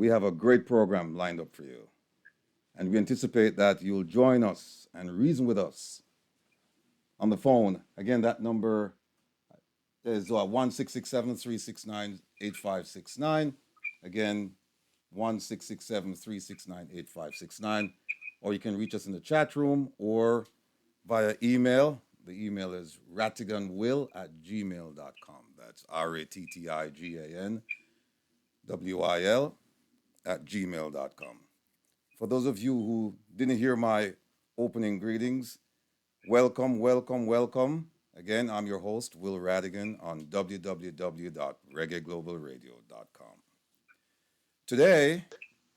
We have a great program lined up for you, and we anticipate that you'll join us and reason with us on the phone. Again, that number is 1-667-369-8569. Again, 1-667-369-8569. Or you can reach us in the chat room or via email. The email is rattiganwill@gmail.com. That's rattiganwil@gmail.com. For those of you who didn't hear my opening greetings, welcome, welcome, welcome. Again, I'm your host, Will Rattigan, on www.reggaeglobalradio.com. Today,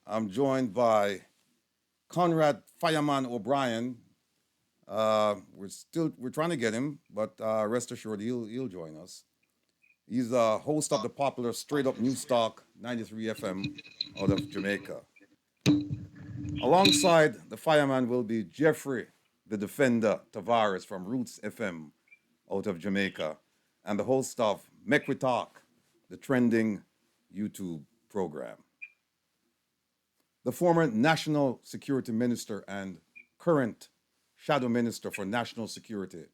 I'm joined by Conrad Fireman O'Brien. We're trying to get him, but rest assured he'll join us. He's a host of the popular Straight Up News Talk 93 FM out of Jamaica. Alongside the fireman will be Jeffrey, the Defender Tavares from Roots FM out of Jamaica, and the host of Make We Talk, the trending YouTube program. The former National Security Minister and current Shadow Minister for National Security,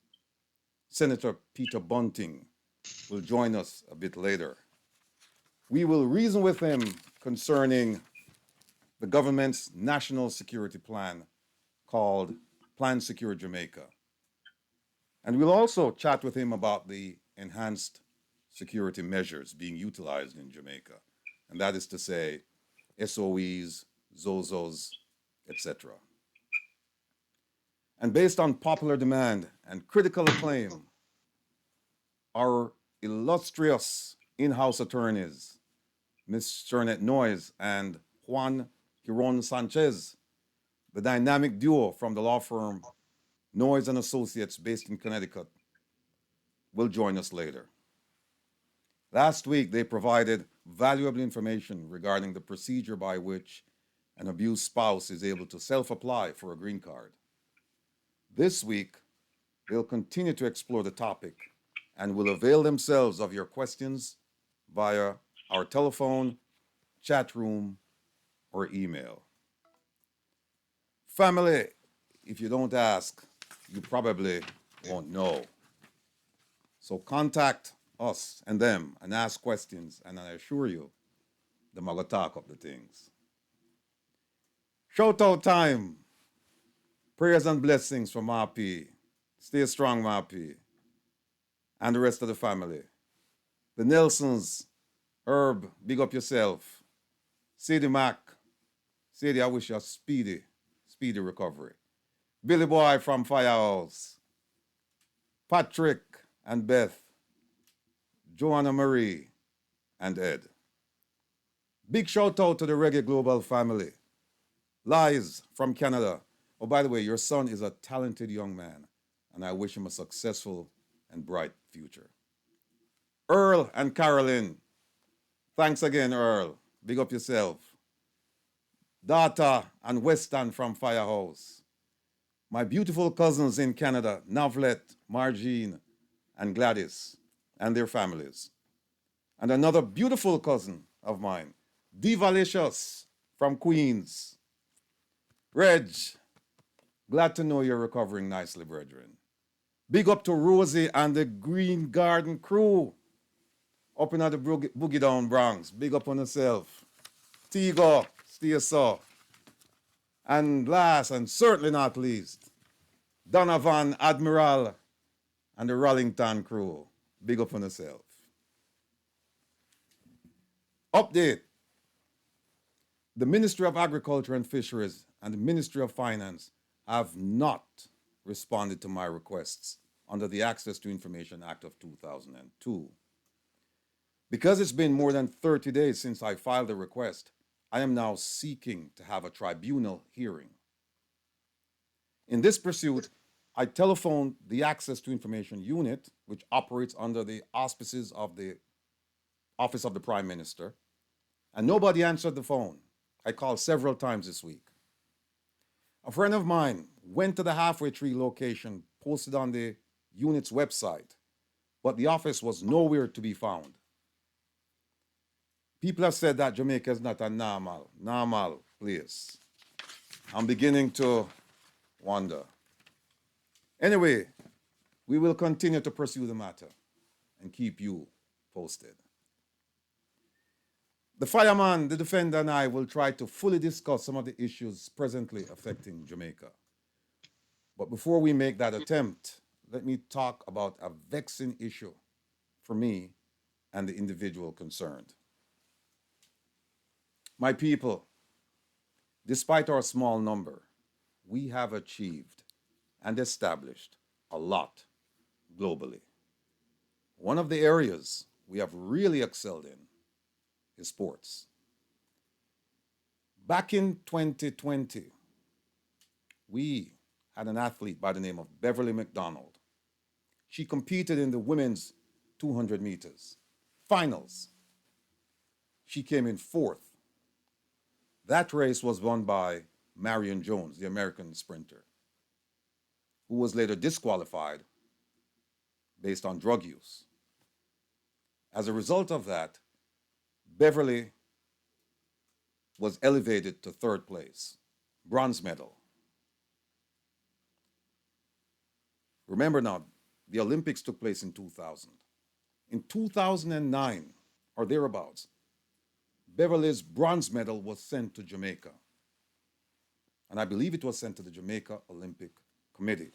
Senator Peter Bunting, will join us a bit later. We will reason with him concerning the government's national security plan called Plan Secure Jamaica. And we'll also chat with him about the enhanced security measures being utilized in Jamaica. And that is to say, SOEs, ZOZOs, etc. And based on popular demand and critical acclaim, our illustrious in-house attorneys, Ms. Shernette Noyes and Juan Giron Sanchez, the dynamic duo from the law firm Noyes and Associates based in Connecticut, will join us later. Last week, they provided valuable information regarding the procedure by which an abused spouse is able to self-apply for a green card. This week, they'll continue to explore the topic and will avail themselves of your questions via our telephone, chat room, or email. Family, if you don't ask, you probably won't know. So contact us and them and ask questions, and I assure you, the mugga talk up the things. Shout out time. Prayers and blessings for Mapi. Stay strong, Mapi. And the rest of the family. The Nelsons, Herb, big up yourself. Sadie Mac, Sadie, I wish you a speedy recovery. Billy Boy from Firehouse. Patrick and Beth. Joanna Marie and Ed. Big shout out to the Reggae Global family. Lies from Canada. Oh, by the way, your son is a talented young man, and I wish him a successful and bright future. Earl and Carolyn. Thanks again, Earl. Big up yourself. Data and Weston from Firehouse. My beautiful cousins in Canada, Novlet, Margine, and Gladys, and their families. And another beautiful cousin of mine, Divalicious from Queens. Reg, glad to know you're recovering nicely, brethren. Big up to Rosie and the Green Garden crew up in the Boogie Down Bronx. Big up on yourself. Tigo, stay so. And last and certainly not least, Donovan, Admiral, and the Rollington crew. Big up on yourself. Update. The Ministry of Agriculture and Fisheries and the Ministry of Finance have not responded to my requests under the Access to Information Act of 2002. Because it's been more than 30 days since I filed the request, I am now seeking to have a tribunal hearing. In this pursuit, I telephoned the Access to Information Unit, which operates under the auspices of the Office of the Prime Minister, and nobody answered the phone. I called several times this week. A friend of mine went to the halfway tree location posted on the unit's website, but the office was nowhere to be found. People have said that Jamaica is not a normal place. I'm beginning to wonder. Anyway, we will continue to pursue the matter and keep you posted. The fireman, the defender, and I will try to fully discuss some of the issues presently affecting Jamaica. But before we make that attempt, let me talk about a vexing issue for me and the individual concerned. My people, despite our small number, we have achieved and established a lot globally. One of the areas we have really excelled in is sports. Back in 2020, we had an athlete by the name of Beverly McDonald. She competed in the women's 200 meters finals. She came in fourth. That race was won by Marion Jones, the American sprinter, who was later disqualified based on drug use. As a result of that, Beverly was elevated to third place, bronze medal. Remember now, the Olympics took place in 2000. In 2009, or thereabouts, Beverly's bronze medal was sent to Jamaica. And I believe it was sent to the Jamaica Olympic Committee.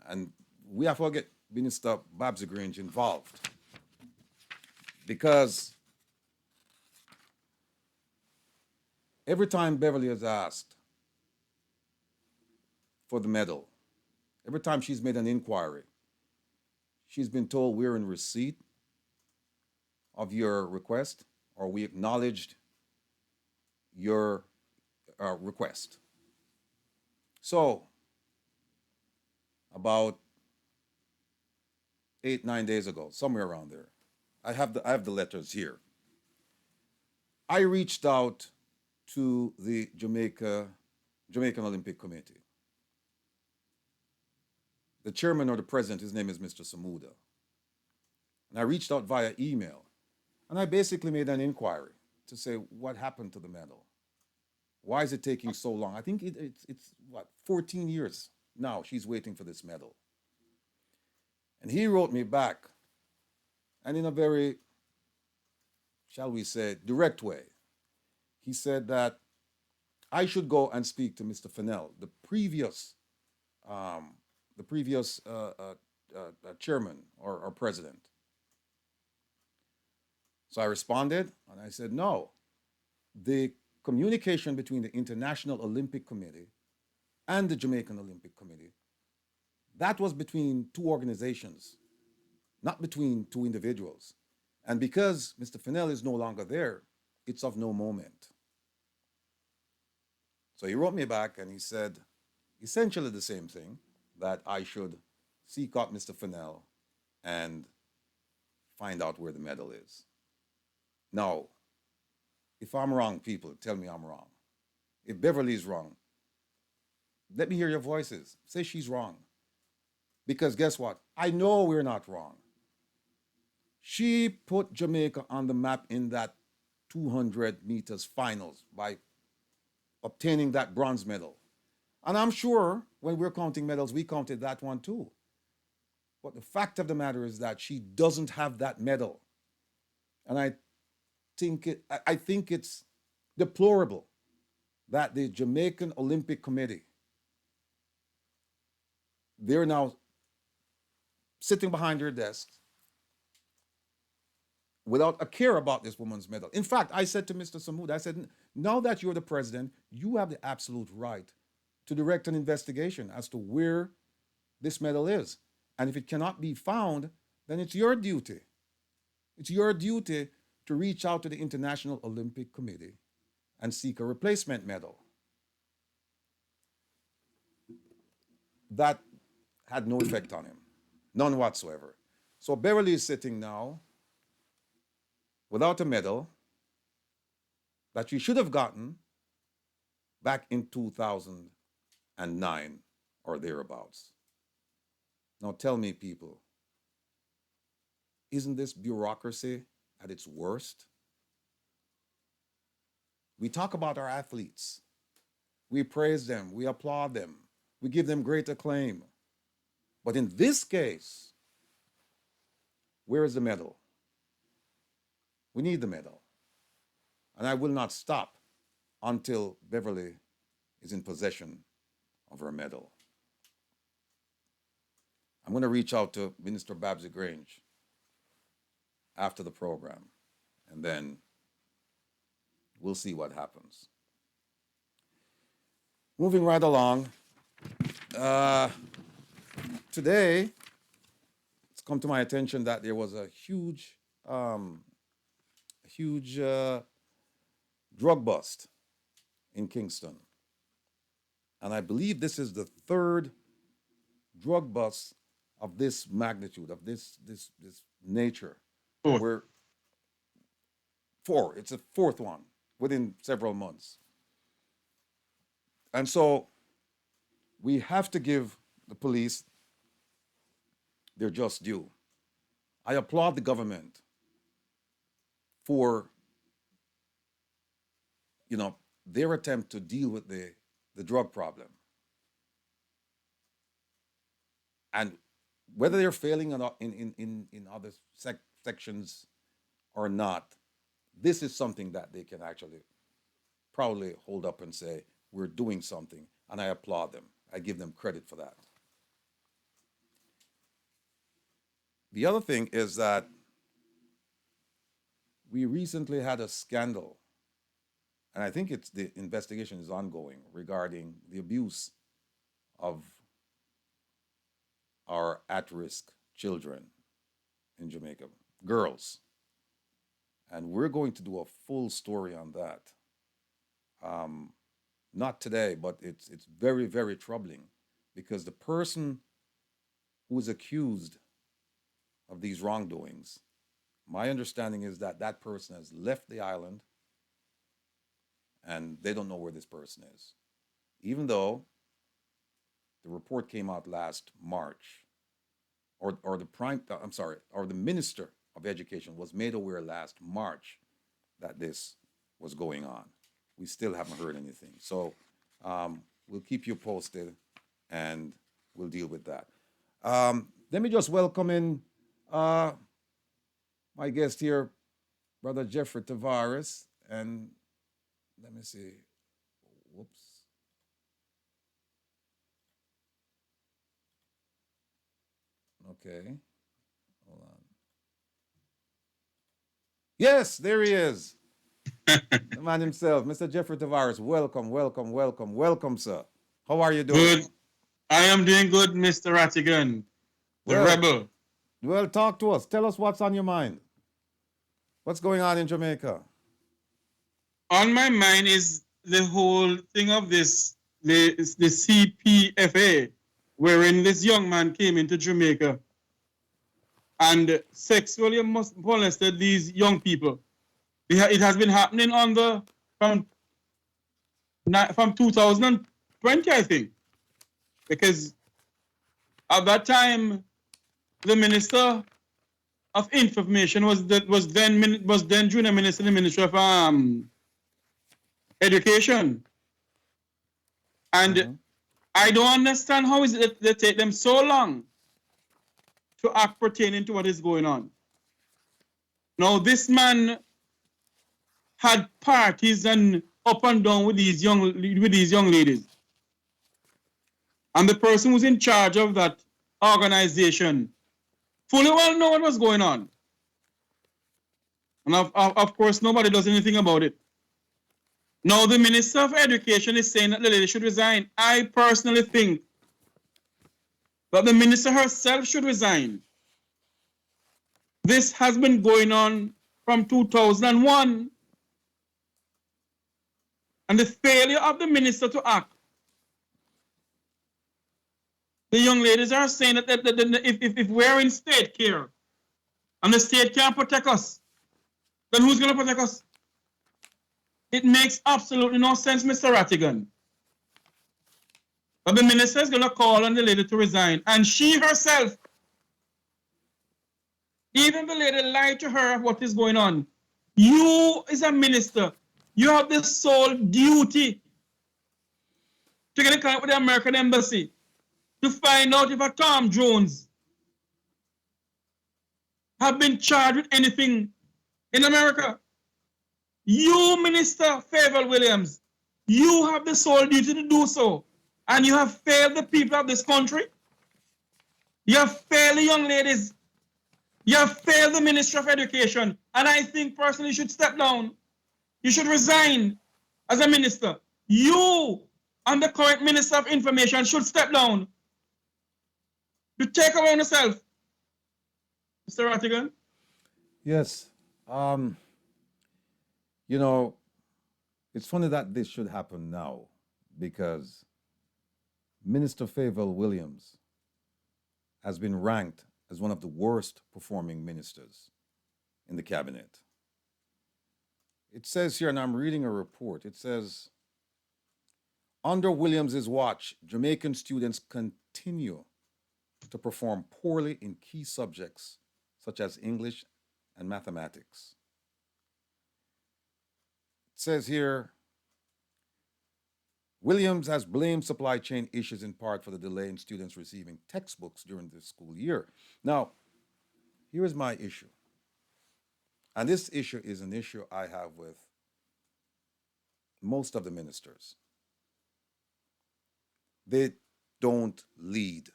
And we have to get Minister Babsy Grange involved, because every time Beverly has asked for the medal, every time she's made an inquiry, she's been told we're in receipt of your request, or we acknowledged your request. So, about 8-9 days ago, somewhere around there, I have the letters here. I reached out to the Jamaican Olympic Committee. The chairman or the president, his name is Mr. Samuda. And I reached out via email. And I basically made an inquiry to say, what happened to the medal? Why is it taking so long? I think it's 14 years now she's waiting for this medal. And he wrote me back, and in a very, shall we say, direct way, he said that I should go and speak to Mr. Fennell, the previous chairman or president. So I responded, and I said, no, the communication between the International Olympic Committee and the Jamaican Olympic Committee, that was between two organizations, not between two individuals. And because Mr. Fennell is no longer there, it's of no moment. So he wrote me back and he said essentially the same thing, that I should seek out Mr. Fennell and find out where the medal is. Now, if I'm wrong, people, tell me I'm wrong. If Beverly's wrong, let me hear your voices. Say she's wrong. Because guess what? I know we're not wrong. She put Jamaica on the map in that 200 meters finals by obtaining that bronze medal. And I'm sure when we're counting medals, we counted that one too. But the fact of the matter is that she doesn't have that medal. And I think it's deplorable that the Jamaican Olympic Committee, they're now sitting behind their desks without a care about this woman's medal. In fact, I said to Mr. Samoud, I said, now that you're the president, you have the absolute right to direct an investigation as to where this medal is. And if it cannot be found, then it's your duty. It's your duty to reach out to the International Olympic Committee and seek a replacement medal. That had no effect on him, none whatsoever. So Beverly is sitting now without a medal that she should have gotten back in 2009 or thereabouts. Now tell me, people, isn't this bureaucracy at its worst? We talk about our athletes. We praise them. We applaud them. We give them great acclaim. But in this case, where is the medal? We need the medal. And I will not stop until Beverly is in possession of her medal. I'm going to reach out to Minister Babsy Grange after the program, and then we'll see what happens. Moving right along, today it's come to my attention that there was a huge drug bust in Kingston. And I believe this is the third drug bust of this magnitude, of this nature. It's a fourth one within several months. And so we have to give the police their just due. I applaud the government for, their attempt to deal with the drug problem. And whether they're failing in other sections or not, this is something that they can actually proudly hold up and say, we're doing something, and I applaud them. I give them credit for that. The other thing is that we recently had a scandal, and I think the investigation is ongoing regarding the abuse of our at-risk children in Jamaica, girls. And we're going to do a full story on that. Not today, but it's very, very troubling, because the person who is accused of these wrongdoings, my understanding is that that person has left the island and they don't know where this person is. Even though the report came out last March, or the Minister of Education was made aware last March that this was going on. We still haven't heard anything. So we'll keep you posted and we'll deal with that. Let me just welcome in my guest here, Brother Jeffrey Tavares. And let me see. Whoops. Okay. Hold on. Yes, there he is. The man himself, Mr. Jeffrey Tavares. Welcome, welcome, welcome, welcome, sir. How are you doing? Good. I am doing good, Mr. Rattigan, the rebel. Well, talk to us. Tell us what's on your mind. What's going on in Jamaica? On my mind is the whole thing of the CPFA, wherein this young man came into Jamaica and sexually molested these young people. It has been happening from 2020, I think, because at that time the Minister of Information was then Junior Minister in the Ministry of Education, and I don't understand how is it they take them so long to act pertaining to what is going on. Now this man had parties and up and down with these young ladies. And the person who's in charge of that organization fully well know what was going on. And of course, nobody does anything about it. Now, the Minister of Education is saying that the lady should resign. I personally think that the minister herself should resign. This has been going on from 2001. And the failure of the minister to act. The young ladies are saying that if we're in state care and the state can't protect us, then who's going to protect us? It makes absolutely no sense, Mr. Rattigan. But the minister is going to call on the lady to resign. And she herself, even the lady lied to her of what is going on. You, as a minister, You have the sole duty to get in contact with the American embassy to find out if a Tom Jones have been charged with anything in America. You, Minister Favour Williams, you have the sole duty to do so. And you have failed the people of this country. You have failed the young ladies. You have failed the Ministry of Education. And I think personally you should step down. You should resign as a minister. You and the current Minister of Information should step down. You take upon yourself, Mr. Rattigan. Yes. Um, you know, it's funny that this should happen now because Minister Favour Williams has been ranked as one of the worst performing ministers in the cabinet. It says here, and I'm reading a report, it says, under Williams's watch, Jamaican students continue to perform poorly in key subjects such as English and mathematics. It says here, Williams has blamed supply chain issues in part for the delay in students receiving textbooks during the school year. Now, here is my issue. And this issue is an issue I have with most of the ministers. They don't lead,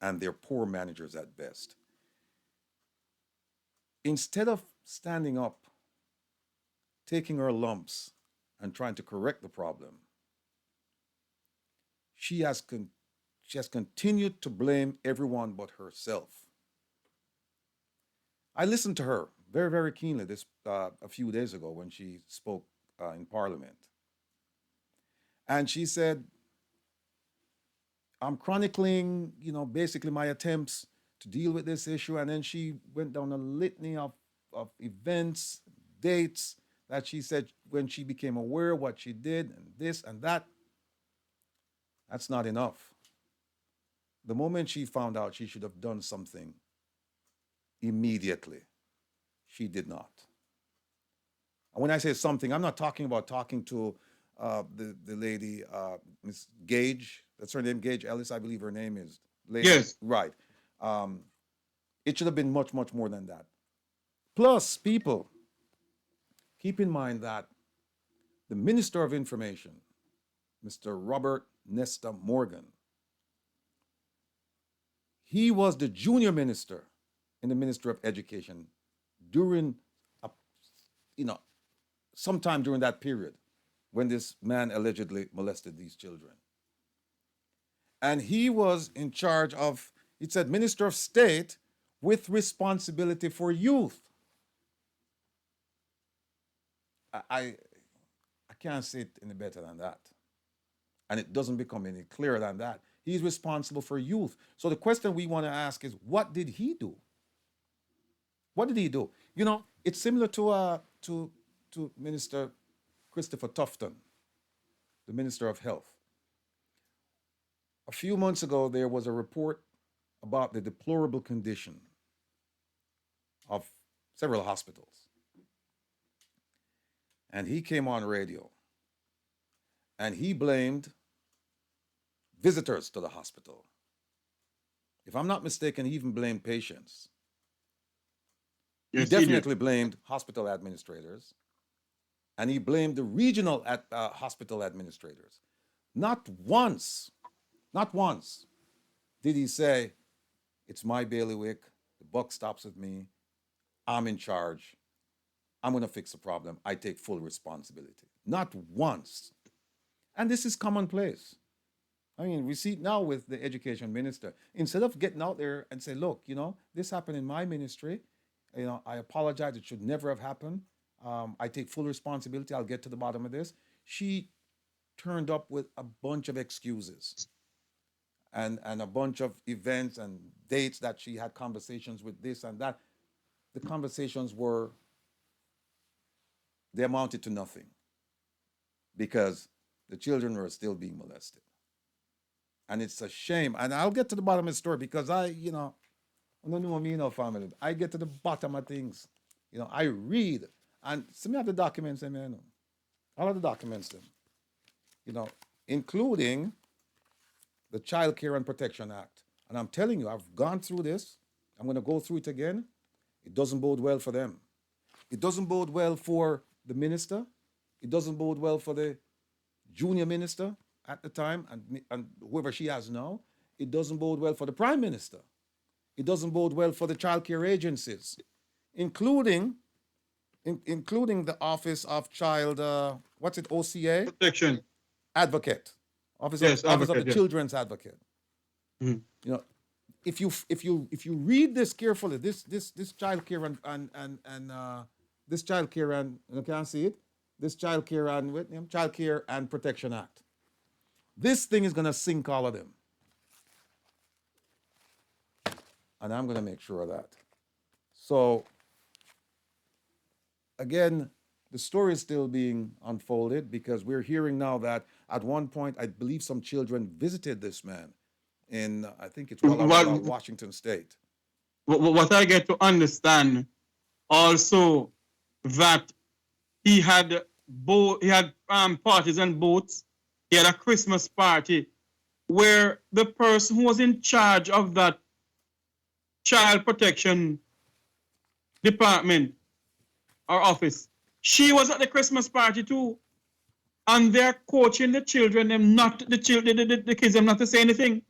and they're poor managers at best. Instead of standing up, taking her lumps, and trying to correct the problem, she has continued to blame everyone but herself. I listened to her very, very keenly this a few days ago when she spoke in Parliament. And she said, I'm chronicling, basically my attempts to deal with this issue. And then she went down a litany of events, dates that she said when she became aware what she did and this and that. That's not enough. The moment she found out she should have done something immediately, she did not. And when I say something, I'm not talking about talking to the lady, Miss Gage. That's her name, Gage Ellis, I believe her name is. Lady. Yes. Right. It should have been much, much more than that. Plus, people, keep in mind that the Minister of Information, Mr. Robert Nesta Morgan, he was the junior minister in the Ministry of Education during, sometime during that period when this man allegedly molested these children. And he was in charge of, it said, Minister of State with responsibility for youth. I can't say it any better than that. And it doesn't become any clearer than that. He's responsible for youth. So the question we want to ask is, what did he do? What did he do? It's similar to Minister Christopher Tufton, the Minister of Health. A few months ago, there was a report about the deplorable condition of several hospitals. And he came on radio and he blamed visitors to the hospital. If I'm not mistaken, he even blamed patients. Yes, he definitely blamed hospital administrators, and he blamed the regional hospital administrators. Not once did he say, it's my bailiwick, the buck stops with me, I'm in charge, I'm going to fix the problem, I take full responsibility. Not once. And this is commonplace. I mean, we see it now with the education minister. Instead of getting out there and say, look, this happened in my ministry, I apologize, it should never have happened. I take full responsibility, I'll get to the bottom of this. She turned up with a bunch of excuses and a bunch of events and dates that she had conversations with this and that. The conversations they amounted to nothing because the children were still being molested. And it's a shame. And I'll get to the bottom of the story because I don't know me, family. I get to the bottom of things. I read And some of the documents, I mean, all of the documents, them, you know, including the Child Care and Protection Act. And I'm telling you, I've gone through this. I'm going to go through it again. It doesn't bode well for them. It doesn't bode well for the minister. It doesn't bode well for the junior minister at the time and whoever she has now. It doesn't bode well for the prime minister. It doesn't bode well for the child care agencies, including including the Office of Child, what's it, OCA? Protection. Advocate. Yes, Office of the advocate. Yeah. Children's Advocate. Mhm. You know, if you read this carefully, this child care and this child care and you can't see it, this child care and Child Care and Protection Act. This thing is gonna sink all of them. And I'm gonna make sure of that. So again, the story is still being unfolded because we're hearing now that at one point, I believe some children visited this man in, I think it's Walla Walla, What, Washington State. what I get to understand also that he had parties and boats. He had a Christmas party where the person who was in charge of that child protection department or office, she was at the Christmas party too, and they're coaching the children, them not the children, the kids, them not to say anything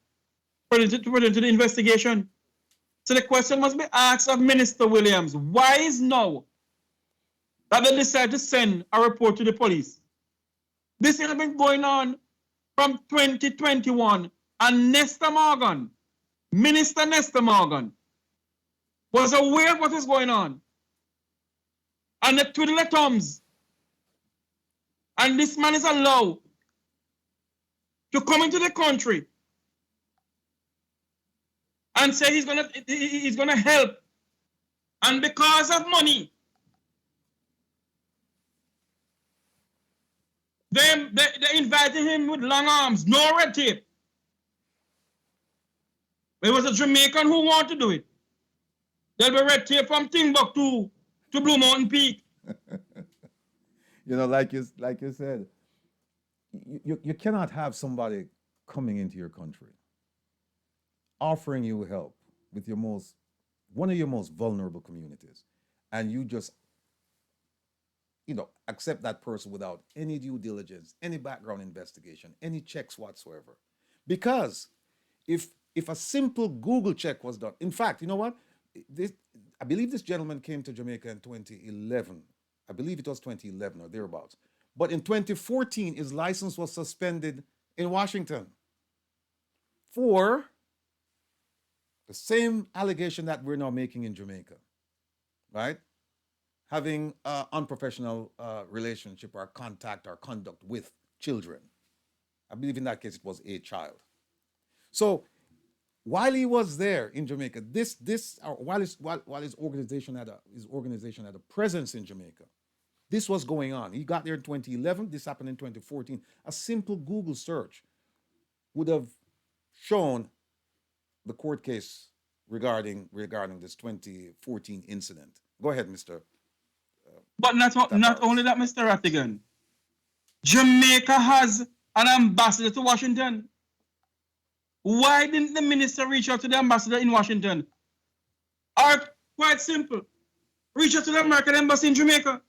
for the investigation. So the question must be asked of Minister Williams: why is now that they decide to send a report to the police? This has been going on from 2021, and Minister Nestor Morgan, was aware of what is going on. And the twiddle their thumbs. And this man is allowed to come into the country and say he's gonna help. And because of money, they invited him with long arms, no red tape. It was a Jamaican who wanted to do it. There'll be red tape from Timbuktu to Blue Mountain Peak. You know, like you said, you cannot have somebody coming into your country offering you help with one of your most vulnerable communities, and you just accept that person without any due diligence, any background investigation, any checks whatsoever. Because if a simple Google check was done, in fact, you know what? I believe this gentleman came to Jamaica in 2011. I believe it was 2011 or thereabouts. But in 2014, his license was suspended in Washington for the same allegation that we're now making in Jamaica, right? Having an unprofessional relationship or contact or conduct with children. I believe in that case it was a child. So while he was there in Jamaica, while his organization had a presence in Jamaica, this was going on. He got there in 2011. This happened in 2014. A simple Google search would have shown the court case regarding this 2014 incident. Go ahead, Mr. But not only that, Mr. Rattigan. Jamaica has an ambassador to Washington. Why didn't the minister reach out to the ambassador in Washington? Or, quite simple, reach out to the American embassy in Jamaica,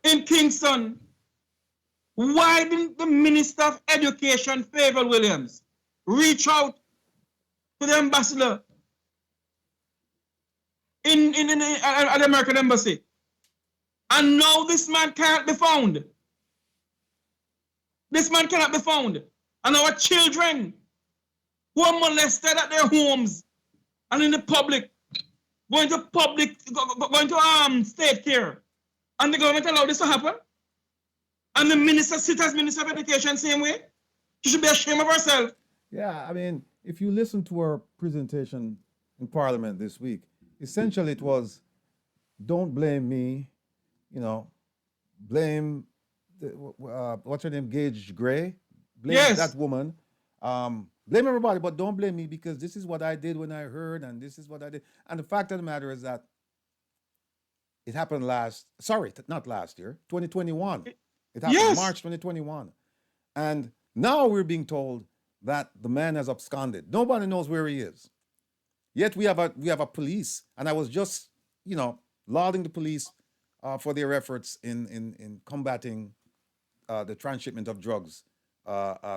in Kingston. Why didn't the Minister of Education, Favour Williams, reach out to the ambassador at the American embassy? And now this man can't be found. This man cannot be found. And our children who are molested at their homes and in the public, going to state care, and the government allow this to happen? And the minister sit as Minister of Education same way? She should be ashamed of herself. Yeah, I mean, if you listen to our presentation in Parliament this week, essentially it was, don't blame me, blame what's her name, Gage Gray, blame that woman, blame everybody, but don't blame me because this is what I did when I heard, and this is what I did. And the fact of the matter is that It happened not last year, 2021. It happened Yes. March 2021. And now we're being told that the man has absconded. Nobody knows where he is. Yet we have a police, and I was just, lauding the police for their efforts in combating the transshipment of drugs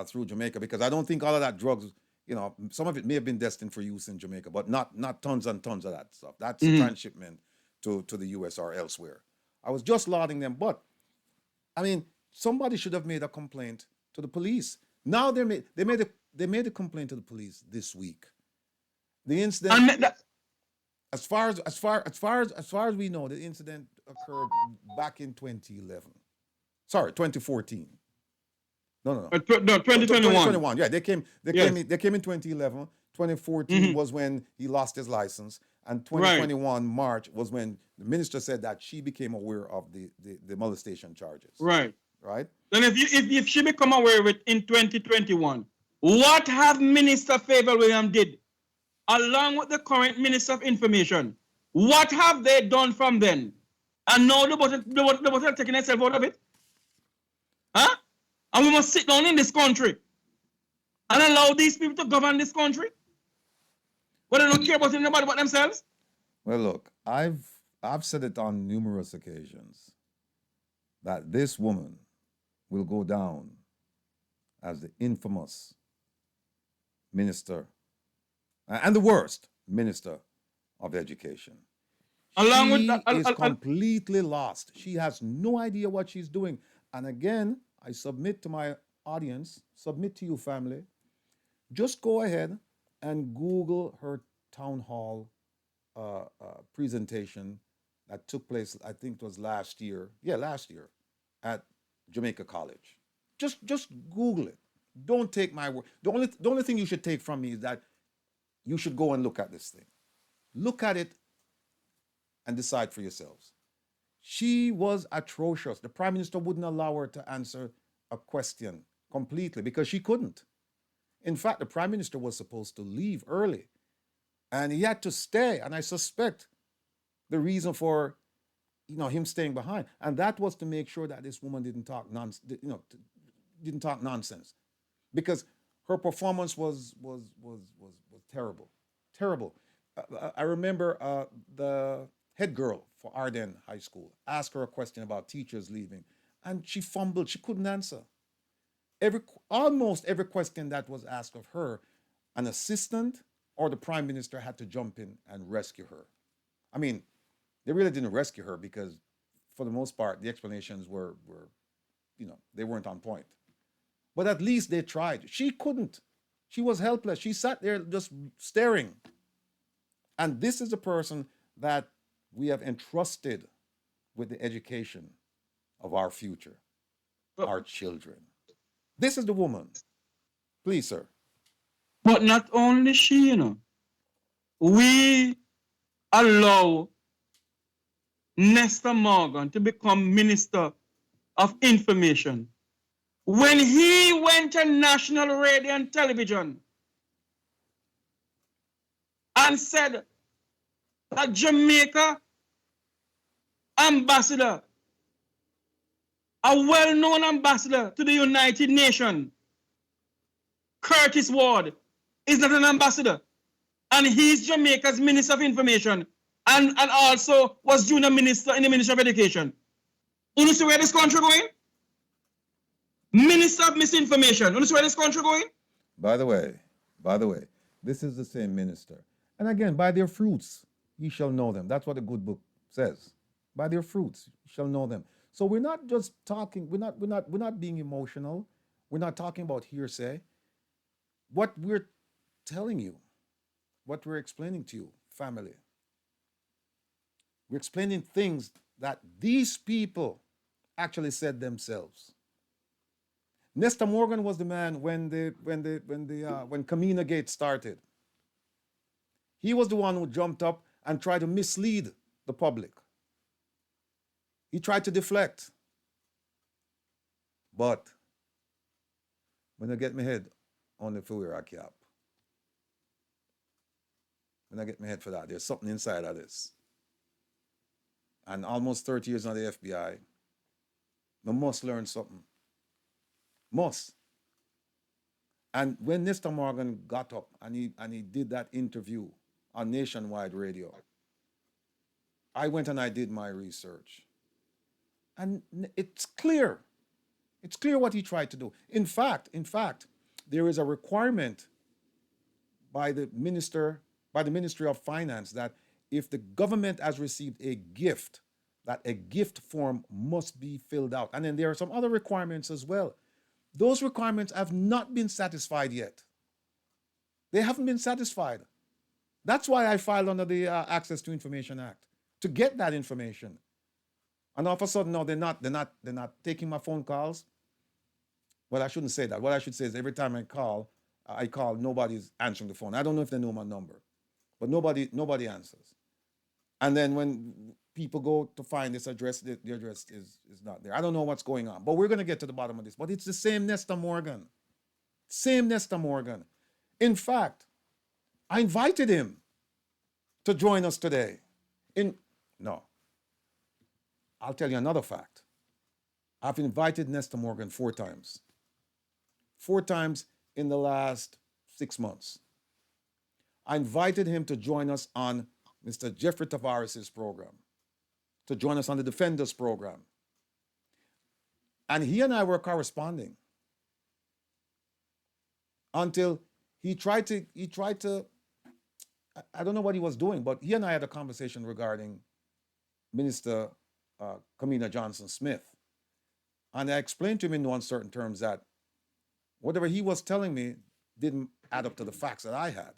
through Jamaica, because I don't think all of that drugs, some of it may have been destined for use in Jamaica, but not tons and tons of that stuff. That's Mhm. transshipment to the U.S. or elsewhere. I was just lauding them, but I mean, somebody should have made a complaint to the police. Now they made a complaint to the police this week. The incident, And that, as far as we know, the incident occurred back in 2011. Sorry, 2014. No, no, no. no, 2021. 2021. Yeah, Yes. they came in 2011. 2014 Hmm. was when he lost his license, and Right. 2021 March was when the minister said that she became aware of the molestation charges. Right. Right? Then if she become aware of it in 2021, what have Minister Favour William did along with the current Minister of Information? What have they done from then? And now the taking itself out of it? Huh? And we must sit down in this country and allow these people to govern this country? But they don't care about anybody but themselves? Well, look, I've said it on numerous occasions that this woman will go down as the infamous minister and the worst minister of education. Along with She is completely lost. She has no idea what she's doing. And again, I submit to my audience, submit to you, family, just go ahead and Google her town hall presentation that took place, I think it was last year. Yeah, last year at Jamaica College. Just Google it. Don't take my word. The only thing you should take from me is that you should go and look at this thing. Look at it and decide for yourselves. She was atrocious. The prime minister wouldn't allow her to answer a question completely because she couldn't. In fact, the prime minister was supposed to leave early and he had to stay. And I suspect the reason for him staying behind, and that was to make sure that this woman didn't talk nonsense, because her performance was terrible, terrible. I remember the head girl for Arden High School asked her a question about teachers leaving, and she fumbled. She couldn't answer. Almost every question that was asked of her, an assistant or the prime minister had to jump in and rescue her. I mean, they really didn't rescue her because, for the most part, the explanations were they weren't on point. But at least they tried. She couldn't. She was helpless. She sat there just staring. And this is the person that we have entrusted with the education of our future, our children. This is the woman. Please, sir. But not only she, we allow Nestor Morgan to become Minister of Information. When he went to national radio and television and said that Jamaica ambassador, a well-known ambassador to the United Nations, Curtis Ward, is not an ambassador. And he's Jamaica's Minister of Information and also was junior minister in the Ministry of Education. You see where this country going? Minister of Misinformation. You see where this country going? By the way, this is the same minister. And again, by their fruits ye shall know them. That's what the good book says. By their fruits you shall know them. So we're not just talking, we're not being emotional. We're not talking about hearsay. What we're telling you, what we're explaining to you, family, we're explaining things that these people actually said themselves. Nestor Morgan was the man when Camino Gate started. He was the one who jumped up and tried to mislead the public. He tried to deflect. But when I get my head on the full I cap, when I get my head for that, there's something inside of this. and almost 30 years on the FBI, I must learn something. Must. And when Mr. Morgan got up and he did that interview on nationwide radio, I went and I did my research. And it's clear. It's clear what he tried to do. In fact, there is a requirement by the Ministry of Finance, that if the government has received a gift, that a gift form must be filled out. And then there are some other requirements as well. Those requirements have not been satisfied yet. They haven't been satisfied. That's why I filed under the Access to Information Act, to get that information. And all of a sudden, no, they're not taking my phone calls. Well, I shouldn't say that. What I should say is every time I call, nobody's answering the phone. I don't know if they know my number, but nobody answers. And then when people go to find this address, the address is not there. I don't know what's going on, but we're going to get to the bottom of this. But it's the same Nestor Morgan. Same Nestor Morgan. In fact, I invited him to join us today. No, I'll tell you another fact. I've invited Nestor Morgan 4 times. 4 times in the last 6 months. I invited him to join us on Mr. Jeffrey Tavares' program, to join us on the Defenders program. And he and I were corresponding until he tried to, I don't know what he was doing, but he and I had a conversation regarding Minister Kamina Johnson-Smith. And I explained to him in no uncertain terms that whatever he was telling me didn't add up to the facts that I had.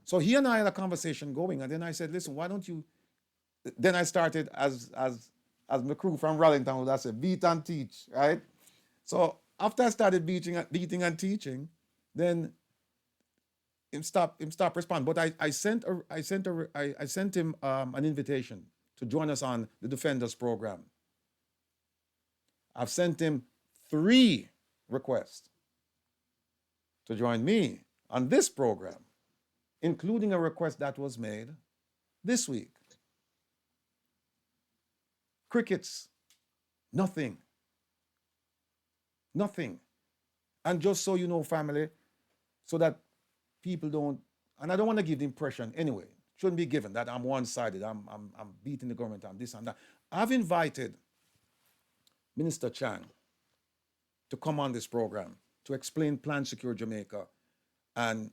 So he and I had a conversation going, and then I said, listen, why don't you... Then I started, as my crew from Rallington would, I said, beat and teach, right? So after I started beating and teaching, then him stop responding. But I sent him an invitation to join us on the Defenders program. I've sent him 3 requests to join me on this program, including a request that was made this week. Crickets, nothing. Nothing. And just so you know, family, so that people don't, and I don't want to give the impression anyway, shouldn't be given that I'm one-sided, I'm beating the government, I'm this and that. I've invited Minister Chang to come on this program to explain Plan Secure Jamaica and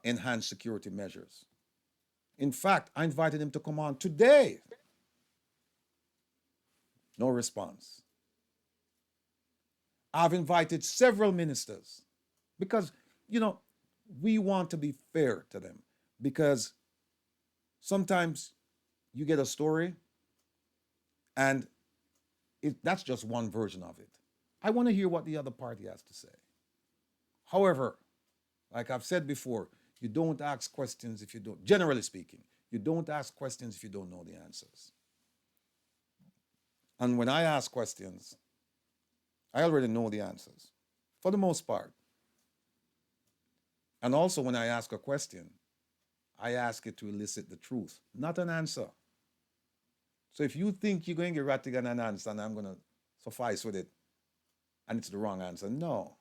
enhance security measures. In fact, I invited him to come on today. No response. I've invited several ministers because, we want to be fair to them, because sometimes you get a story and that's just one version of it. I want to hear what the other party has to say. However, like I've said before, you don't ask questions if you don't, generally speaking, you don't ask questions if you don't know the answers. And when I ask questions, I already know the answers, for the most part. And also when I ask a question, I ask it to elicit the truth, not an answer. So if you think you're going to get Rattigan an answer and I'm going to suffice with it, and it's the wrong answer, no.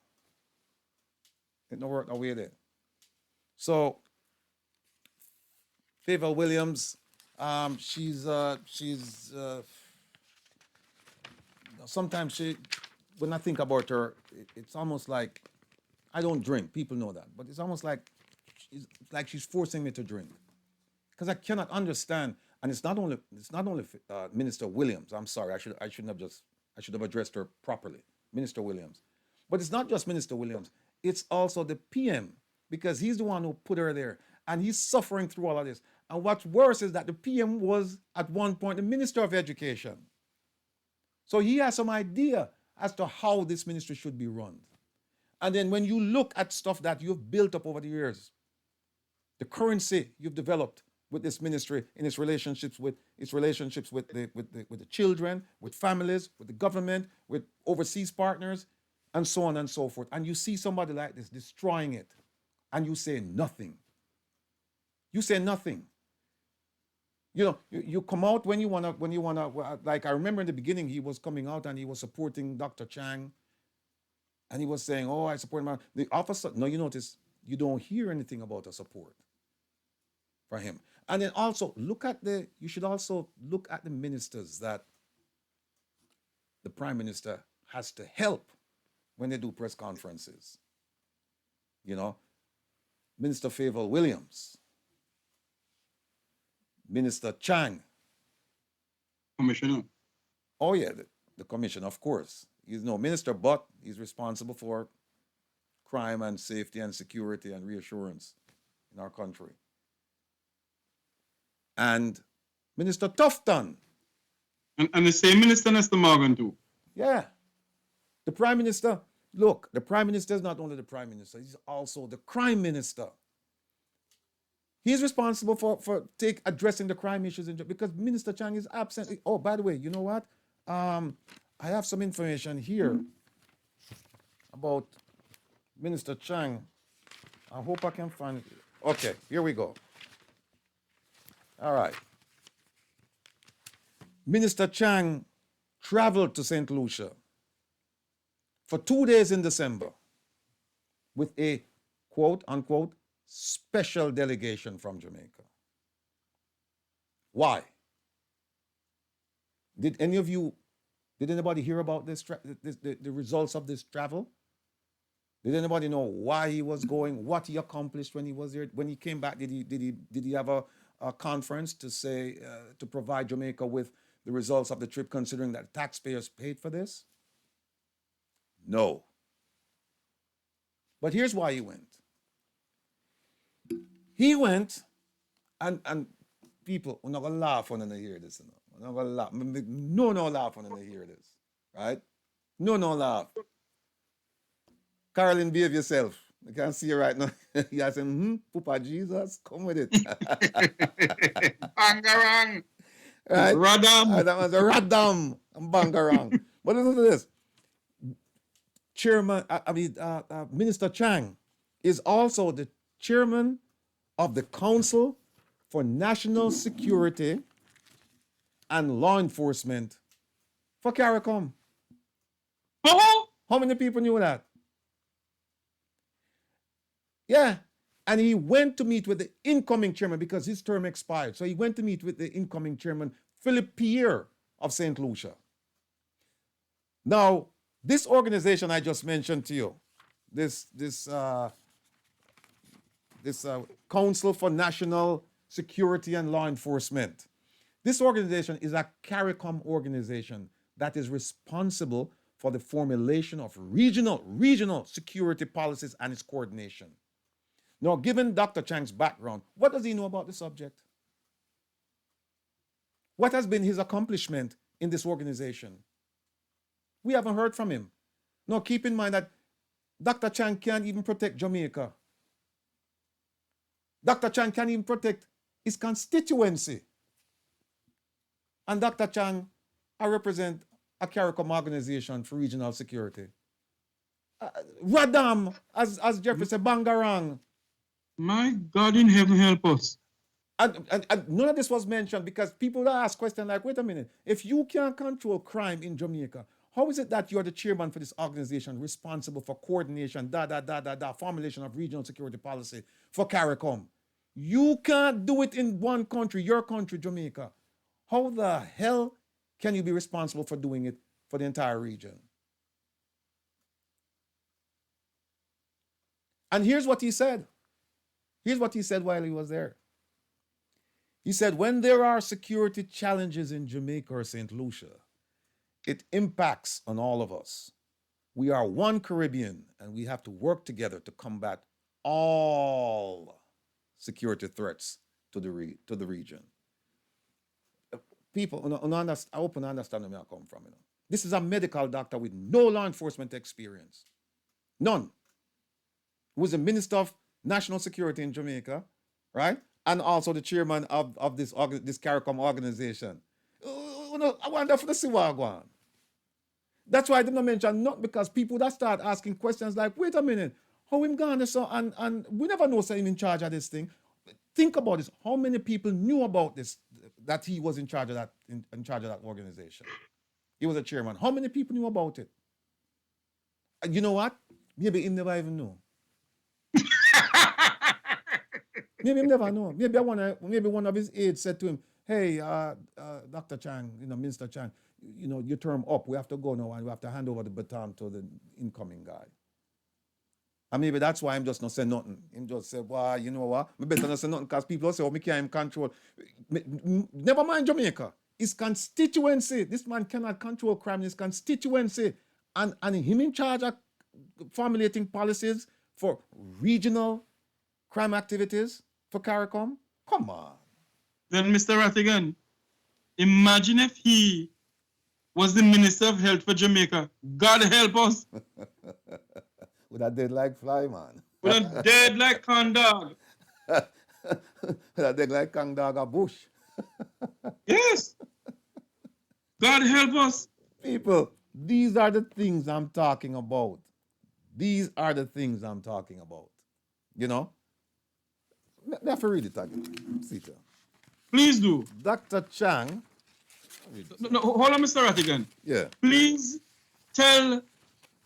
It don't work no way there. So, Favor Williams, sometimes when I think about her, it's almost like, I don't drink, people know that, but it's almost like she's forcing me to drink. Because I cannot understand, and it's not only Minister Williams. I'm sorry, I should have addressed her properly, Minister Williams. But it's not just Minister Williams, it's also the PM, because he's the one who put her there, and he's suffering through all of this. And what's worse is that the PM was at one point the Minister of Education. So he has some idea as to how this ministry should be run. And then when you look at stuff that you've built up over the years, the currency you've developed with this ministry in its relationships with the children, with families, with the government, with overseas partners, and so on and so forth. And you see somebody like this destroying it, and you say nothing. You say nothing. You come out when you wanna like I remember in the beginning he was coming out and he was supporting Dr. Chang and he was saying, "Oh, I support him." The officer, no, you notice you don't hear anything about a support for him. And then also you should also look at the ministers that the prime minister has to help when they do press conferences. You know, Minister Favour Williams, Minister Chang. Commissioner. Oh yeah, the commissioner, of course. He's no minister, but he's responsible for crime and safety and security and reassurance in our country. And Minister Tufton. And the same minister, Mr. Morgan, too. Yeah. The prime minister, look, the prime minister is not only the prime minister, he's also the crime minister. He's responsible for addressing the crime issues because Minister Chang is absent. Oh, by the way, you know what? I have some information here about Minister Chang. I hope I can find it. Okay, here we go. All right. Minister Chang traveled to St. Lucia for 2 days in December with a quote unquote special delegation from Jamaica. Why? Did anybody hear about the results of this travel? Did anybody know why he was going, what he accomplished when he was there? When he came back, did he have a conference to say, to provide Jamaica with the results of the trip, considering that taxpayers paid for this? No. But here's why he went. He went, and people, we're not going to laugh when they hear this. We're not going to laugh. No laugh when they hear this. Right? No laugh. Carolyn, behave yourself. I can see you right now. You are saying, Papa Jesus, come with it. Bangarang. Right? Radam. That was a Radam and Bangarang. But listen to this. Minister Chang is also the chairman of the Council for National Security and Law Enforcement for CARICOM. Oh! How many people knew that? Yeah. And he went to meet with the incoming chairman because his term expired. So he went to meet with the incoming chairman, Philip Pierre of St. Lucia. Now, this organization I just mentioned to you, this Council for National Security and Law Enforcement, this organization is a CARICOM organization that is responsible for the formulation of regional security policies and its coordination. Now, given Dr. Chang's background, what does he know about the subject? What has been his accomplishment in this organization? We haven't heard from him. Now, keep in mind that Dr. Chang can't even protect Jamaica. Dr. Chang can't even protect his constituency. And Dr. Chang, I represent a CARICOM organization for regional security. Radam, as Jeffrey said, Bangarang. My God in heaven help us. And none of this was mentioned because people ask questions like, wait a minute, if you can't control crime in Jamaica, how is it that you're the chairman for this organization responsible for coordination, formulation of regional security policy for CARICOM? You can't do it in one country, your country, Jamaica. How the hell can you be responsible for doing it for the entire region? And here's what he said. Here's what he said while he was there. He said, when there are security challenges in Jamaica or St. Lucia, it impacts on all of us. We are one Caribbean, and we have to work together to combat all security threats to the region. People, I hope you understand where I come from. This is a medical doctor with no law enforcement experience. None. Who was a minister of national security in Jamaica, right? And also the chairman of this CARICOM organization. I wonder for the Siwagwan. That's why I didn't mention, not because people that start asking questions like, wait a minute, how him gone so and we never know say him in charge of this thing. Think about this. How many people knew about this that he was in charge of that in charge of that organization. He was a chairman. How many people knew about it? You know what? Maybe he never even knew. Maybe he never know. Maybe one of his aides said to him, "Hey, Dr. Chang, Minister Chang, your term up. We have to go now, and we have to hand over the baton to the incoming guy." And maybe that's why I'm just not saying nothing. Him just say, "Well, you know what? I better not say nothing because people say, oh, me can't control." Never mind Jamaica. His constituency. This man cannot control crime in his constituency. And him in charge of formulating policies for regional crime activities for CARICOM? Come on. Then, Mr. Rattigan, imagine if he was the Minister of Health for Jamaica. God help us. Would have dead like fly, man. Would have dead like corn dog. Would have dead like corn dog or bush. Yes. God help us. People, these are the things I'm talking about. These are the things I'm talking about. You know? Let me read it again. See it. Please do. Dr. Chang. No, hold on, Mr. Rattigan. Yeah. Please tell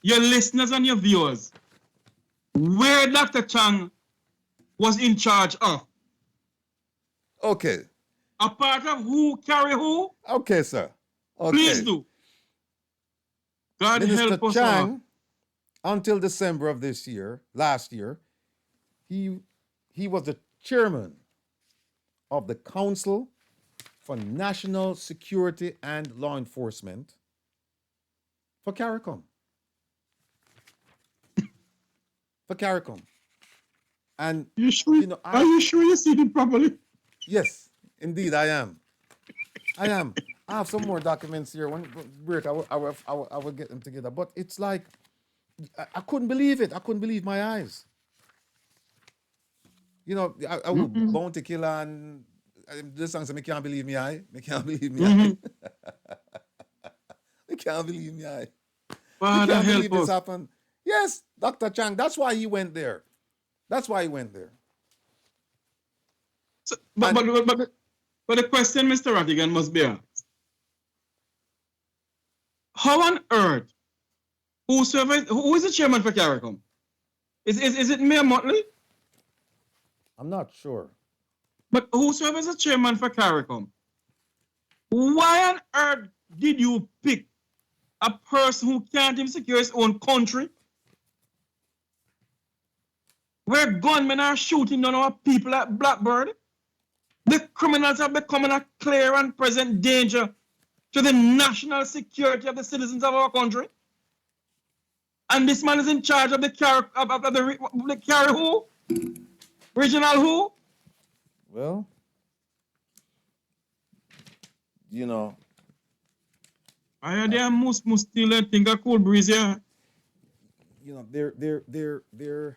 your listeners and your viewers where Dr. Chang was in charge of. Okay. A part of who carry who? Okay, sir. Okay. Please do. God Minister help us Chang, until December of last year, he was the chairman of the Council for National Security and Law Enforcement for CARICOM. For CARICOM. And You sure? Are you sure you see it properly? Yes, indeed, I am. I have some more documents here. One break, I will get them together. But it's like I couldn't believe it. I couldn't believe my eyes. I would bounty killer and this song says, "Me can't believe me eye. Me can't believe me eye. Me can't believe me eye. Father, can't help believe this us. happened." Yes, Dr. Chang. That's why he went there. That's why he went there. So, but the question, Mr. Rattigan, must be asked. How on earth, who is the chairman for CARICOM? Is it Mayor Motley? I'm not sure. But who serves as the chairman for CARICOM? Why on earth did you pick a person who can't even secure his own country? Where gunmen are shooting down our people at Blackbird? The criminals are becoming a clear and present danger to the national security of the citizens of our country. And this man is in charge of the carry who? Regional who? Well, I heard they must still think a cool breeze here. They're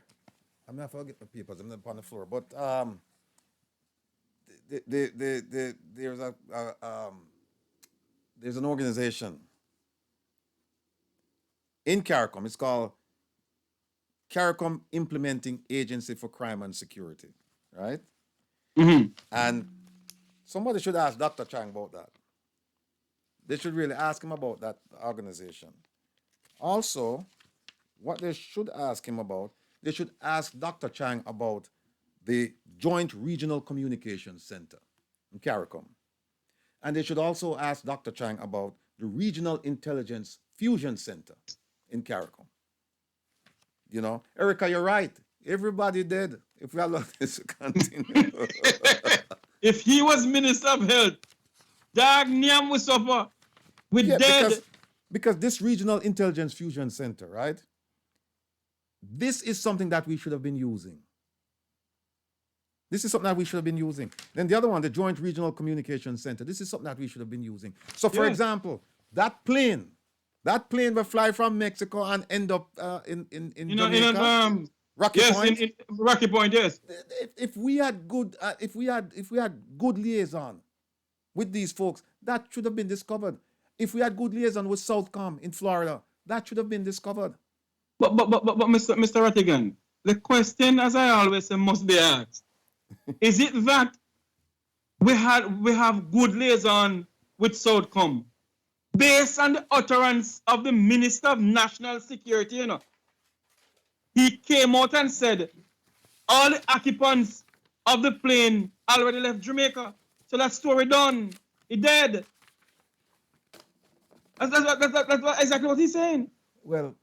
I'm not forget the papers. I'm not on the floor, but there's an organization in CARICOM. It's called CARICOM Implementing Agency for Crime and Security, right? Mm-hmm. And somebody should ask Dr. Chang about that. They should really ask him about that organization. Also, what they should ask him about, they should ask Dr. Chang about the Joint Regional Communications Center in CARICOM. And they should also ask Dr. Chang about the Regional Intelligence Fusion Center in CARICOM. Erica, you're right. Everybody dead. If we allow this to continue. If he was Minister of Health, Dag Niam would suffer. We're dead. Because this Regional Intelligence Fusion Center, right? This is something that we should have been using. This is something that we should have been using. Then the other one, the Joint Regional Communication Center, this is something that we should have been using. So, for example, that plane will fly from Mexico and end up in Jamaica. Rocky Point. Rocky Point, yes. If we had good liaison with these folks, that should have been discovered. If we had good liaison with Southcom in Florida, that should have been discovered. But Mr. Rattigan, the question, as I always say, must be asked. Is it that we have good liaison with Southcom. Based on the utterance of the Minister of National Security, he came out and said all the occupants of the plane already left Jamaica. So that story done. He dead. That's exactly what he's saying. Well,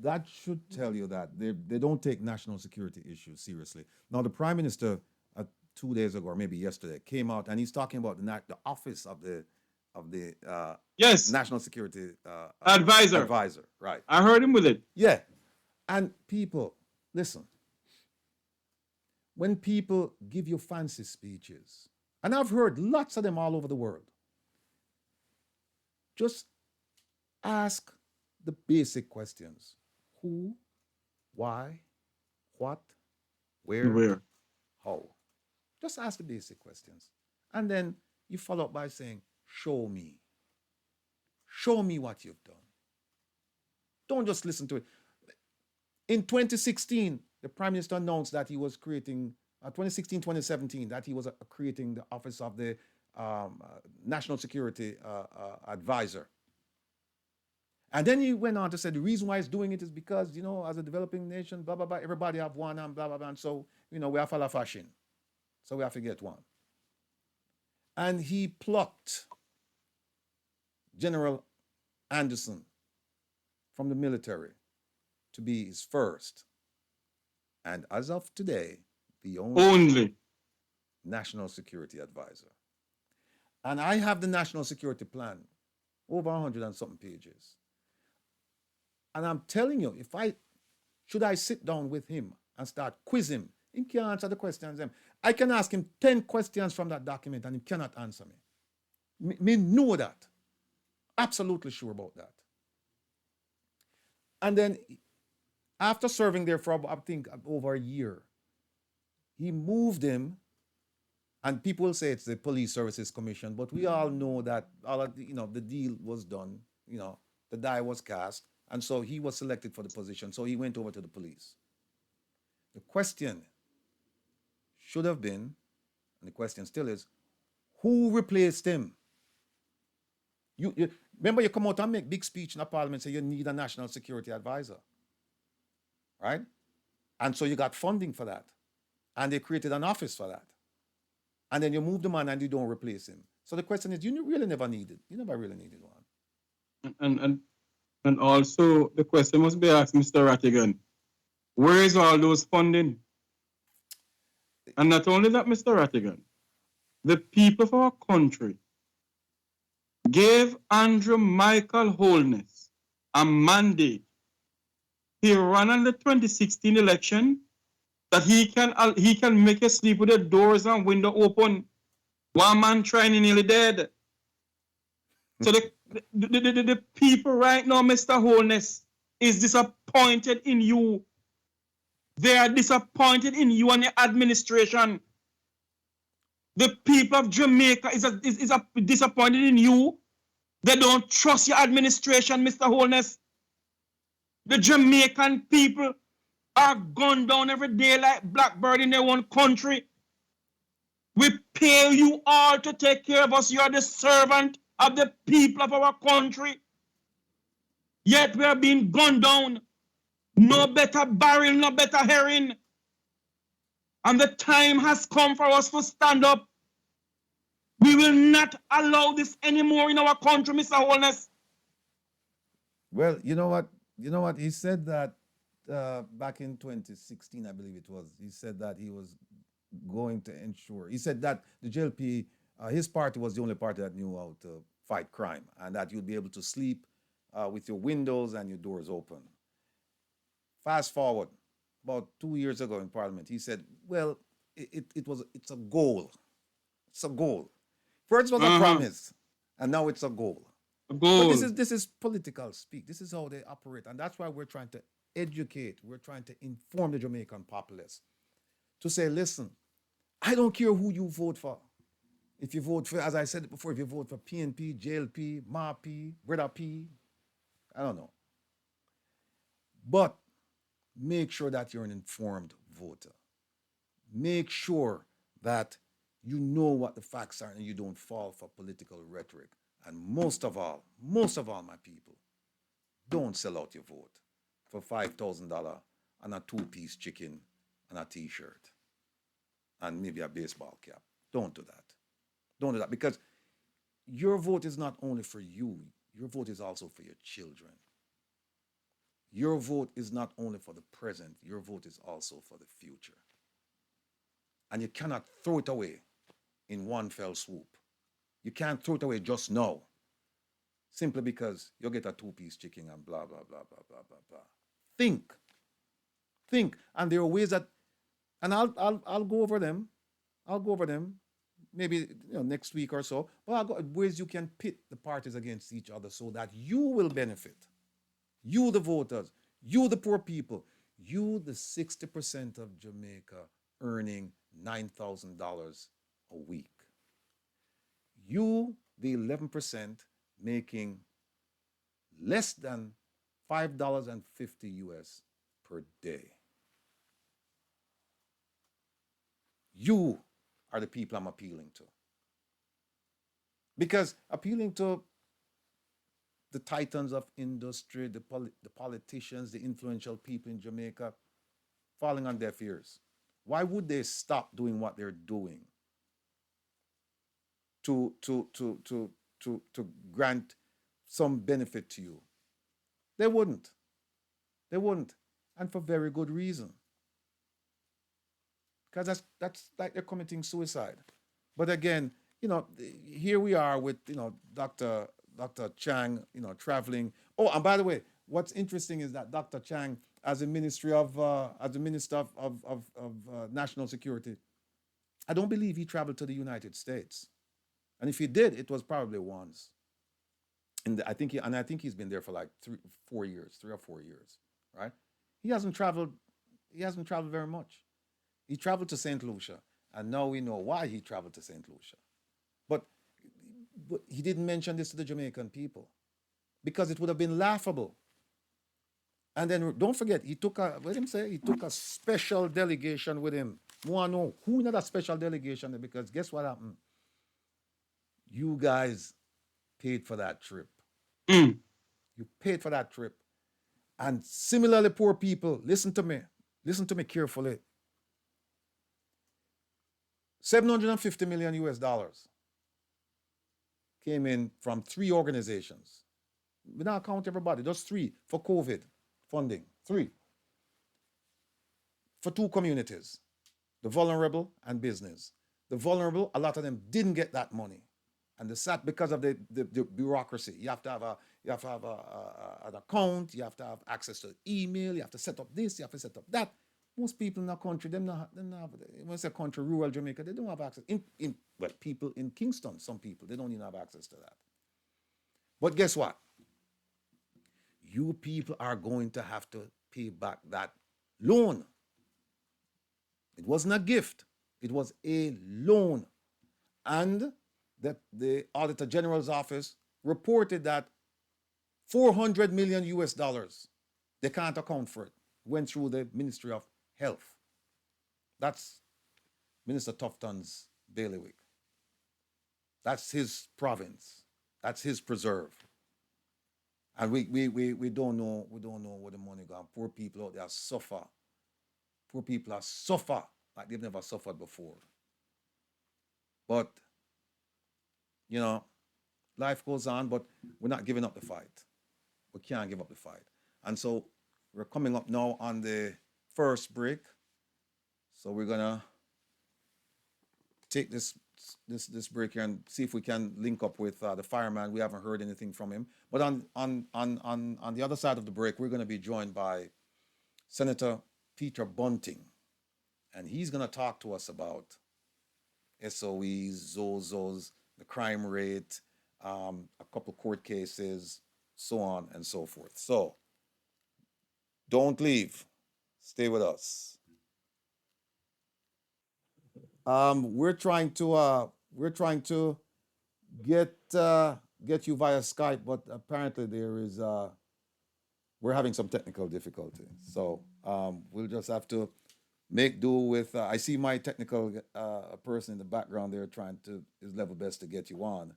that should tell you that they don't take national security issues seriously. Now, the Prime Minister, 2 days ago or maybe yesterday, came out and he's talking about the office of the Yes, national security advisor. advisor, right? I heard him with it. Yeah, and people, listen. When people give you fancy speeches, and I've heard lots of them all over the world, just ask the basic questions: who, why, what, where, Where? how. Just ask the basic questions. And then you follow up by saying, show me. Show me what you've done. Don't just listen to it. In 2016, the Prime Minister announced that he was creating, 2016, 2017, that he was creating the Office of the National Security Advisor. And then he went on to say the reason why he's doing it is because, as a developing nation, blah, blah, blah, everybody have one and blah, blah, blah. And so, we have to follow fashion. So we have to get one. And he plucked General Anderson from the military to be his first. And as of today, the only national security advisor. And I have the national security plan, over 100 and something pages. And I'm telling you, should I sit down with him and start quiz him, he can't answer the questions. I can ask him 10 questions from that document and he cannot answer me. Me know that. Absolutely sure about that. And then after serving there for, I think, over a year, he moved him, and people will say it's the Police Services Commission, but we all know that all of the deal was done, the die was cast, and so he was selected for the position. So he went over to the police. The question should have been, and the question still is, who replaced him? You remember, you come out and make big speech in the parliament, say you need a national security advisor, right? And so you got funding for that, and they created an office for that, and then you move the man and you don't replace him. So the question is, you really never needed. You never really needed one. And also the question must be asked, Mr. Rattigan, where is all those funding? And not only that, Mr. Rattigan, the people of our country gave Andrew Michael Holness a mandate. He ran in the 2016 election that he can make you sleep with the doors and window open. One man trying nearly dead. So the people right now, Mr. Holness, is disappointed in you. They are disappointed in you and your administration. The people of Jamaica is disappointed in you. They don't trust your administration, Mr. Holness. The Jamaican people are gunned down every day like blackbird in their own country. We pay you all to take care of us. You are the servant of the people of our country. Yet we are being gunned down. No better barrel, no better herring. And the time has come for us to stand up. We will not allow this anymore in our country, Mr. Holness. Well, you know what? He said that back in 2016, I believe it was. He said that he was going to ensure. He said that the JLP, his party was the only party that knew how to fight crime, and that you'd be able to sleep with your windows and your doors open. Fast forward, about 2 years ago in Parliament, he said, "Well, it's a goal. It's a goal. First it was a promise, and now it's a goal. But this is political speak. This is how they operate, and that's why we're trying to educate. We're trying to inform the Jamaican populace to say, listen, I don't care who you vote for. If you vote for, as I said before, if you vote for PNP, JLP, MAP, Brother P, I don't know. But make sure that you're an informed voter. Make sure that You know what the facts are, and you don't fall for political rhetoric. And most of all, my people, don't sell out your vote for $5,000 and a two-piece chicken and a T-shirt and maybe a baseball cap. Don't do that. Don't do that, because your vote is not only for you, your vote is also for your children. Your vote is not only for the present, your vote is also for the future. And you cannot throw it away in one fell swoop. You can't throw it away just now, simply because you get a two-piece chicken and blah, blah, blah, blah, blah, blah, blah. Think. Think. And there are ways that, and I'll go over them. I'll go over them maybe next week or so. But I'll go ways you can pit the parties against each other so that you will benefit. You, the voters, you, the poor people, you, the 60% of Jamaica earning $9,000 a week. You, the 11% making less than $5.50 US per day. You are the people I'm appealing to. Because appealing to the titans of industry, the politicians, the influential people in Jamaica, falling on deaf ears. Why would they stop doing what they're doing to grant some benefit to you? They wouldn't. They wouldn't. And for very good reason. Because that's like they're committing suicide. But again, here we are with, Dr. Chang, traveling. Oh, and by the way, what's interesting is that Dr. Chang, as a Minister of National Security, I don't believe he traveled to the United States. And if he did, it was probably once. And I think he's been there for like 3 or 4 years, right? He hasn't traveled very much. He traveled to St. Lucia, and now we know why he traveled to St. Lucia. But he didn't mention this to the Jamaican people because it would have been laughable. And then don't forget, he took a special delegation with him. Want to know who in that special delegation? Because guess what happened? You guys paid for that trip. Mm. You paid for that trip. And similarly, poor people, listen to me carefully. 750 million US dollars came in from 3 organizations. We don't count everybody, just 3 for COVID funding. 3 for 2 communities, the vulnerable and business. The vulnerable, a lot of them didn't get that money. And the SAT, because of the bureaucracy, you have to have an account, you have to have access to email, you have to set up this, you have to set up that. Most people in the country, them not have, when I say country, rural Jamaica, they don't have access. Well, people in Kingston, some people, they don't even have access to that. But guess what? You people are going to have to pay back that loan. It wasn't a gift. It was a loan. And that the Auditor General's office reported that 400 million US dollars, they can't account for it, went through the Ministry of Health. That's Minister Tufton's bailiwick. That's his province. That's his preserve. And we don't know where the money gone. Poor people out there suffer. Poor people are suffer like they've never suffered before. But life goes on, but we're not giving up the fight. We can't give up the fight. And so we're coming up now on the first break. So we're gonna take this break here and see if we can link up with the fireman. We haven't heard anything from him. But on the other side of the break, we're gonna be joined by Senator Peter Bunting. And he's gonna talk to us about SOEs, ZOZOs, the crime rate, a couple court cases, so on and so forth. So don't leave. Stay with us. We're trying to get you via Skype, but apparently we're having some technical difficulty. So we'll just have to make do with. I see my technical person in the background there trying to his level best to get you on.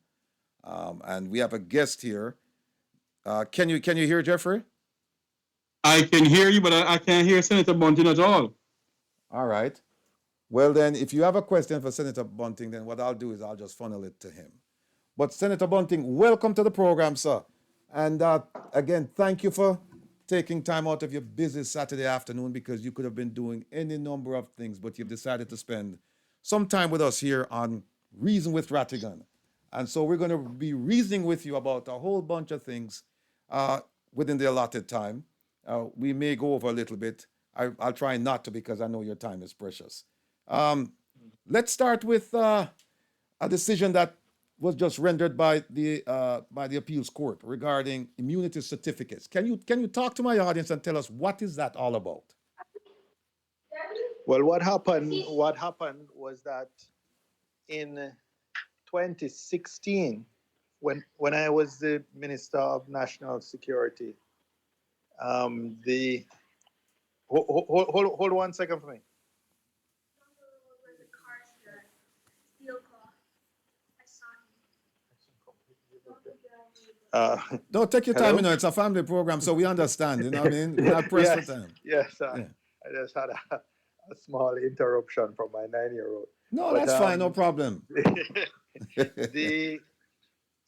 And we have a guest here. Can you hear Jeffrey? I can hear you, but I can't hear Senator Bunting at all. All right. Well, then, if you have a question for Senator Bunting, then what I'll do is I'll just funnel it to him. But Senator Bunting, welcome to the program, sir. And again, thank you for taking time out of your busy Saturday afternoon because you could have been doing any number of things, but you've decided to spend some time with us here on Reason with Rattigan. And so we're going to be reasoning with you about a whole bunch of things uh, within the allotted time. We may go over a little bit. I'll try not to because I know your time is precious. Um, let's start with a decision that was just rendered by the appeals court regarding immunity certificates. Can you talk to my audience and tell us what is that all about? Well, what happened was that in 2016, when I was the Minister of National Security, the hold 1 second for me. Uh, No, take your time. Hello. You know, it's a family program, so we understand. You know what I mean? We're not pressed for Yes, time. yes. Yeah. I just had a small interruption from my 9-year-old. No, But that's fine. No problem. the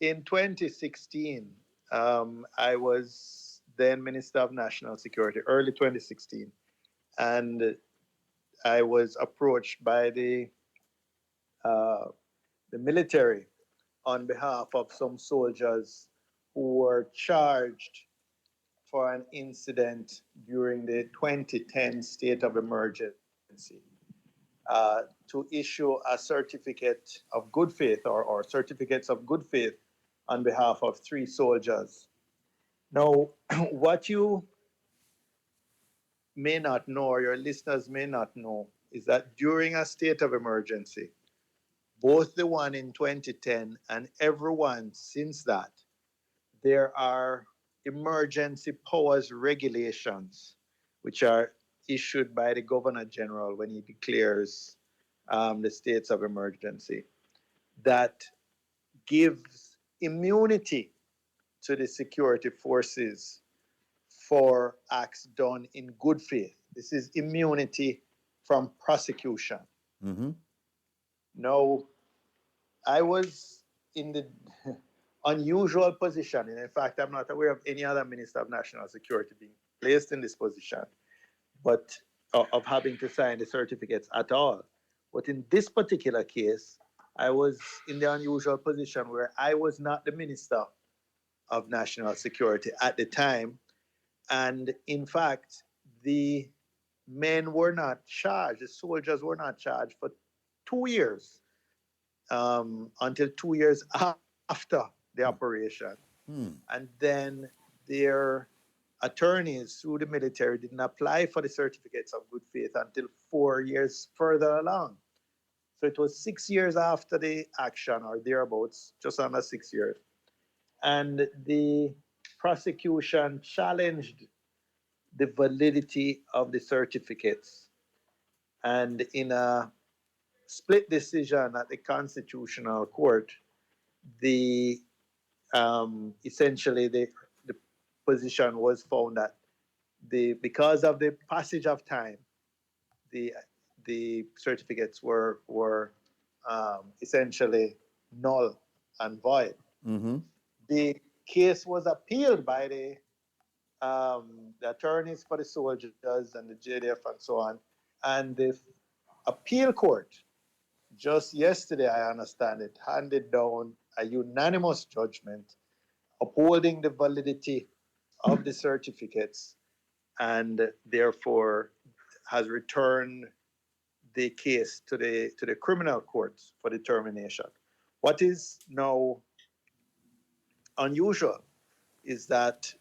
in 2016, I was then Minister of National Security, early 2016, and I was approached by uh, the military on behalf of some soldiers who were charged for an incident during the 2010 state of emergency to issue a certificate of good faith or certificates of good faith on behalf of 3 soldiers. Now, what you may not know, or your listeners may not know, is that during a state of emergency, both the one in 2010 and every one since that, there are emergency powers regulations, which are issued by the Governor General when he declares the states of emergency, that gives immunity to the security forces for acts done in good faith. This is immunity from prosecution. Mm-hmm. Now, I was in the unusual position, and in fact, I'm not aware of any other Minister of National Security being placed in this position, but of having to sign the certificates at all. But in this particular case, I was in the unusual position where I was not the Minister of National Security at the time. And in fact, the men were not charged, the soldiers were not charged for 2 years, until 2 years after the operation. Hmm. And then their attorneys through the military didn't apply for the certificates of good faith until 4 years further along. So it was 6 years after the action or thereabouts, just under 6 years. And the prosecution challenged the validity of the certificates. And in a split decision at the Constitutional Court, the essentially the position was found that because of the passage of time, the the certificates were essentially null and void. Mm-hmm. The case was appealed by the attorneys for the soldiers and the JDF and so on, and the appeal court just yesterday, I understand it, handed down a unanimous judgment upholding the validity of the certificates and therefore has returned the case to the criminal courts for determination. What is now unusual is that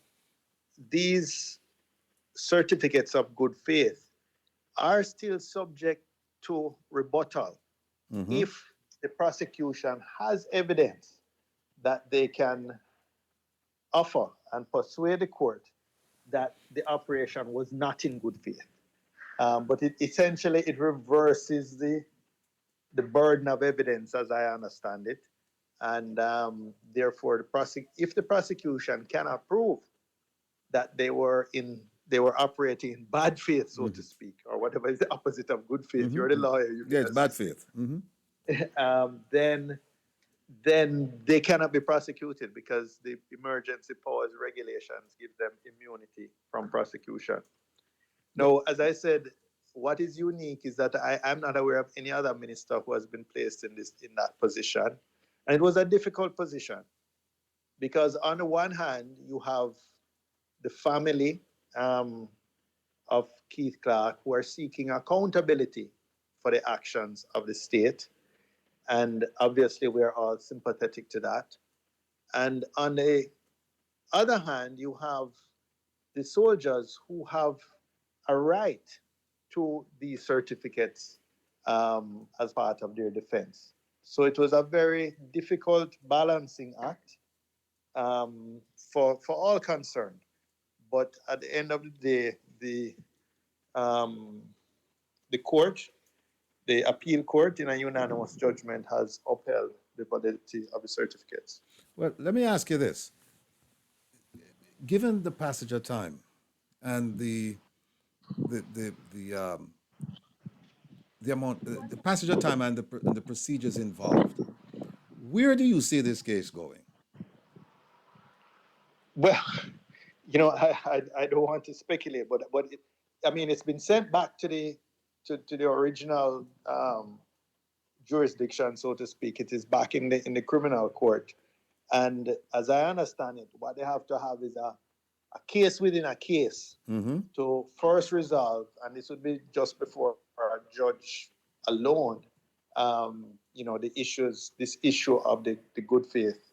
these certificates of good faith are still subject to rebuttal Mm-hmm. if the prosecution has evidence that they can offer and persuade the court that the operation was not in good faith. But essentially it reverses the burden of evidence, as I understand it, and therefore if the prosecution cannot prove that they were operating in bad faith, so to speak, or whatever is the opposite of good faith. You're the lawyer, you Yeah, can it's bad assist faith. me. Then they cannot be prosecuted because the emergency powers regulations give them immunity from prosecution. Now, as I said, what is unique is that I'm not aware of any other minister who has been placed in that position. And it was a difficult position because on the one hand, you have the family of Keith Clark who are seeking accountability for the actions of the state. And obviously, we're all sympathetic to that. And on the other hand, you have the soldiers who have a right to these certificates as part of their defense. So it was a very difficult balancing act for all concerned. But at the end of the day, um, the court, the appeal court, in a unanimous judgment, has upheld the validity of the certificates. Well, let me ask you this. Given the passage of time and the amount, the passage of time and the procedures involved, where do you see this case going? Well, I don't want to speculate, but I mean, it's been sent back to the original jurisdiction, so to speak. It is back in the criminal court, and as I understand it, what they have to have is a case within a case to first resolve, and this would be just before a judge alone. This issue of the good faith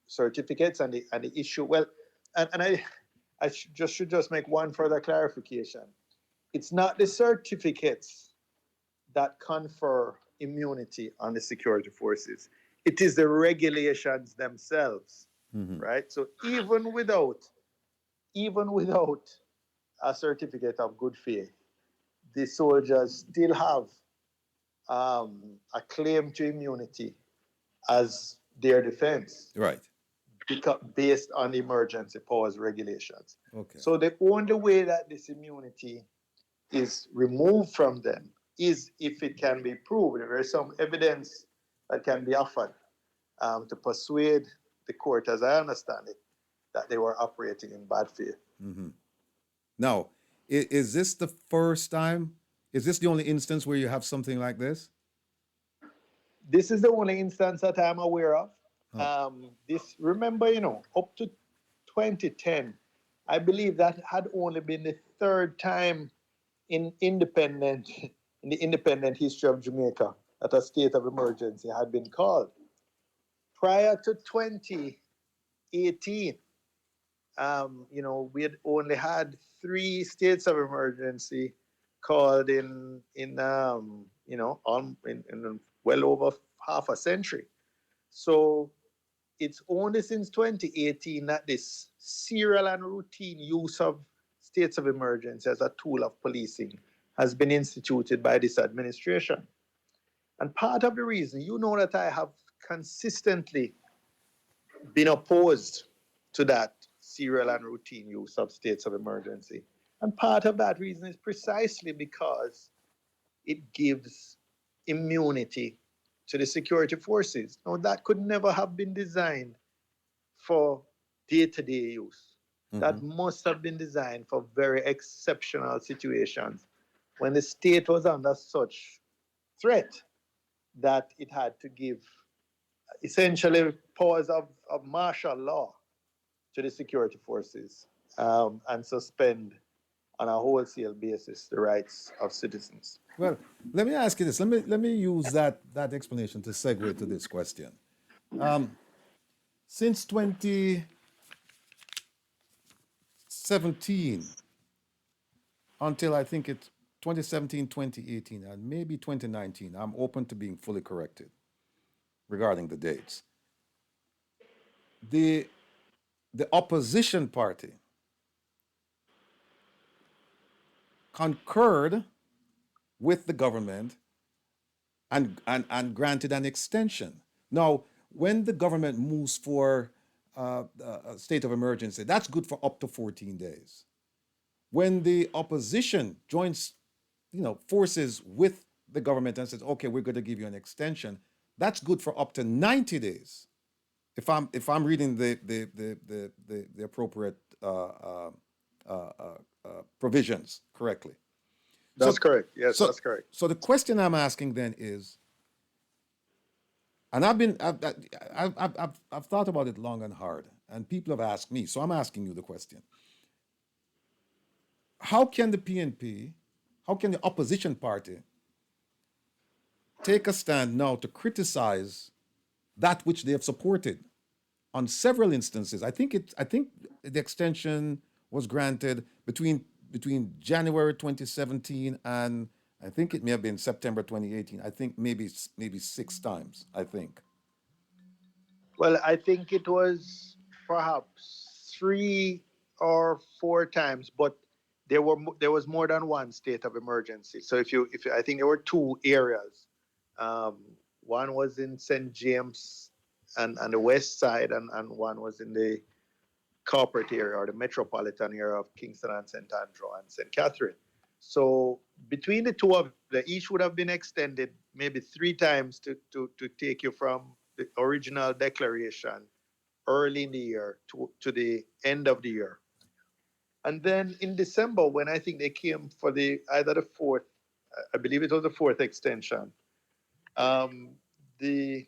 certificates and the issue. Well, and I should just make one further clarification. It's not the certificates that confer immunity on the security forces. It is the regulations themselves, right? So even without a certificate of good faith, the soldiers still have a claim to immunity as their defense, Right. based on the emergency powers regulations. Okay. So the only way that this immunity is removed from them is if it can be proved. There is some evidence that can be offered to persuade the court, as I understand it, that they were operating in bad faith. Now, is this the first time? Is this the only instance where you have something like this? This is the only instance that I'm aware of. Remember, up to 2010, I believe that had only been the third time in the independent history of Jamaica that a state of emergency had been called. Prior to 2018, we had only had 3 states of emergency called in well over half a century. So it's only since 2018 that this serial and routine use of states of emergency as a tool of policing has been instituted by this administration. And part of the reason, that I have consistently been opposed to that serial and routine use of states of emergency. And part of that reason is precisely because it gives immunity to the security forces. Now, that could never have been designed for day-to-day use. That must have been designed for very exceptional situations when the state was under such threat that it had to give essentially powers of martial law to the security forces and suspend on a wholesale basis the rights of citizens. Well, let me ask you this. Let me use that explanation to segue to this question. Since 2017 until I think it's 2017, 2018, and maybe 2019, I'm open to being fully corrected regarding the dates. The opposition party concurred with the government and granted an extension. Now, when the government moves for a state of emergency, that's good for up to 14 days. When the opposition joins, forces with the government and says, "Okay, we're going to give you an extension," that's good for up to 90 days. If I'm reading the appropriate provisions correctly. That's So correct. Yes, so that's correct. so the question I'm asking then is, and I've thought about it long and hard, and people have asked me, so I'm asking you the question: how can the PNP, how can the opposition party take a stand now to criticize that which they have supported on several instances? I think the extension was granted between January 2017 and I think it may have been September 2018. I think maybe 6 times. I think. Well, I think it was perhaps 3 or 4 times, but there was more than one state of emergency. So if I think there were two areas. Um, One was in St. James and the west side, and one was in the corporate area or the metropolitan area of Kingston and St. Andrew and St. Catherine. So between the two of them, each would have been extended maybe 3 times to take you from the original declaration early in the year to the end of the year. And then in December, when I think they came for the either the fourth, I believe it was the fourth extension, um, the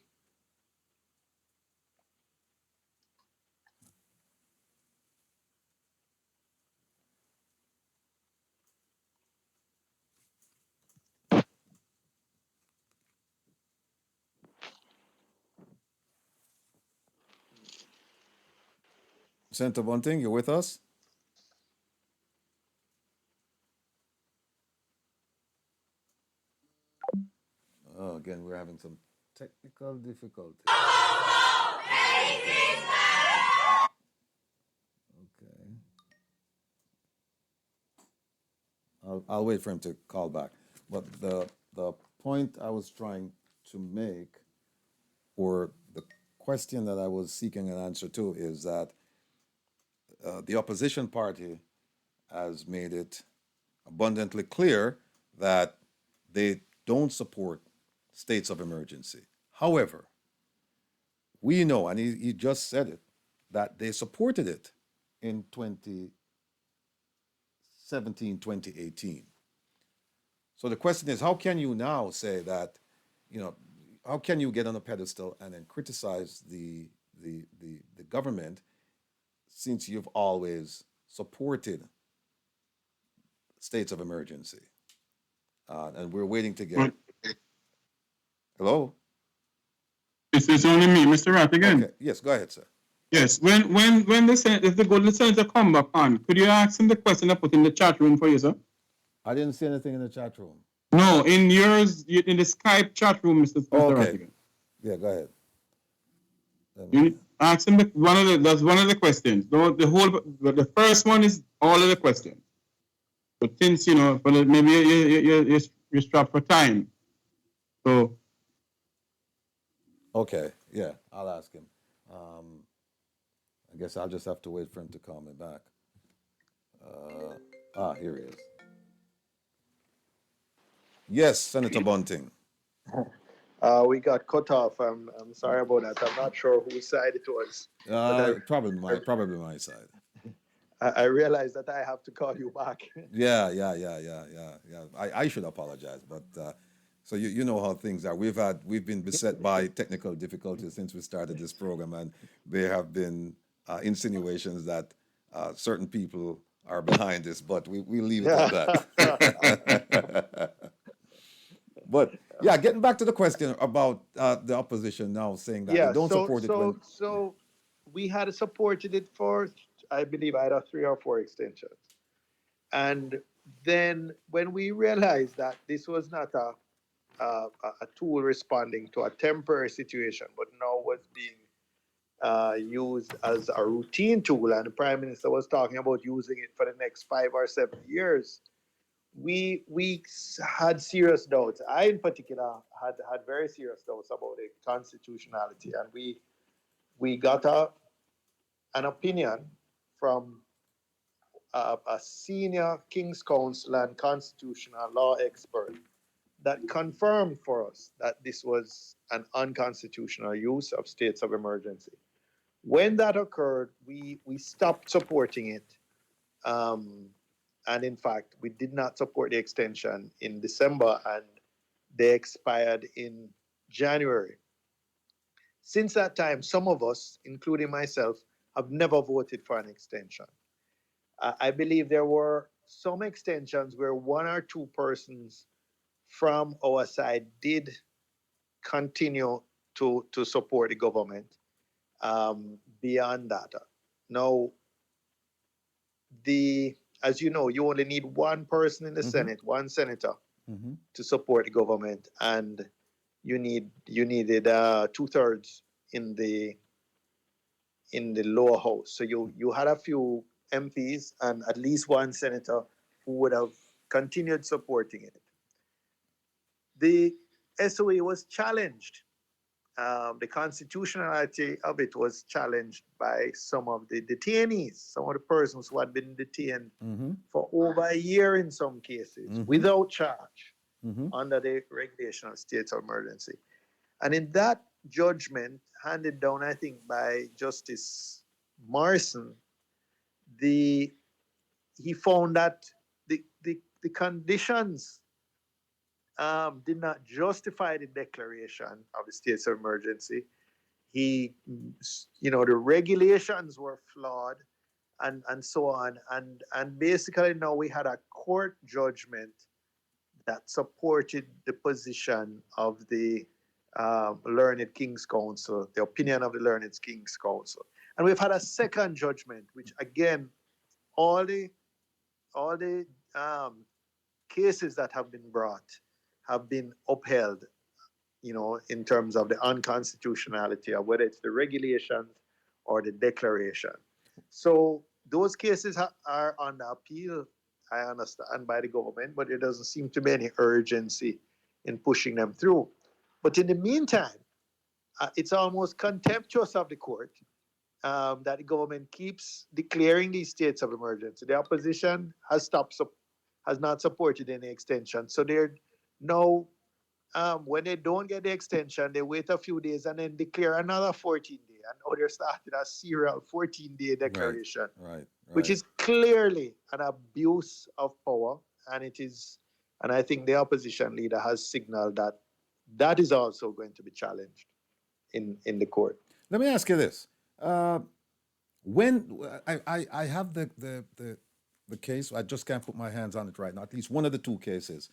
Senator Bunting, you're with us? Oh, again, we're having some technical difficulty. Okay. I'll wait for him to call back. But the point I was trying to make, or the question that I was seeking an answer to, is that the opposition party has made it abundantly clear that they don't support states of emergency. However, we know, and he just said it, that they supported it in 2017, 2018. So the question is, how can you now say that, you know, how can you get on a pedestal and then criticize the government since you've always supported states of emergency? And we're waiting to get. But Hello? it's only me, Mr. Rattigan. Okay. Yes, go ahead, sir. Yes, when the Senate, if the senator come back on, could you ask him the question I put in the chat room for you, sir? I didn't see anything in the chat room. No, in yours, in the Skype chat room, Mr. Oh, okay. Rattigan. Yeah, go ahead. You ask him that's one of the questions. The first one is all of the questions. But since but maybe you're strapped for time, so Okay, yeah, I'll ask him. I guess I'll just have to wait for him to call me back. Here he is. Yes, Senator Bunting. we got cut off. I'm sorry about that. I'm not sure whose side it was, but Probably my side. I realized that I have to call you back. Yeah. I should apologize, but so you know how things are. We've been beset by technical difficulties since we started this program, and there have been insinuations that certain people are behind this, but we leave it at that. But yeah, getting back to the question about the opposition now saying that they don't support it when. So we had supported it for, I believe, either 3 or 4 extensions. And then when we realized that this was not a tool responding to a temporary situation, but now was being used as a routine tool, and the Prime Minister was talking about using it for the next 5 or 7 years, had serious doubts. I, in particular, had very serious doubts about the constitutionality, and we got an opinion from a senior King's Counsel and constitutional law expert that confirmed for us that this was an unconstitutional use of states of emergency. When that occurred, we stopped supporting it. Um, and in fact, we did not support the extension in December, and they expired in January. Since that time, some of us, including myself, have never voted for an extension. I believe there were some extensions where one or two persons from our side did continue to support the government. Beyond that, now the as you know, you only need one person in the Senate, one senator, to support the government, and you needed 2/3 in the lower house. So you had a few MPs and at least one senator who would have continued supporting it. The SOE was challenged. The constitutionality of it was challenged by some of the detainees, some of the persons who had been detained for over a year in some cases without charge under the regulation of states of emergency. And in that judgment, handed down, I think, by Justice Morrison, he found that the conditions did not justify the declaration of the states of emergency. The regulations were flawed, and so on. And basically now we had a court judgment that supported the position of the Learned King's Council, the opinion of the Learned King's Council. And we've had a second judgment, which again, all the cases that have been brought have been upheld, in terms of the unconstitutionality of whether it's the regulations or the declaration. So those cases are under appeal, I understand, by the government, but there doesn't seem to be any urgency in pushing them through. But in the meantime, it's almost contemptuous of the court that the government keeps declaring these states of emergency. The opposition has not supported any extension. So they're now, when they don't get the extension, they wait a few days and then declare another 14 day. And now they're starting a serial 14-day declaration, Right. which is clearly an abuse of power. And I think the opposition leader has signaled that that is also going to be challenged in the court. Let me ask you this: when I have the case, I just can't put my hands on it right now. At least one of the two cases.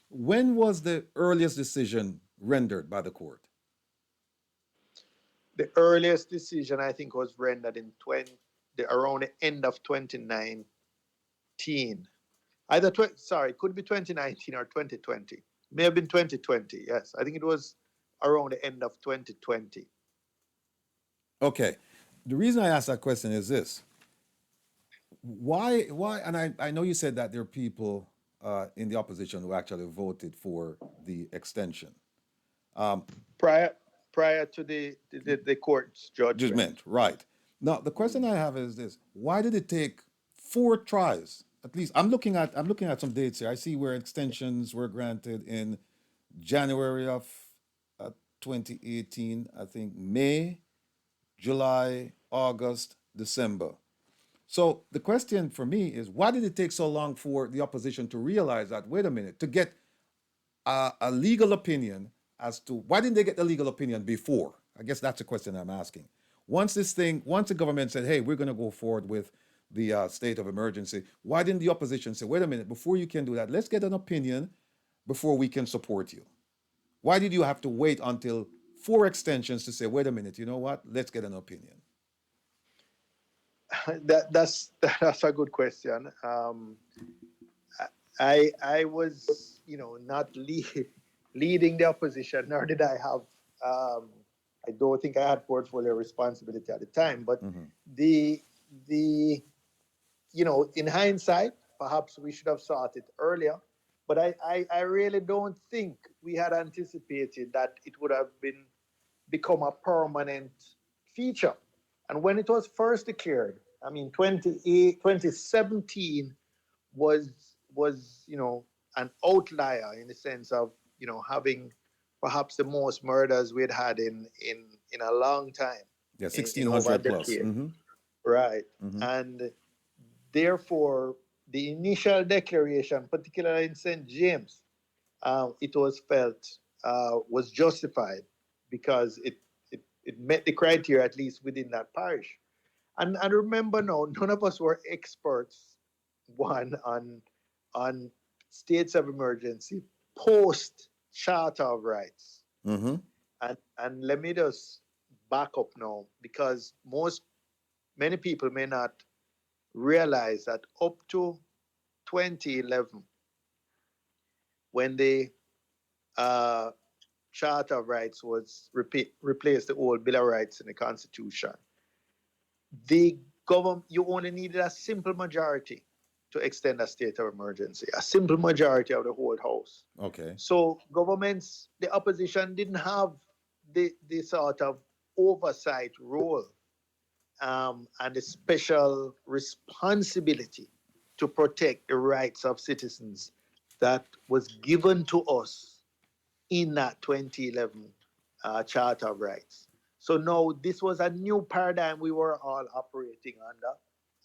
When was the earliest decision rendered by the court? The earliest decision, I think, was rendered in around the end of 2019. It could be 2019 or 2020. May have been 2020. Yes, I think it was around the end of 2020. Okay. The reason I ask that question is this: why? And I know you said that there are people in the opposition who actually voted for the extension. Prior to the court's judgment. Right. Now the question I have is this: why did it take 4 tries? At least I'm looking at some dates here. I see where extensions were granted in January of 2018. I think May, July, August, December. So the question for me is, why did it take so long for the opposition to realize that, wait a minute, to get a legal opinion as to why didn't they get the legal opinion before? I guess that's a question I'm asking. Once the government said, hey, we're going to go forward with the state of emergency, why didn't the opposition say, wait a minute, before you can do that, let's get an opinion before we can support you? Why did you have to wait until 4 extensions to say, wait a minute, you know what, let's get an opinion? That's a good question. I was, not leading the opposition, nor did I have. I don't think I had portfolio responsibility at the time. But in hindsight, perhaps we should have sought it earlier. But I really don't think we had anticipated that it would have become a permanent feature. And when it was first declared, I mean, 2017 was an outlier in the sense of having perhaps the most murders we'd had in a long time, Yeah, in over a 1600 plus. decade, Mm-hmm. right? Mm-hmm. And therefore, the initial declaration, particularly in St. James, it was felt was justified because it met the criteria, at least within that parish. And remember now, none of us were experts, one, on states of emergency post Charter of Rights. Mm-hmm. And let me just back up now, because many people may not realize that up to 2011, when the uh, Charter of Rights was replaced the old Bill of Rights in the Constitution, the government, you only needed a simple majority to extend a state of emergency, a simple majority of the whole house. Okay. So governments, the opposition didn't have the sort of oversight role, and the special responsibility to protect the rights of citizens that was given to us in that 2011 Charter of Rights. So now this was a new paradigm we were all operating under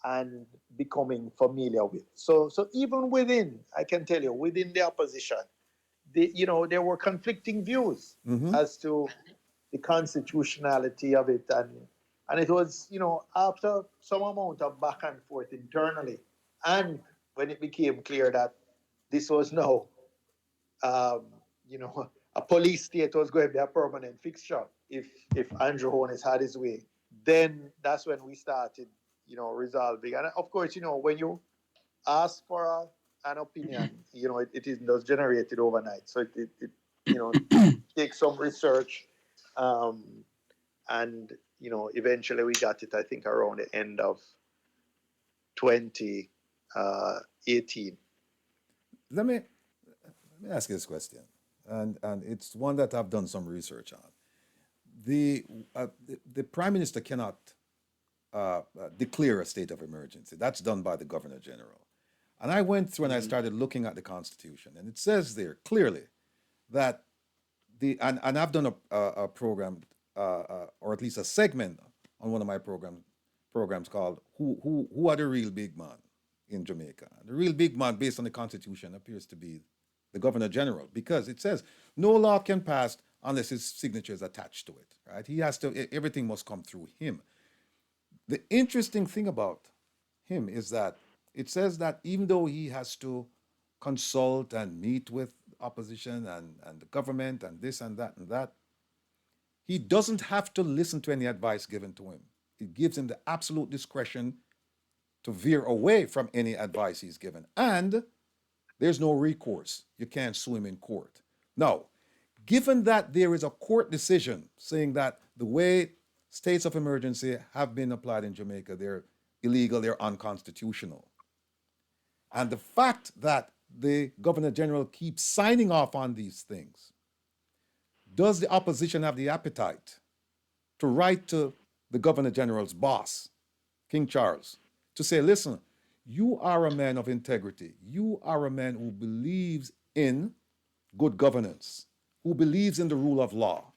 and becoming familiar with. So even within, I can tell you, within the opposition, there were conflicting views Mm-hmm. as to the constitutionality of it, and it was, after some amount of back and forth internally, and when it became clear that this was now, um, a police state was going to be a permanent fixture if Andrew Holness had his way, then that's when we started, resolving. And of course, when you ask for an opinion, it isn't just generated overnight. So it takes some research, um, and eventually we got it. I think around the end of 2018. Let me ask you this question, and it's one that I've done some research on. The prime minister cannot declare a state of emergency. That's done by the governor general. And I went through and I started looking at the Constitution, and it says there clearly that and I've done a program, or at least a segment on one of my programs called "Who Are the Real Big Man in Jamaica?" And the real big man, based on the Constitution, appears to be the Governor General, because it says no law can pass unless his signature is attached to it. Right? He has to. Everything must come through him. The interesting thing about him is that it says that even though he has to consult and meet with opposition and the government and this and that, he doesn't have to listen to any advice given to him. It gives him the absolute discretion to veer away from any advice he's given. And there's no recourse. You can't sue him in court. Now, given that there is a court decision saying that the way states of emergency have been applied in Jamaica, they're illegal, they're unconstitutional. And the fact that the Governor General keeps signing off on these things, does the opposition have the appetite to write to the Governor General's boss, King Charles, to say, listen, you are a man of integrity. You are a man who believes in good governance, who believes in the rule of law.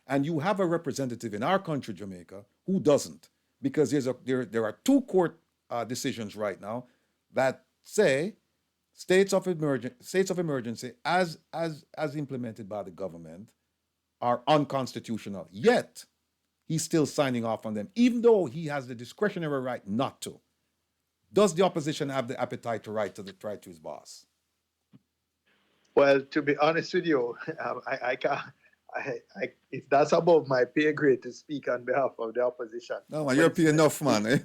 And you have a representative in our country, Jamaica, who doesn't. Because there are two court decisions right now that say states of emergency as implemented by the government are unconstitutional. Yet he's still signing off on them, even though he has the discretionary right not to. Does the opposition have the appetite to write to his boss? Well, to be honest with you, I can't. That's above my pay grade to speak on behalf of the opposition. No, man, you're paying enough, man.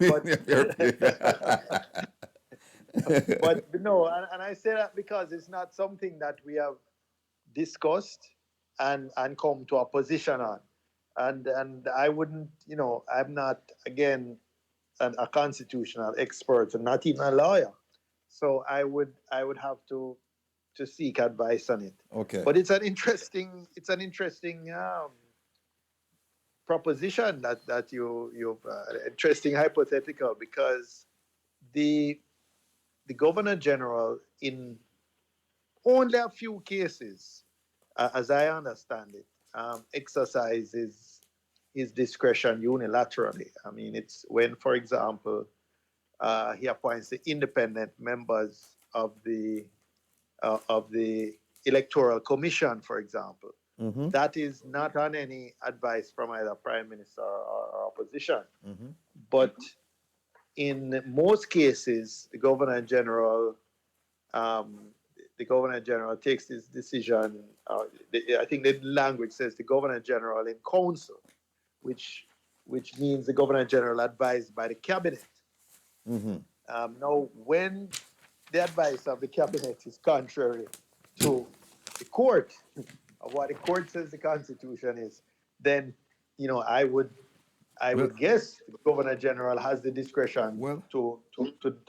But no, and I say that because it's not something that we have discussed and come to a position on. And I wouldn't, I'm not, again, a constitutional expert and not even a lawyer. So I would have to seek advice on it. Okay. But it's an interesting proposition that you've interesting hypothetical, because the the governor general in only a few cases, as I understand it, exercises his discretion unilaterally. I mean, it's when, for example, he appoints the independent members of the electoral commission, for example. Mm-hmm. That is not on any advice from either prime minister or opposition. Mm-hmm. But in most cases, um, the governor general takes this decision. I think the language says the governor general in council, which which means the governor general advised by the cabinet. Mm-hmm. Now, when the advice of the cabinet is contrary to the court, of what the court says the constitution is, then I Well, would guess the governor general has the discretion well, to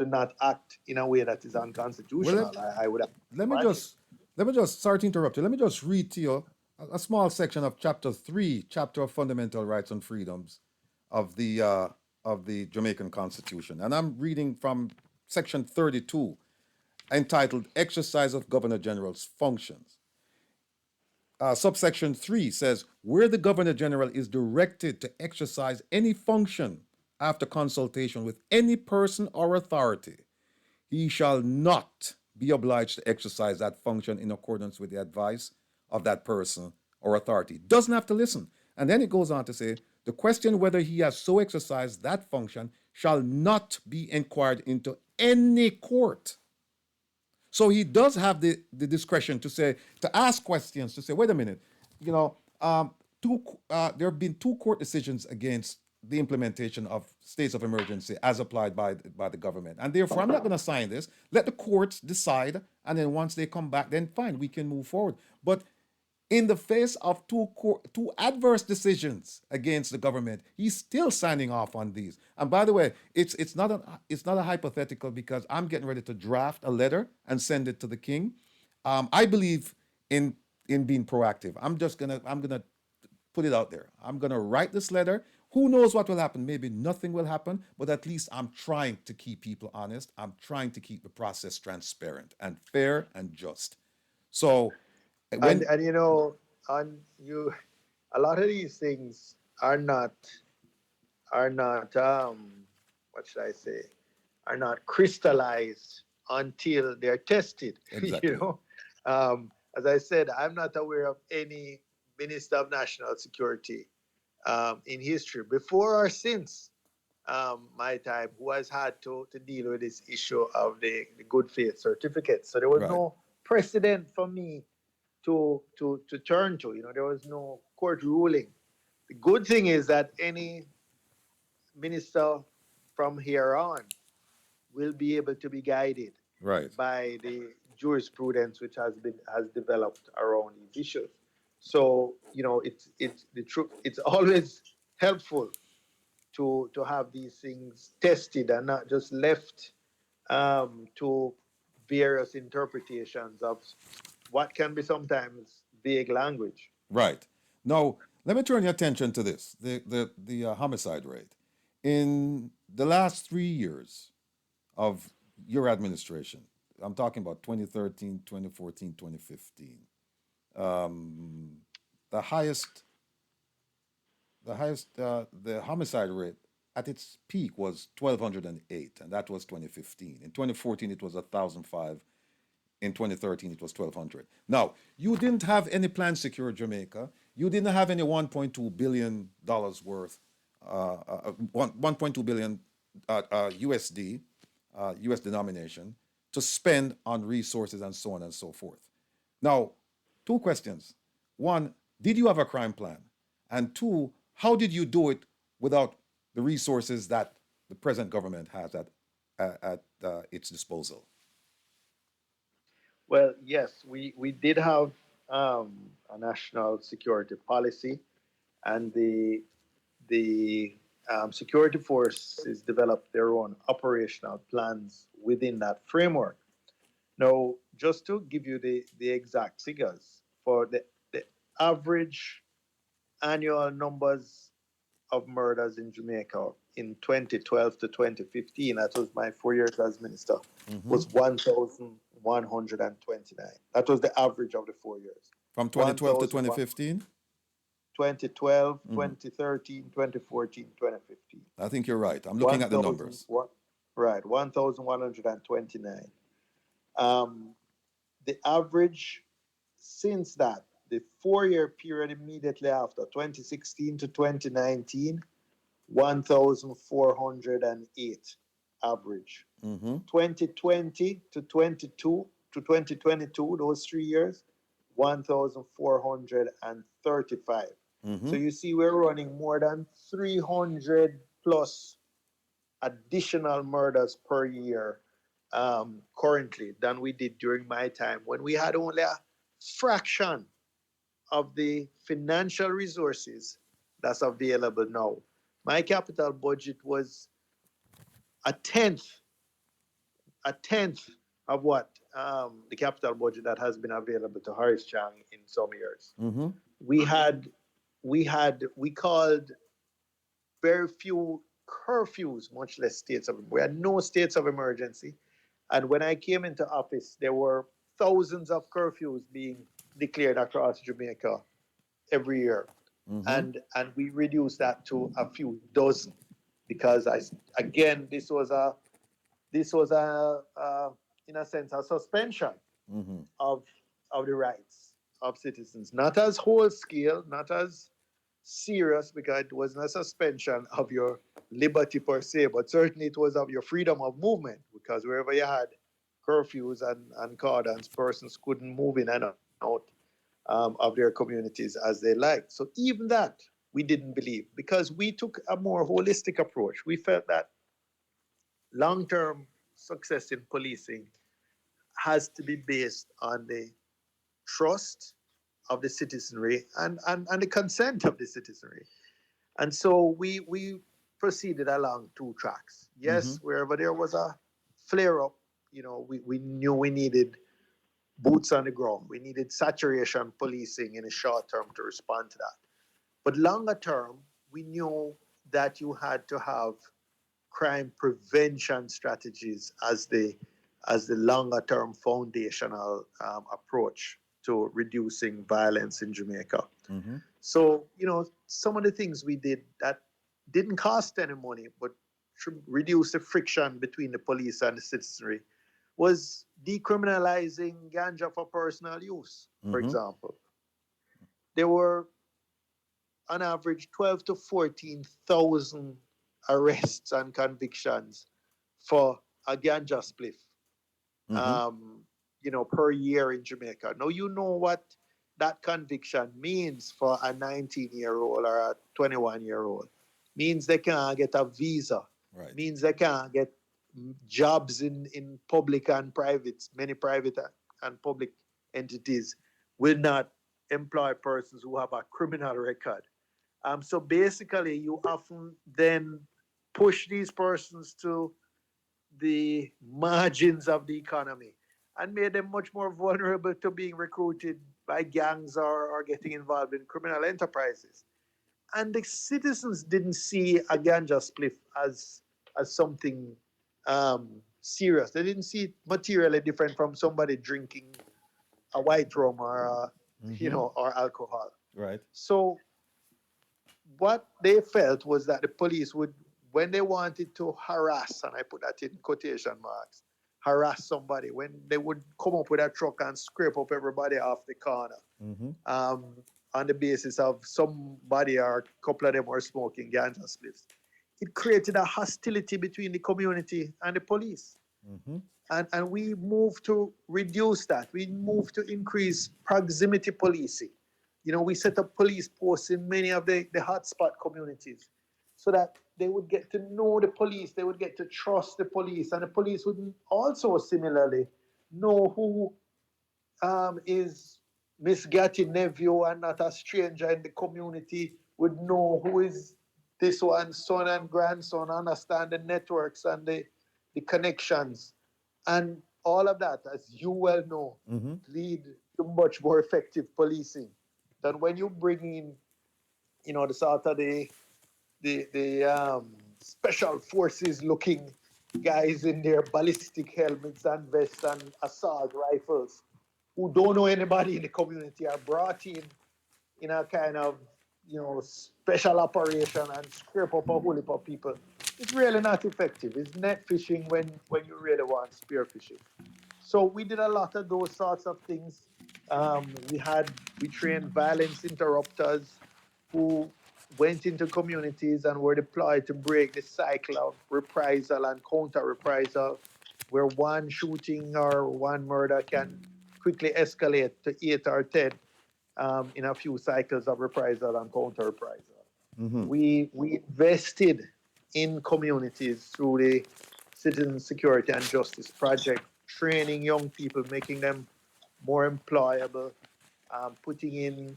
not act in a way that is well. unconstitutional. I would Let me imagine. just let me just sorry to interrupt you. Let me just read to you a small section of chapter 3, chapter of fundamental rights and freedoms of the Jamaican Constitution, and I'm reading from section 32, entitled "Exercise of Governor General's Functions." Subsection 3 says, "Where the Governor General is directed to exercise any function after consultation with any person or authority, he shall not be obliged to exercise that function in accordance with the advice of that person or authority." Doesn't have to listen. And then it goes on to say, "The question whether he has so exercised that function shall not be inquired into any court." So he does have the discretion to say, to ask questions, to say, wait a minute, you know, there have been two court decisions against the implementation of states of emergency as applied by the government. And therefore, I'm not going to sign this. Let the courts decide. And then once they come back, then fine, we can move forward. But in the face of two adverse decisions against the government, he's still signing off on these. And by the way, it's not a hypothetical, because I'm getting ready to draft a letter and send it to the king. I believe in being proactive. I'm gonna put it out there. I'm gonna write this letter. Who knows what will happen? Maybe nothing will happen, but at least I'm trying to keep people honest. I'm trying to keep the process transparent and fair and just. So And when and on you, a lot of these things are not what should I say, are not crystallized until they're tested. you exactly. know as I said, I'm not aware of any minister of national security in history, before or since my time, who has had to deal with this issue of the good faith certificate. So there was Right. no precedent for me to turn to. There was no court ruling. The good thing is that any minister from here on will be able to be guided Right. by the jurisprudence which has developed around these issues. So it's the truth. It's always helpful to have these things tested and not just left to various interpretations of what can be sometimes vague language. Right. Now, let me turn your attention to this: the homicide rate in the last 3 years of your administration. I'm talking about 2013, 2014, 2015. Um, the highest, the homicide rate at its peak was 1,208, and that was 2015. In 2014, it was 1,005. In 2013, it was 1,200. Now, you didn't have any plan secure Jamaica. You didn't have any $1.2 billion worth, 1.2 billion USD, US denomination, to spend on resources and so on and so forth. Now, two questions. One, did you have a crime plan? And two, how did you do it without the resources that the present government has at its disposal? Well, yes, we did have a national security policy, and the security forces develop their own operational plans within that framework. Now, just to give you the exact figures, for the average annual numbers of murders in Jamaica in 2012 to 2015, that was my 4 years as minister, Mm-hmm. was 1,129. That was the average of the 4 years. From 2012 to 1,000 2015? 2012, Mm-hmm. 2013, 2014, 2015. I think you're right. I'm looking at the 1,000, numbers. right, 1,129. Um, the average since that, the 4 year period immediately after, 2016 to 2019, 1,408 average. Mm-hmm. 2020 to 2022, those 3 years, 1,435. Mm-hmm. So you see, we're running more than 300 plus additional murders per year currently than we did during my time when we had only a fraction of the financial resources that's available now. My capital budget was a tenth, a tenth of what the capital budget that has been available to Horace Chang in some years. Mm-hmm. We had, we called very few curfews, much less states of. We had no states of emergency, and when I came into office, there were thousands of curfews being declared across Jamaica every year, Mm-hmm. and we reduced that to a few dozen, because I again this was a in a sense a suspension Mm-hmm. of the rights of citizens, not as whole scale, not as serious, because it wasn't a suspension of your liberty per se, but certainly it was of your freedom of movement, because wherever you had curfews and cordons, persons couldn't move in and out of their communities as they liked. So even that we didn't believe, because we took a more holistic approach. We felt that long-term success in policing has to be based on the trust of the citizenry and the consent of the citizenry. And so we proceeded along two tracks. Mm-hmm. Yes, wherever there was a flare up, we knew we needed boots on the ground. We needed saturation policing in the short term to respond to that. But longer term, we knew that you had to have crime prevention strategies as the longer term foundational approach to reducing violence in Jamaica. Mm-hmm. So, some of the things we did that didn't cost any money, but reduce the friction between the police and the citizenry, was decriminalizing ganja for personal use, for Mm-hmm. example. There were, on average, 12 to 14,000 arrests and convictions for a ganja spliff, Mm-hmm. um, per year in Jamaica. Now, you know what that conviction means for a 19-year-old or a 21-year-old. Means they can't get a visa. Right. Means they can't get jobs in public and private. Many private and public entities will not employ persons who have a criminal record. So basically, you often then push these persons to the margins of the economy and made them much more vulnerable to being recruited by gangs or getting involved in criminal enterprises. And the citizens didn't see a ganja spliff as something serious. They didn't see it materially different from somebody drinking a white rum or Mm-hmm. or alcohol. Right. So what they felt was that the police would, when they wanted to harass, and I put that in quotation marks, harass somebody, when they would come up with a truck and scrape up everybody off the corner, Mm-hmm. um, on the basis of somebody or a couple of them were smoking ganja spliffs, it created a hostility between the community and the police. Mm-hmm. And we moved to reduce that. We moved to increase proximity policing. We set up police posts in many of the hotspot communities so that they would get to know the police, they would get to trust the police, and the police would also similarly know who is Miss Gatty nephew and not a stranger in the community, would know who is this one's son and grandson understand the networks and the connections and all of that, as you well know, lead to much more effective policing than when you bring in, the sort of the special forces looking guys in their ballistic helmets and vests and assault rifles who don't know anybody in the community are brought in a kind of special operation and scrape up a whole heap of people. It's really not effective. It's net fishing when you really want spear fishing. So we did a lot of those sorts of things. We trained violence interrupters who went into communities and were deployed to break the cycle of reprisal and counter reprisal, where one shooting or one murder can quickly escalate to 8 or 10 in a few cycles of reprisal and counter reprisal. We invested in communities through the Citizen Security and Justice Project, training young people, making them more employable, putting in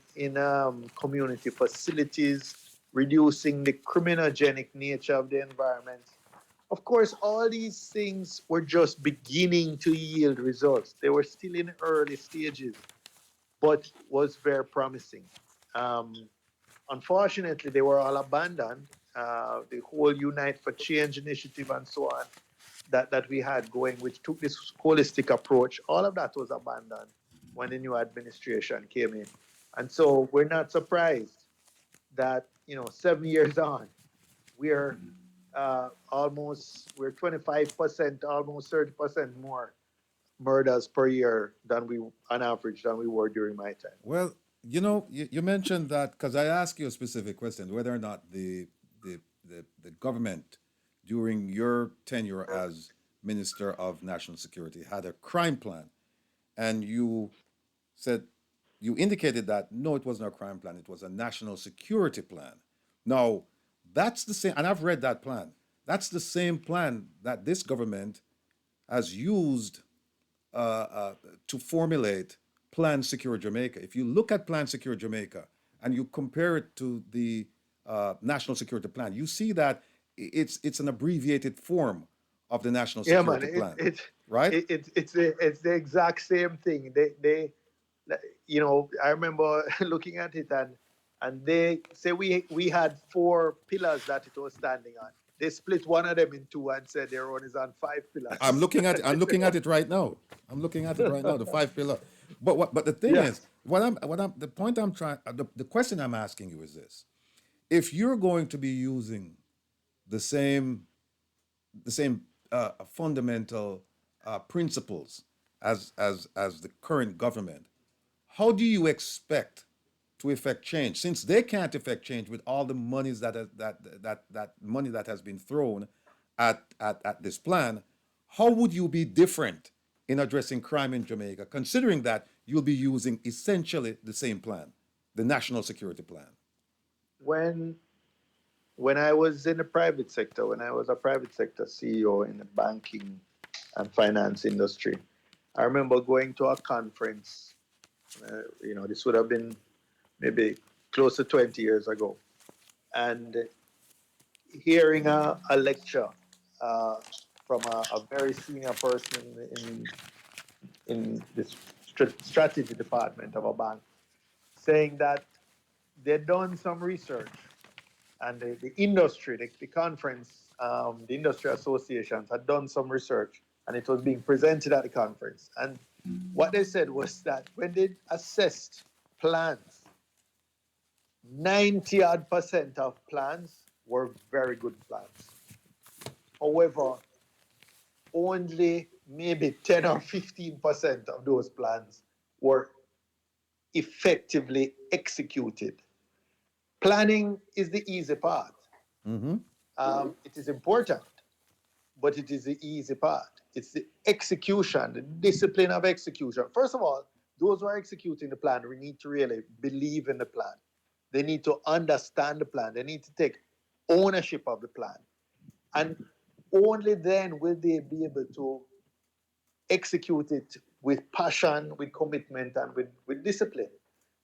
community facilities, reducing the criminogenic nature of the environment. Of course, all these things were just beginning to yield results. They were still in early stages, but was very promising. Um, Unfortunately, they were all abandoned. The whole Unite for Change initiative and so on that we had going, which took this holistic approach, all of that was abandoned when the new administration came in. And so we're not surprised that, 7 years on, we're we're 25%, almost 30% more murders per year on average, than we were during my time. Well, you mentioned that because I asked you a specific question whether or not the government during your tenure as Minister of National Security had a crime plan, and said you indicated that no, it wasn't a crime plan; it was a national security plan. Now, that's the same, and I've read that plan. That's the same plan that this government has used uh, to formulate Plan Secure Jamaica. If you look at Plan Secure Jamaica and you compare it to the National Security Plan, you see that it's an abbreviated form of the National Yeah, man. Security Plan, right? It's the exact same thing. I remember looking at it, and they say we had 4 pillars that it was standing on. They split one of them in two and said their own is on 5 pillars. I'm looking at it right now. I'm looking at it right now. The five pillar. But the thing Yeah. is, the point I'm trying, the question I'm asking you is this: if you're going to be using the same fundamental principles as the current government, how do you expect to effect change since they can't effect change with all the monies that money that has been thrown at this plan? How would you be different in addressing crime in Jamaica, considering that you'll be using essentially the same plan, the national security plan? When when I was in the private sector, when I was a private sector CEO in the banking and finance industry, I remember going to a conference. This would have been maybe close to 20 years ago, and hearing a lecture uh, from a very senior person in this strategy department of a bank, saying that they'd done some research, and the industry, the conference, the industry associations had done some research, and it was being presented at the conference. And what they said was that when they assessed plans, 90 odd percent of plans were very good plans. However, only maybe 10 or 15% of those plans were effectively executed. Planning is the easy part. Mm-hmm. It is important, but it is the easy part. It's the execution, the discipline of execution. First of all, those who are executing the plan, we need to really believe in the plan. They need to understand the plan. They need to take ownership of the plan. And only then will they be able to execute it with passion, with commitment, and with discipline.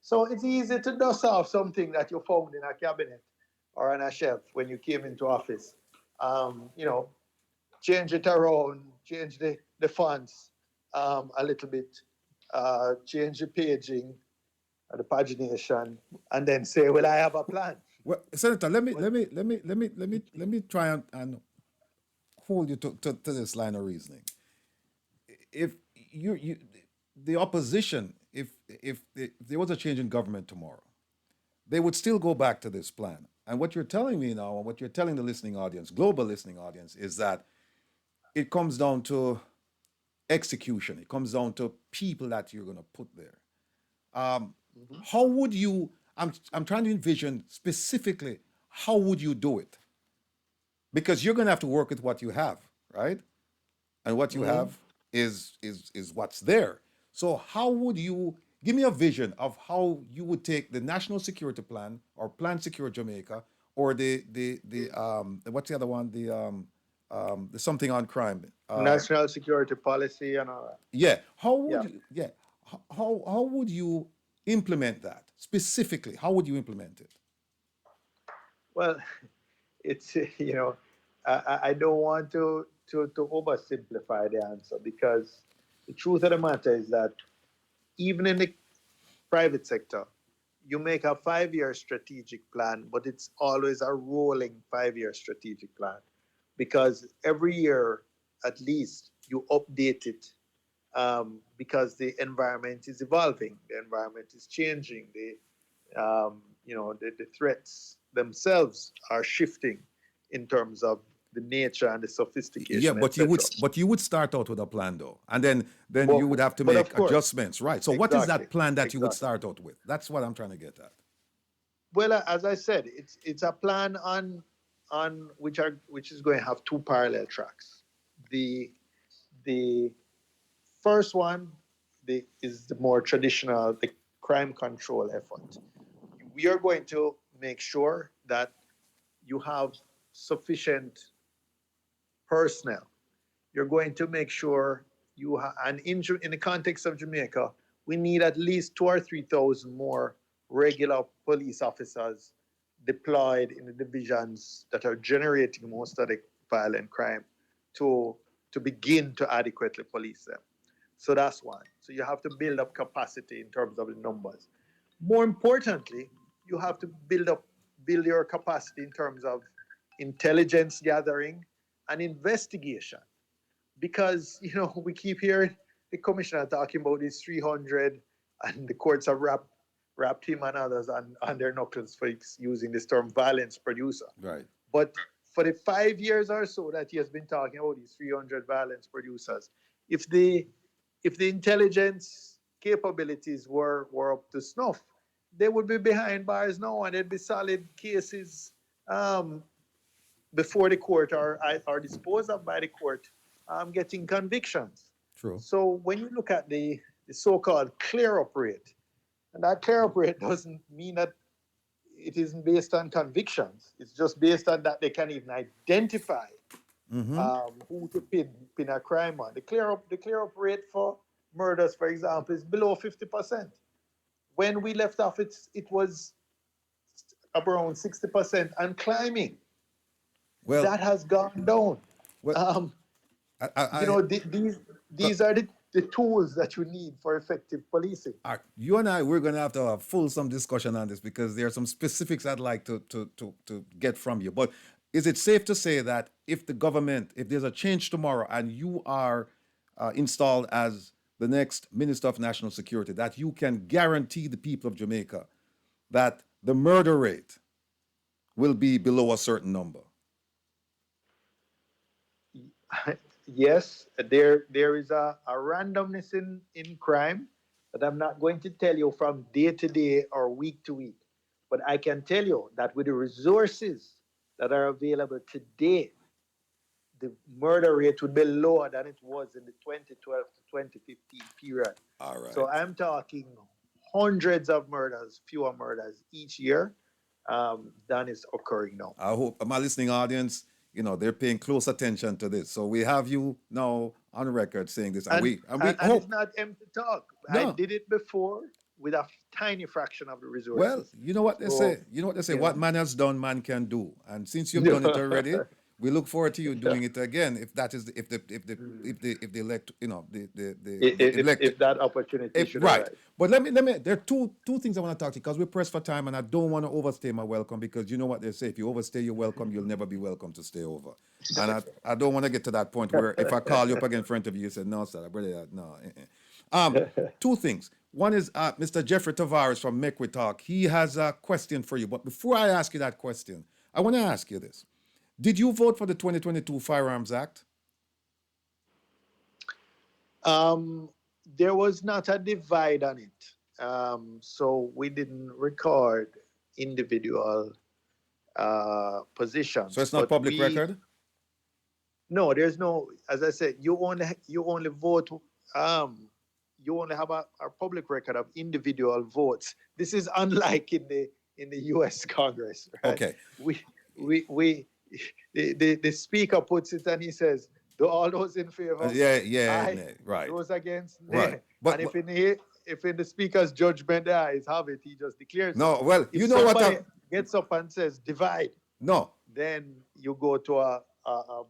So it's easy to dust off something that you found in a cabinet or on a shelf when you came into office. You know, change it around, change the fonts a little bit, change the paging, the pagination, and then say, "Well, I have a plan." Well, Senator, Well, let me try and hold you to this line of reasoning. If you the opposition, if there was a change in government tomorrow, they would still go back to this plan. And what you're telling me now, and what you're telling the listening audience, global listening audience, is that it comes down to execution. It comes down to people that you're going to put there. mhm. How would you? I'm trying to envision specifically how would you do it, because you're going to have to work with what you have, right? And what you Mhm. have is what's there. So how would you give me a vision of how you would take the national security plan or Plan Secure Jamaica or the what's the other one, the something on crime, National security policy and all that. yeah, how would Yeah. you, yeah, how would you implement that specifically? How would you implement it? Well, it's I don't want to oversimplify the answer, because the truth of the matter is that even in the private sector, you make a 5 year strategic plan, but it's always a rolling 5 year strategic plan, because every year at least you update it, because the environment is evolving, the environment is changing, the threats themselves are shifting in terms of the nature and the Yeah, sophistication, etc. but you would start out with a plan though, and then But you would have to but of make course, adjustments, right? So what is exactly, that plan that you would exactly. start out with? That's what I'm trying to get at. Well, as I said, it's a plan on which is going to have two parallel tracks. The the first one, is the more traditional, the crime control effort. We are going to make sure that you have sufficient personnel. You're going to make sure and in the context of Jamaica, we need at least 2 or 3 thousand more regular police officers deployed in the divisions that are generating most of the violent crime, to begin to adequately police them. So that's one. So you have to build up capacity in terms of the numbers. More importantly, you have to build your capacity in terms of intelligence gathering and investigation, because we keep hearing the commissioner talking about these 300, and the courts have wrapped him and others on their knuckles for using this term violence producer. Right. But for the 5 years or so that he has been talking about these 300 violence producers, if the intelligence capabilities were up to snuff, they would be behind bars now, and there'd be solid cases, um, before the court, or disposed of by the court, getting convictions. True. So when you look at the so-called clear up rate, and that clear up rate doesn't mean that it isn't based on convictions. It's just based on that they can even identify Mm-hmm. who to pin a crime on. The clear up rate for murders, for example, is below 50%. When we left off, it was around 60% and climbing. Well, That has gone down. well, Um, I, I these are the tools that you need for effective policing. you and I, we're going to have to have full some discussion on this, because there are some specifics I'd like to get from you. But is it safe to say that if the government, if there's a change tomorrow and you are installed as the next Minister of National Security, that you can guarantee the people of Jamaica that the murder rate will be below a certain number? Yes, there is a randomness in crime that I'm not going to tell you from day to day or week to week. But I can tell you that with the resources that are available today, the murder rate would be lower than it was in the 2012 to 2015 period. All So right. I'm talking hundreds of murders, fewer murders each year, than is occurring now. I hope my listening audience, they're paying close attention to this. So we have you now on record saying this, and And, we and, and it's hope. not empty talk. I No. did it before. with a tiny fraction of the Well, resources. you know what they So, say. You know what they say. you What know, man has done, man can do. And since you've done it already, we look forward to you doing it again. If that is, if the elect, you know, the elect, if that opportunity if, should right. arise. But let me. There are two things I want to talk to you because we're pressed for time, and I don't want to overstay my welcome because you know what they say. If you overstay your welcome, you'll never be welcome to stay over. And I don't want to get to that point where if I call you up again in front of you, you say no, sir, brother, no. Two things. One is Mr. Jeffrey Tavares from Make We Talk. He has a question for you. But before I ask you that question, I want to ask you this. Did you vote for the 2022 Firearms Act? There was not a divide on it. So we didn't record individual So positions, it's not but public record? no, there's no, as I said, you only vote, you only have a public record of individual votes. This is unlike in the US Congress, right? Okay. We the speaker puts it and he says, do all those in favor? Yeah, Aye. right. Those against? Right. Nay. But, And if in the speaker's judgment the ayes have it, he just declares it. no, well, If you know what somebody gets up and says divide, no, then you go to a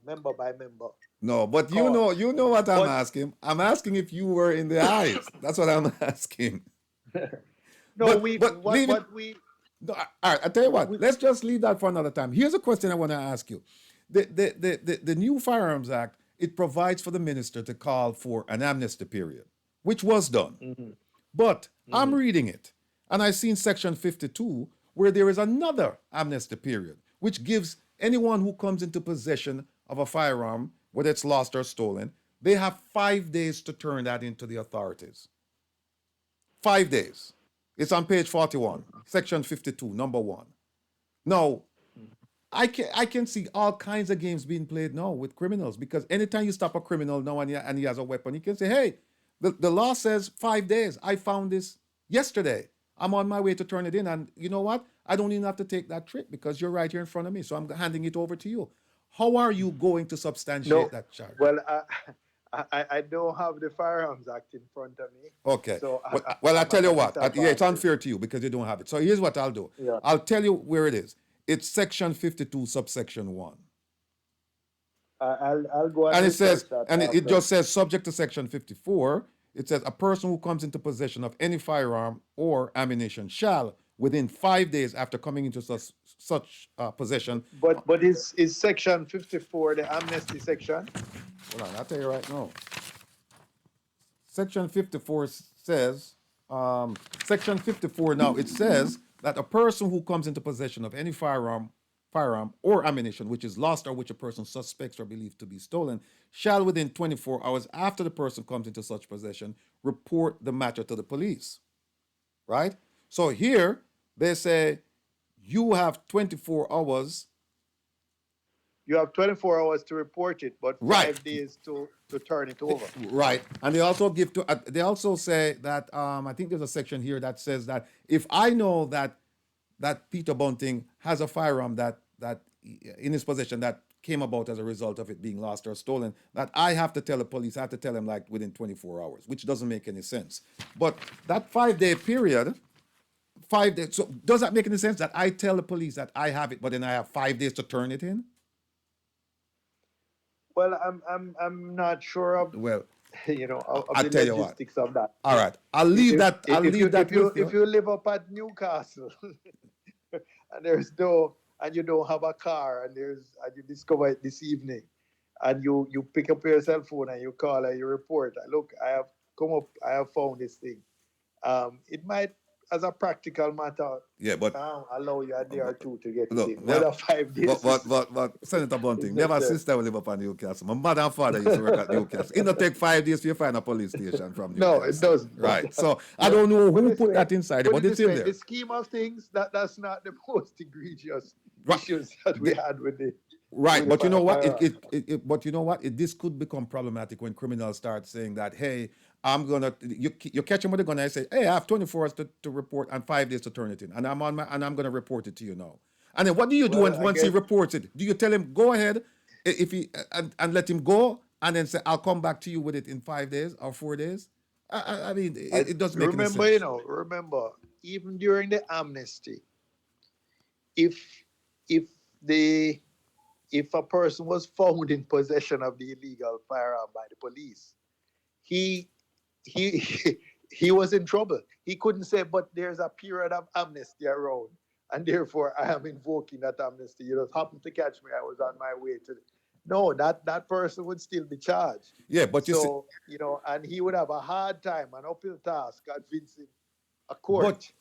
member by member. no, but Call. you know what I'm But asking. I'm asking if you were in the eyes. That's what I'm asking. no, But leave it. what we No, all right, I tell you what. we Let's just leave that for another time. Here's a question I want to ask you. The new Firearms Act, it provides for the minister to call for an amnesty period, which was done. Mhm, But I'm mhm. reading it, and I've seen Section 52 where there is another amnesty period, which gives anyone who comes into possession of a firearm, whether it's lost or stolen, they have 5 days to turn that into the authorities. 5 days. It's on page 41, Section 52, number 1. Now, I can see all kinds of games being played now with criminals because anytime you stop a criminal now and he has a weapon, he can say, hey, the law says 5 days. I found this yesterday. I'm on my way to turn it in. And you know what? I don't even have to take that trip because you're right here in front of me. So I'm handing it over to you. How are you going to substantiate No, that charge? well, I don't have the Firearms Act in front of me, Okay. so Well, I I'm tell at you a what. Yeah, it's disadvantage. unfair to you because you don't have it. So here's what I'll do. Yeah. I'll tell you where it is. It's Section 52, subsection 1. I'll go and And it says, research that and it after. just says, subject to Section 54, it says, a person who comes into possession of any firearm or ammunition shall, within 5 days after coming into such possession, But is Section 54 the amnesty section? hold on, I'll tell you right now. Section 54 says, Section 54 now, it says that a person who comes into possession of any firearm or ammunition which is lost or which a person suspects or believed to be stolen shall within 24 hours after the person comes into such possession report the matter to the police, right? So here they say you have 24 hours. You have 24 hours to report it, but Right. 5 days to turn it over. Right, and they also give to. They also say that I think there's a section here that says that if I know that Peter Bunting has a firearm that in his possession that came about as a result of it being lost or stolen, that I have to tell the police. I have to tell them like within 24 hours, which doesn't make any sense. But that 5 day period, 5 days. So does that make any sense that I tell the police that I have it, but then I have 5 days to turn it in? Well, I'm not sure of Well, of I the tell you what. logistics of that. All right, I'll leave that. I'll leave that with you. If you live up at Newcastle and and you don't have a car and you discover it this evening and you pick up your cell phone and you call and you report, look, I have come up, I have found this thing. It might, as a practical matter, Yeah, but allow you a day or two to get it look, in. Whether 5 days but Senator Bunting, is me have a necessary. sister who live up in Newcastle. My mother and father used to work at Newcastle. It don't take 5 days to find a police station from Newcastle. No, it doesn't. Right. So I Yeah. don't know Put who this put way- that inside it, put but it it's this in way, there. the scheme of things, that's not the most egregious Right. issues that we The- had with the Right, with but you know what? firearms. But you know what? This could become problematic when criminals start saying that, hey, you catch them with a gun and I say, hey, I have 24 hours to report and 5 days to turn it in, and I'm gonna report it to you now. And then what do you do Well, I once he guess reports it? Do you tell him go ahead if he and let him go and then say I'll come back to you with it in 5 days or 4 days? I mean, I it doesn't make any remember, sense. remember, even during the amnesty, if if the if a person was found in possession of the illegal firearm by the police, he he he was in trouble. He couldn't say, but there's a period of amnesty around, and therefore I am invoking that amnesty. You just happened to catch me. I was on my way to. No, that person would still be charged. Yeah, but you see, So and he would have a hard time, an uphill task, convincing a but court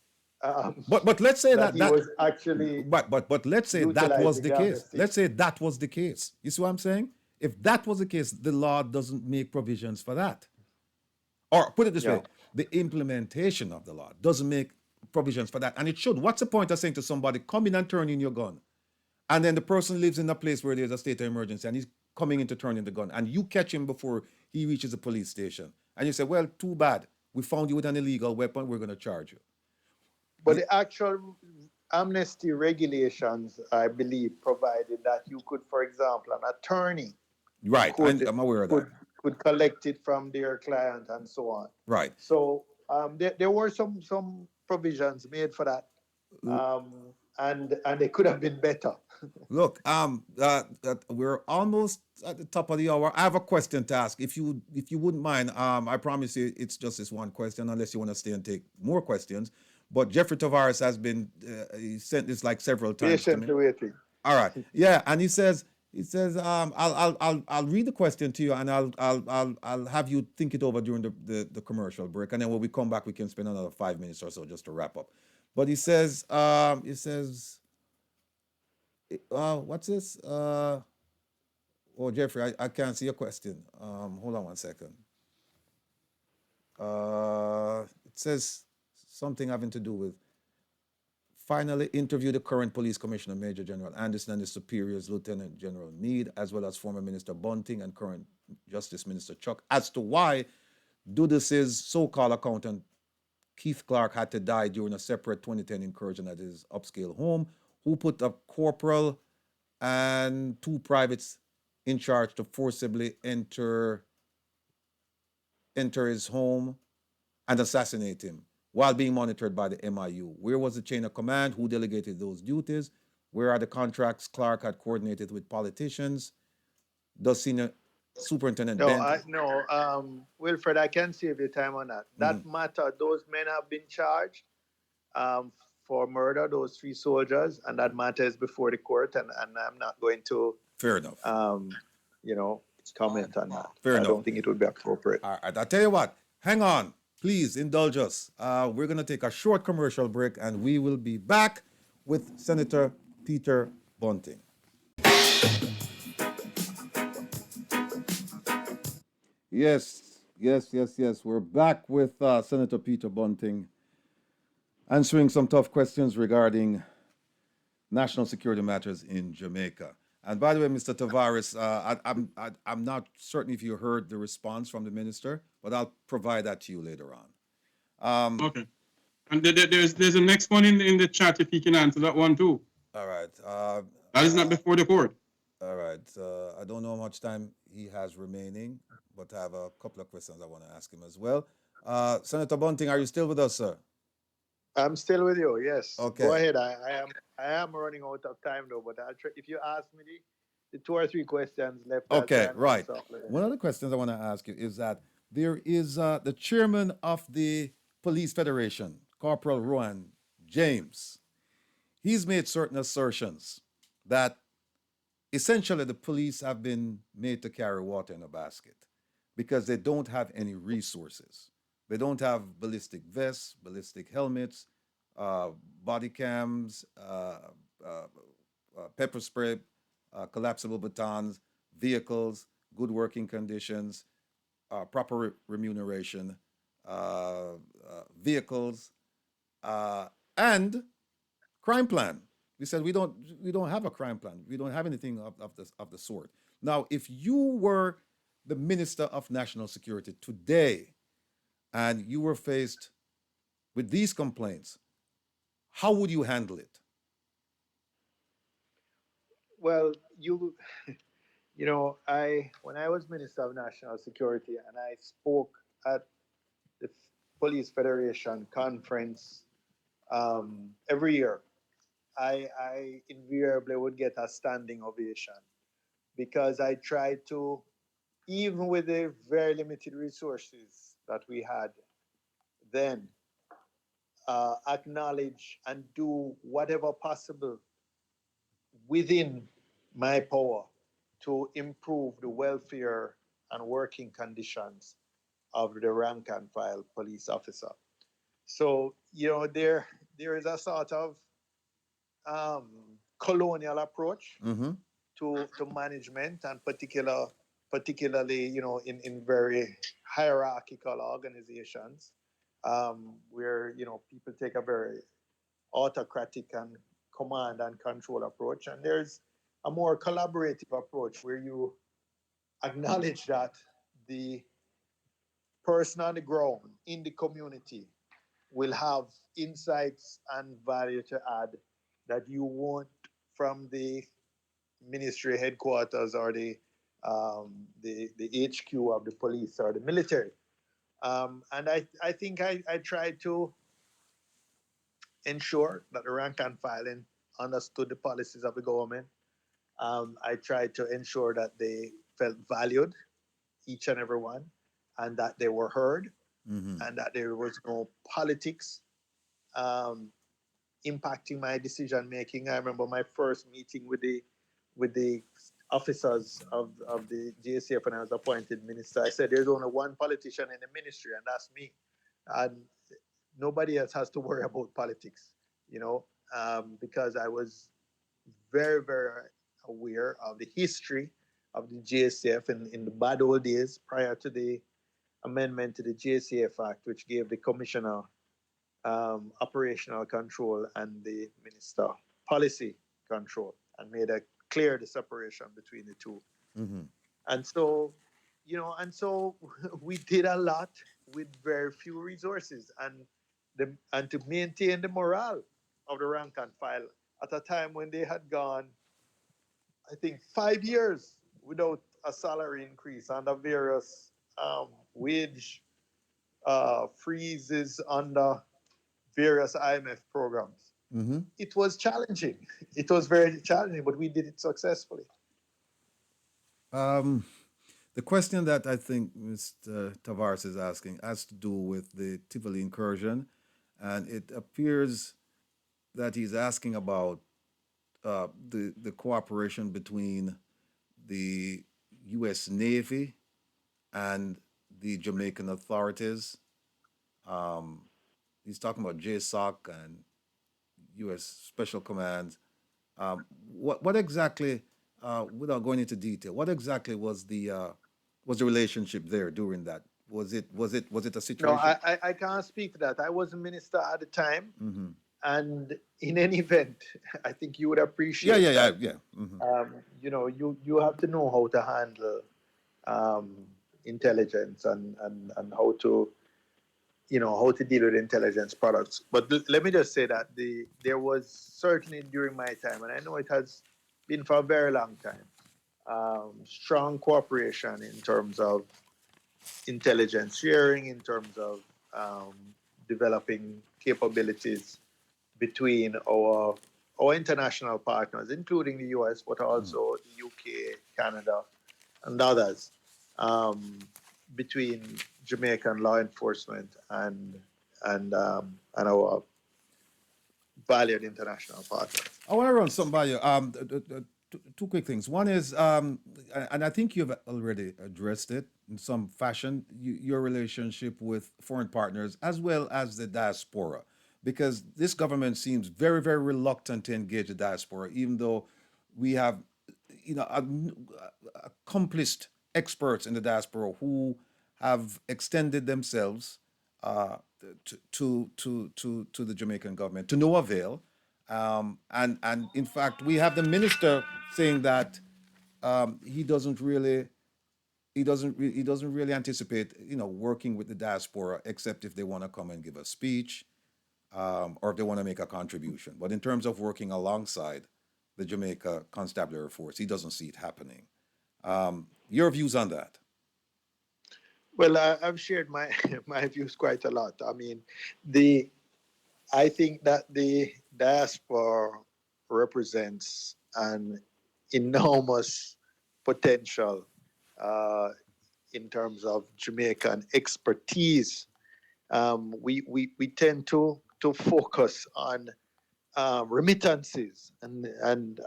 um, but let's say that that he was actually but let's say that was utilizing the the case. amnesty. Let's say that was the case. You see what I'm saying? If that was the case, the law doesn't make provisions for that. Or put it this Yeah. way, the implementation of the law doesn't make provisions for that. And it should. What's the point of saying to somebody, come in and turn in your gun? And then the person lives in a place where there's a state of emergency and he's coming in to turn in the gun. And you catch him before he reaches the police station. And you say, well, too bad. We found you with an illegal weapon. We're going to charge you. But the actual amnesty regulations, I believe, provided that you could, for example, an attorney Right. could I'm aware of that. could could collect it from their client and so on. Right. So there were some provisions made for that, and they could have been better. Look, we're almost at the top of the hour. I have a question to ask. If you wouldn't mind, I promise you it's just this one question, unless you want to stay and take more questions. But Jeffrey Tavares has been he sent this like several times to me. Patiently waiting. All right, yeah, and he says I'll read the question to you, and I'll have you think it over during the commercial break, and then when we come back, we can spend another 5 minutes or so just to wrap up. But he says what's this? Oh, Jeffrey, I can't see your question. Hold on one second. It says something having to do with finally interview the current police commissioner, Major General Anderson, and his superiors, Lieutenant General Meade, as well as former Minister Bunting and current Justice Minister Chuck, as to why Dudus's so-called accountant Keith Clark had to die during a separate 2010 incursion at his upscale home, who put a corporal and two privates in charge to forcibly enter his home and assassinate him while being monitored by the MIU. Where was the chain of command? Who delegated those duties? Where are the contracts Clark had coordinated with politicians? Does Senior Superintendent No, Bent? Wilfred, I can save you time on that. That matter, those men have been charged um, for murder, those three soldiers, and that matter is before the court, and I'm not going to, Fair enough. um, comment on that. Fair I enough. don't think it would be appropriate. All right, I'll tell you what. Hang on. Please indulge us. We're going to take a short commercial break and we will be back with Senator Peter Bunting. Yes. We're back with Senator Peter Bunting answering some tough questions regarding national security matters in Jamaica. And by the way, Mr. Tavares, I'm not certain if you heard the response from the minister, but I'll provide that to you later on. Okay. And there's a next one in the chat if he can answer that one too. All right. That is not before the court. All right. I don't know how much time he has remaining, but I have a couple of questions I want to ask him as well. Senator Bunting, are you still with us, sir? I'm still with you. Yes. Okay. Go ahead. I am running out of time though, but I'll try, if you ask me the two or three questions left. Okay, right. One of the questions I want to ask you is that there is the chairman of the Police Federation, Corporal Rowan James. He's made certain assertions that essentially the police have been made to carry water in a basket because they don't have any resources. They don't have ballistic vests, ballistic helmets, body cams, pepper spray, collapsible batons, vehicles, good working conditions, proper remuneration, vehicles, and crime plan. We said we don't have a crime plan. We don't have anything of the sort. Now, if you were the Minister of National Security today and you were faced with these complaints, how would you handle it? Well, when I was Minister of National Security and I spoke at the Police Federation conference every year, I invariably would get a standing ovation because I tried to, even with the very limited resources that we had then, acknowledge and do whatever possible within my power to improve the welfare and working conditions of the rank and file police officer. So, there is a sort of um, colonial approach Mm-hmm. to management, and particularly in very hierarchical organizations, where people take a very autocratic and command and control approach, and there's a more collaborative approach where you acknowledge that the person on the ground in the community will have insights and value to add that you won't from the ministry headquarters or the HQ of the police or the military. And I think I tried to ensure that the rank and filing understood the policies of the government. I tried to ensure that they felt valued, each and every one, and that they were heard, Mm-hmm. and that there was no politics um, impacting my decision making. I remember my first meeting with the officers of the GSF when I was appointed minister. I said, "There's only one politician in the ministry, and that's me, and nobody else has to worry about politics." You know, because I was very, very aware of the history of the GSF in the bad old days prior to the amendment to the JCF Act, which gave the commissioner operational control and the minister policy control, and made a clear the separation between the two. Mm-hmm. And so, we did a lot with very few resources, and to maintain the morale of the rank and file at a time when they had gone, I think, 5 years without a salary increase under various wage freezes under various IMF programs. Mm-hmm. It was challenging. It was very challenging, but we did it successfully. Um, the question that I think Mr. Tavares is asking has to do with the Tivoli incursion, and it appears that he's asking about the cooperation between the U.S. Navy and the Jamaican authorities. Um, he's talking about JSOC and U.S. Special Command. What exactly, without going into detail, what exactly was the relationship there during that? Was it a No, situation? I can't speak to that. I was a minister at the time, Mm-hmm. and in any event, I think you would Yeah, yeah, appreciate yeah, that. yeah. Mm-hmm. You have to know how to handle um, intelligence, and how to deal with intelligence products. But let me just say that there was certainly during my time, and I know it has been for a very long time, strong cooperation in terms of intelligence sharing, in terms of um, developing capabilities between our international partners, including the US, but also the UK, Canada, and others, um, between Jamaican law enforcement and our valued international partners. I want to run some by you. Two quick things. One is, and I think you've already addressed it in some fashion, your relationship with foreign partners as well as the diaspora, because this government seems very, very reluctant to engage the diaspora, even though we have, accomplished experts in the diaspora who have extended themselves uh, to the Jamaican government to no avail. And in fact, we have the minister saying that he doesn't really he doesn't really anticipate working with the diaspora except if they want to come and give a speech or if they want to make a contribution. But in terms of working alongside the Jamaica Constabulary Force, he doesn't see it happening. Your views on that? Well, I've shared my my views quite a lot. I mean, the I think that the diaspora represents an enormous potential uh, in terms of Jamaican expertise. We tend to focus on remittances and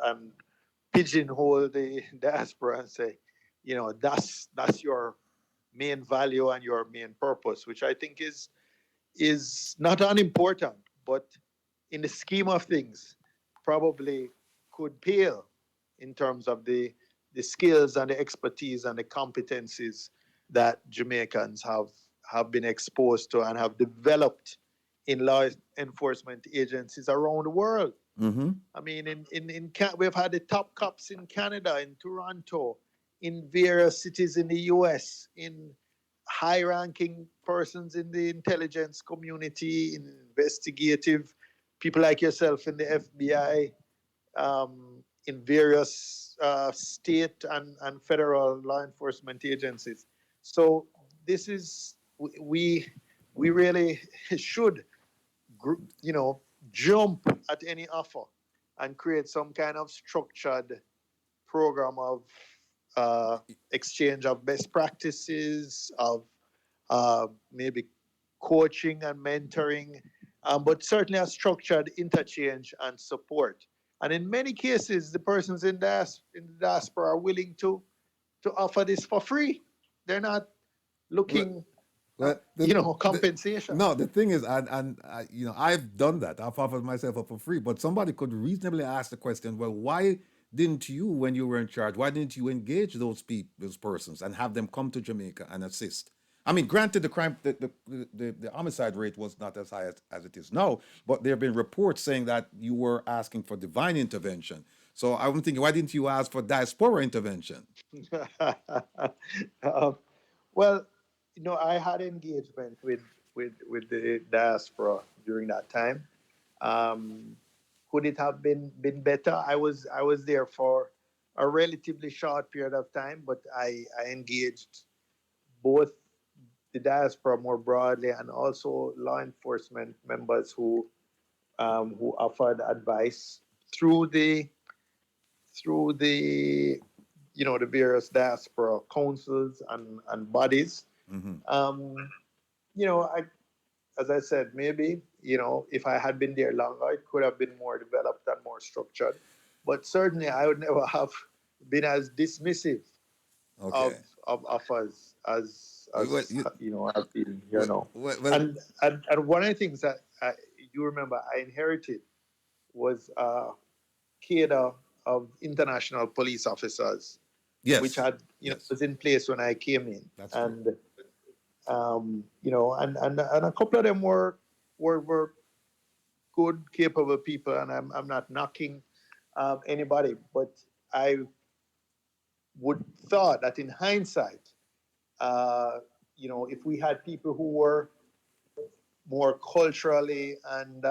pigeonhole the diaspora and say, that's your main value and your main purpose, which I think is not unimportant, but in the scheme of things, probably could pale in terms of the skills and the expertise and the competencies that Jamaicans have been exposed to and have developed in law enforcement agencies around the world. Mm-hmm. I mean, we've had the top cops in Canada, in Toronto, in various cities in the US, in high ranking persons in the intelligence community, in investigative people like yourself in the FBI, in various state and federal law enforcement agencies. So this is, we really should, you know, jump at any offer and create some kind of structured program of uh, exchange of best practices, of maybe coaching and mentoring, but certainly a structured interchange and support. And in many cases, the persons in the diaspora are willing to offer this for free. They're not Well, looking at, well, the compensation. no, the thing is, I've done that. I've offered myself up for free, but somebody could reasonably ask the question, well, why didn't you, when you were in charge, why didn't you engage those people, those persons, and have them come to Jamaica and assist? I mean, granted, the crime, the homicide rate was not as high as it is now, but there have been reports saying that you were asking for divine intervention. So I'm thinking, why didn't you ask for diaspora intervention? um, well, I had engagement with the diaspora during that time. Um, could it have been better? I was there for a relatively short period of time, but I engaged both the diaspora more broadly and also law enforcement members who offered advice through the the various diaspora councils and bodies. Mm-hmm. Um, I as I said, maybe, if I had been there longer, it could have been more developed and more structured. But certainly, I would never have been as dismissive Okay. of offers Well, as I've been, well, well, well, and one of the things that you remember I inherited was a cadre of international police officers, which yes, had yes, was in place when I came in, that's true. and and a couple of them were good, capable people, and I'm not knocking anybody, but I would thought that in hindsight, uh, if we had people who were more culturally and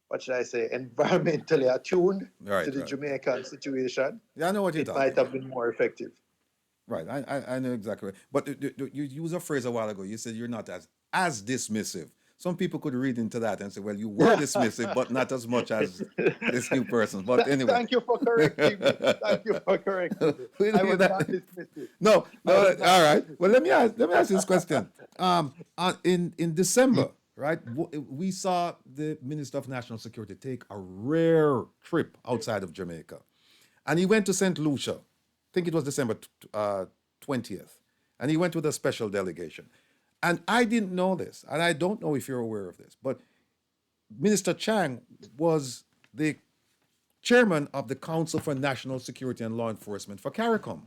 what should I say, environmentally attuned to Right, the right. Jamaican situation, Yeah, I know what you're it talking might have about. been more effective. Right, I know exactly. But you used a phrase a while ago. You said you're not as dismissive. Some people could read into that and say, well, you were dismissive, but not as much as this new person. But anyway. Thank you for correcting me. Thank you for correcting me. I was not dismissive. No, no, I was all not right. Well, dismissive. let me ask you this question. In December, right, we saw the Minister of National Security take a rare trip outside of Jamaica, and he went to St. Lucia. I think it was December 20th, and he went with a special delegation. And I didn't know this, and I don't know if you're aware of this, but Minister Chang was the chairman of the Council for National Security and Law Enforcement for CARICOM.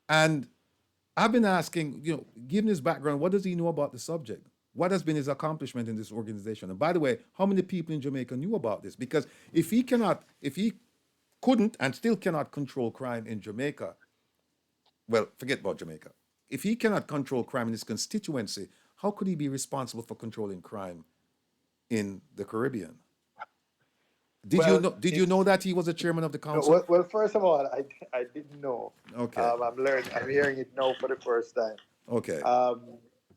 And I've been asking, given his background, what does he know about the subject? What has been his accomplishment in this organization? And by the way, how many people in Jamaica knew about this? Because if he couldn't and still cannot control crime in Jamaica, well, forget about Jamaica. If he cannot control crime in his constituency, how could he be responsible for controlling crime in the Caribbean? Did you know? Did you know that he was the chairman of the No, council? well, first of all, I didn't know. Okay. I'm learning. I'm hearing it now for the first time. Okay.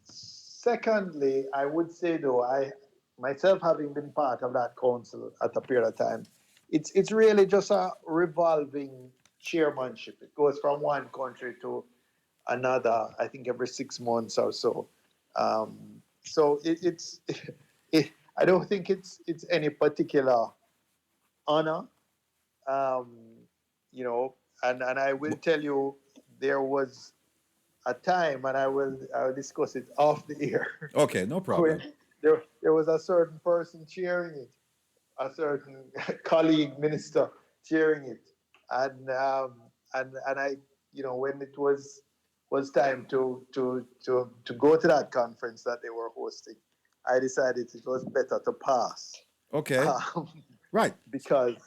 Secondly, I would say though, I myself having been part of that council at a period of time, it's really just a revolving chairmanship. It goes from one country to another. I think every 6 months or so. So it's I don't think it's any particular honor. Um, and I will tell you, there was a time, and I'll discuss it off the air. Okay. No problem. When there was a certain person cheering it, a certain colleague minister cheering it, and I, when it was time to go to that conference that they were hosting, I decided it was better to pass. Okay. Right. Because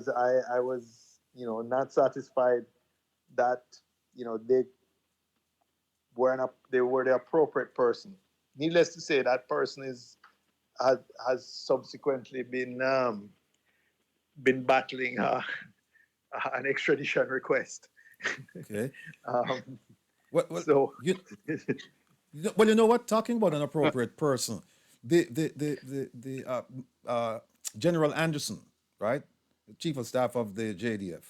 I was not satisfied that they were the appropriate person. Needless to say, that person has subsequently been battling an extradition request. Okay. Well, Well, you know what? Talking about an appropriate person, the General Anderson, right, the chief of staff of the JDF,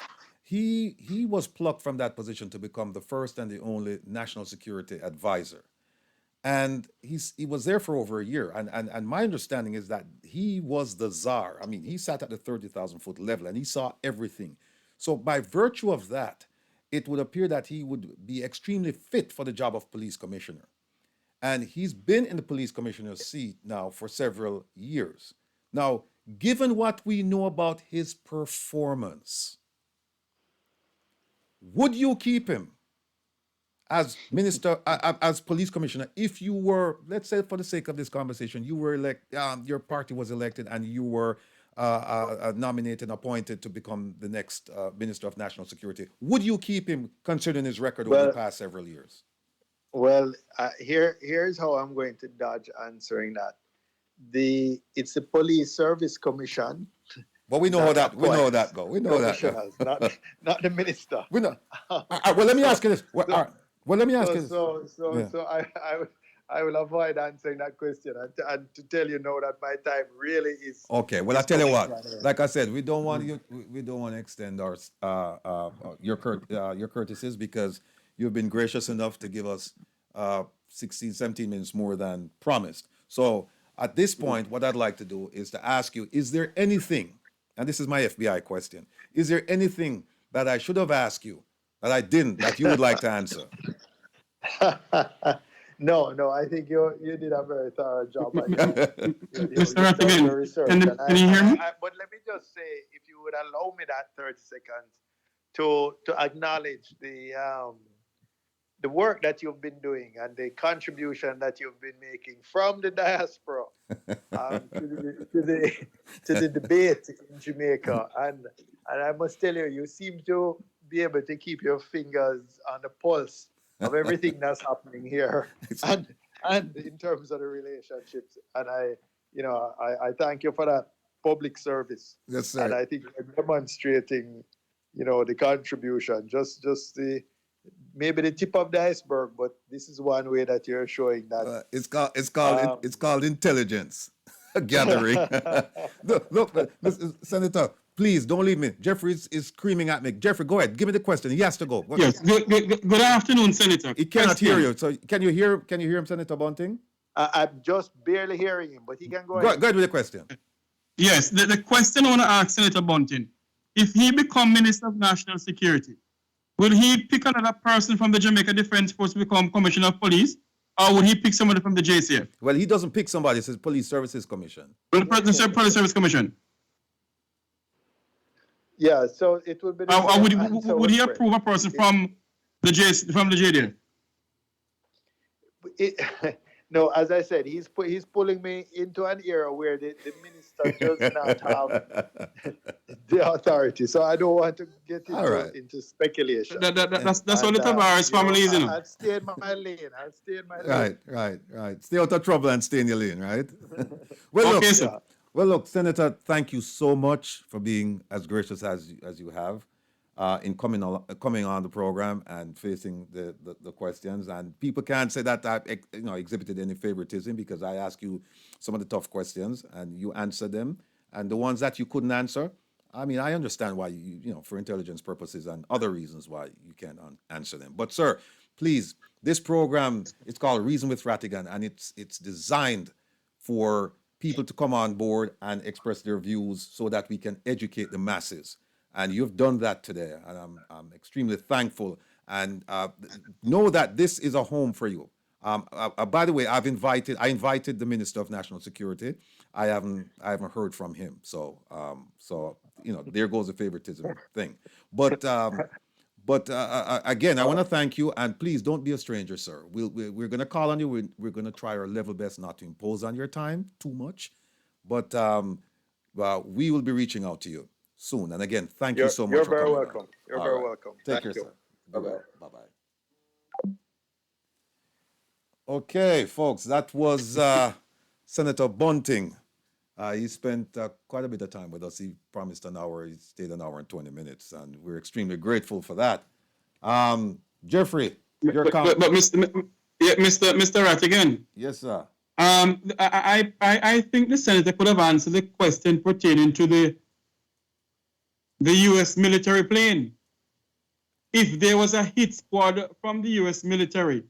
he was plucked from that position to become the first and the only national security advisor, and he was there for over a year. And my understanding is that he was the czar. I mean, he sat at the 30,000-foot level and he saw everything. So by virtue of that, it would appear that he would be extremely fit for the job of police commissioner. And he's been in the police commissioner's seat now for several years. Now, given what we know about his performance, would you keep him as minister, as police commissioner, if you were, let's say for the sake of this conversation, you were your party was elected and you were nominated, appointed to become the next Minister of National Security? Would you keep him, considering his record over the past several years? Well, here's how I'm going to dodge answering that. It's the Police Service Commission. But we know how that go. We know that. Not the minister. We know. Well, let me ask you this. Well, let me ask you this. So I will avoid answering that question and to tell you now that my time really is. Okay. Well, I tell you what. Like I said, we don't want to extend our your courtesies, because you've been gracious enough to give us 16, 17 minutes more than promised. So at this point, what I'd like to do is to ask you, is there anything, and this is my FBI question, is there anything that I should have asked you that I didn't, that you would like to answer? No, I think you did a very thorough job. Mr. Rattigan, can you hear me? But let me just say, if you would allow me that 30 seconds to acknowledge the work that you've been doing and the contribution that you've been making from the diaspora to the debate in Jamaica. And I must tell you, you seem to be able to keep your fingers on the pulse of everything that's happening here and in terms of the relationships. And I thank you for that public service. Yes, sir. And I think you're demonstrating, the contribution, just maybe the tip of the iceberg, but this is one way that you're showing that. It's called intelligence gathering. Look, Senator, please don't leave me. Jeffrey is screaming at me. Jeffrey, go ahead. Give me the question. He has to go. Yes. Good afternoon, Senator. He cannot hear you. So can you hear him, Senator Bunting? I'm just barely hearing him, but he can go ahead. Go ahead with the question. Yes. The question I want to ask Senator Bunting: if he become Minister of National Security, will he pick another person from the Jamaica Defense Force to become Commissioner of Police, or would he pick somebody from the JCF? Well, he doesn't pick somebody. It's the Police Services Commission. Well, the Police Service Commission. Yeah, so it would be. Would he approve a person from the JDF? No, as I said, he's pulling me into an era where the minister does not have the authority. So I don't want to get into speculation. That's what the Tavares family is, I'll stay in my lane. Right. Stay out of trouble and stay in your lane, right? Well, okay, look, sir. Well, look, Senator, thank you so much for being as gracious as you have in coming on the program and facing the questions. And people can't say that I exhibited any favoritism because I asked you some of the tough questions and you answered them. And the ones that you couldn't answer, I mean, I understand why for intelligence purposes and other reasons why you can't answer them. But sir, please, this program it's called Reason with Rattigan, and it's designed for people to come on board and express their views so that we can educate the masses. And you've done that today, and I'm extremely thankful. And know that this is a home for you. By the way, I invited the Minister of National Security. I haven't heard from him. So there goes the favoritism thing. But again, I want to thank you, and please don't be a stranger, sir. We're going to call on you. We're going to try our level best not to impose on your time too much, but we will be reaching out to you soon. And again, thank you so much You're for very coming welcome. on. You're All very right. welcome. Take Thank care, you. sir. Bye-bye. Bye bye. Okay, folks, that was Senator Bunting. He spent quite a bit of time with us. He promised an hour. He stayed an hour and 20 minutes, and we're extremely grateful for that. Jeffrey, your comment. But Mr. Rattigan, Yes, sir. I think the senator could have answered the question pertaining to the U.S. military plane. If there was a hit squad from the U.S. military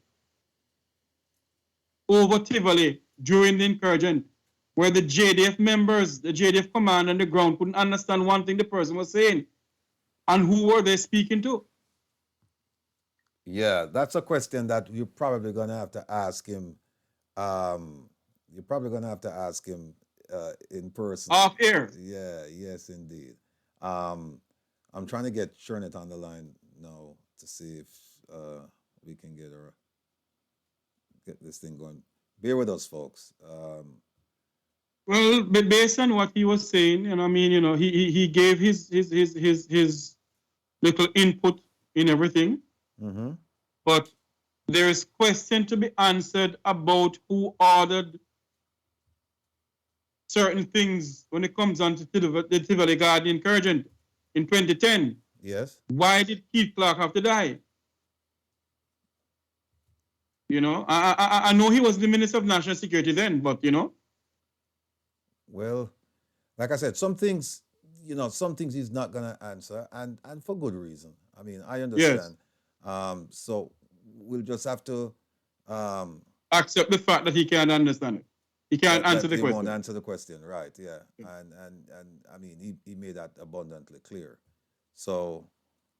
over Tivoli during the incursion, where the JDF members, the JDF command on the ground couldn't understand one thing the person was saying, and who were they speaking to? Yeah, that's a question that you're probably going to have to ask him. You're probably going to have to ask him in person. Off air. Yeah, yes, indeed. I'm trying to get Shernet on the line now to see if we can get this thing going. Bear with us, folks. Well, based on what he was saying, he gave his little input in everything. Mm-hmm. But there is question to be answered about who ordered certain things when it comes on to the Tivoli Garden incursion in 2010. Yes. Why did Keith Clark have to die? I know he was the Minister of National Security then, but Well, like I said, some things he's not gonna answer, and for good reason. I mean, I understand. Yes. So we'll just have to Accept the fact that he can't understand it. He can't answer the he question. won't answer the question, right? Yeah. And I mean, he made that abundantly clear. So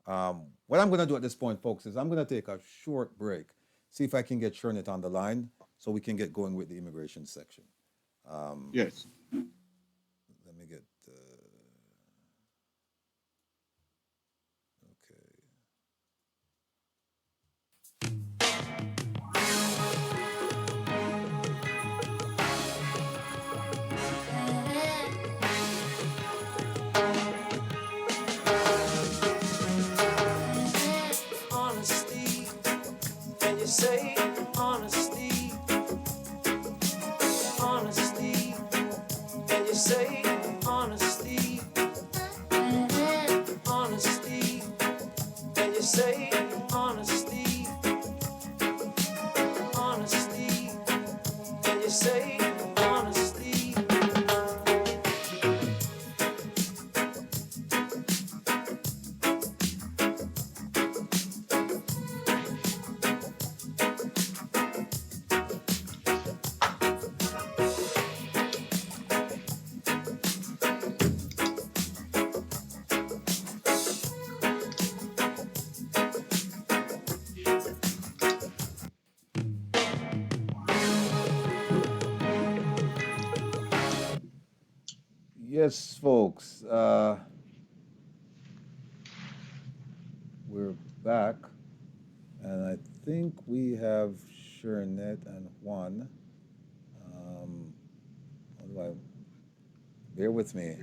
what I'm gonna do at this point, folks, is I'm gonna take a short break, see if I can get Shernet on the line, so we can get going with the immigration section. Yes. Let me get. Okay. Honesty, can you say honesty? Honesty, can you say honesty? Honesty, can you say honesty? Honesty, can you say honesty? Yes, folks. We're back, and I think we have Shernet and Juan. How do I? Bear with me,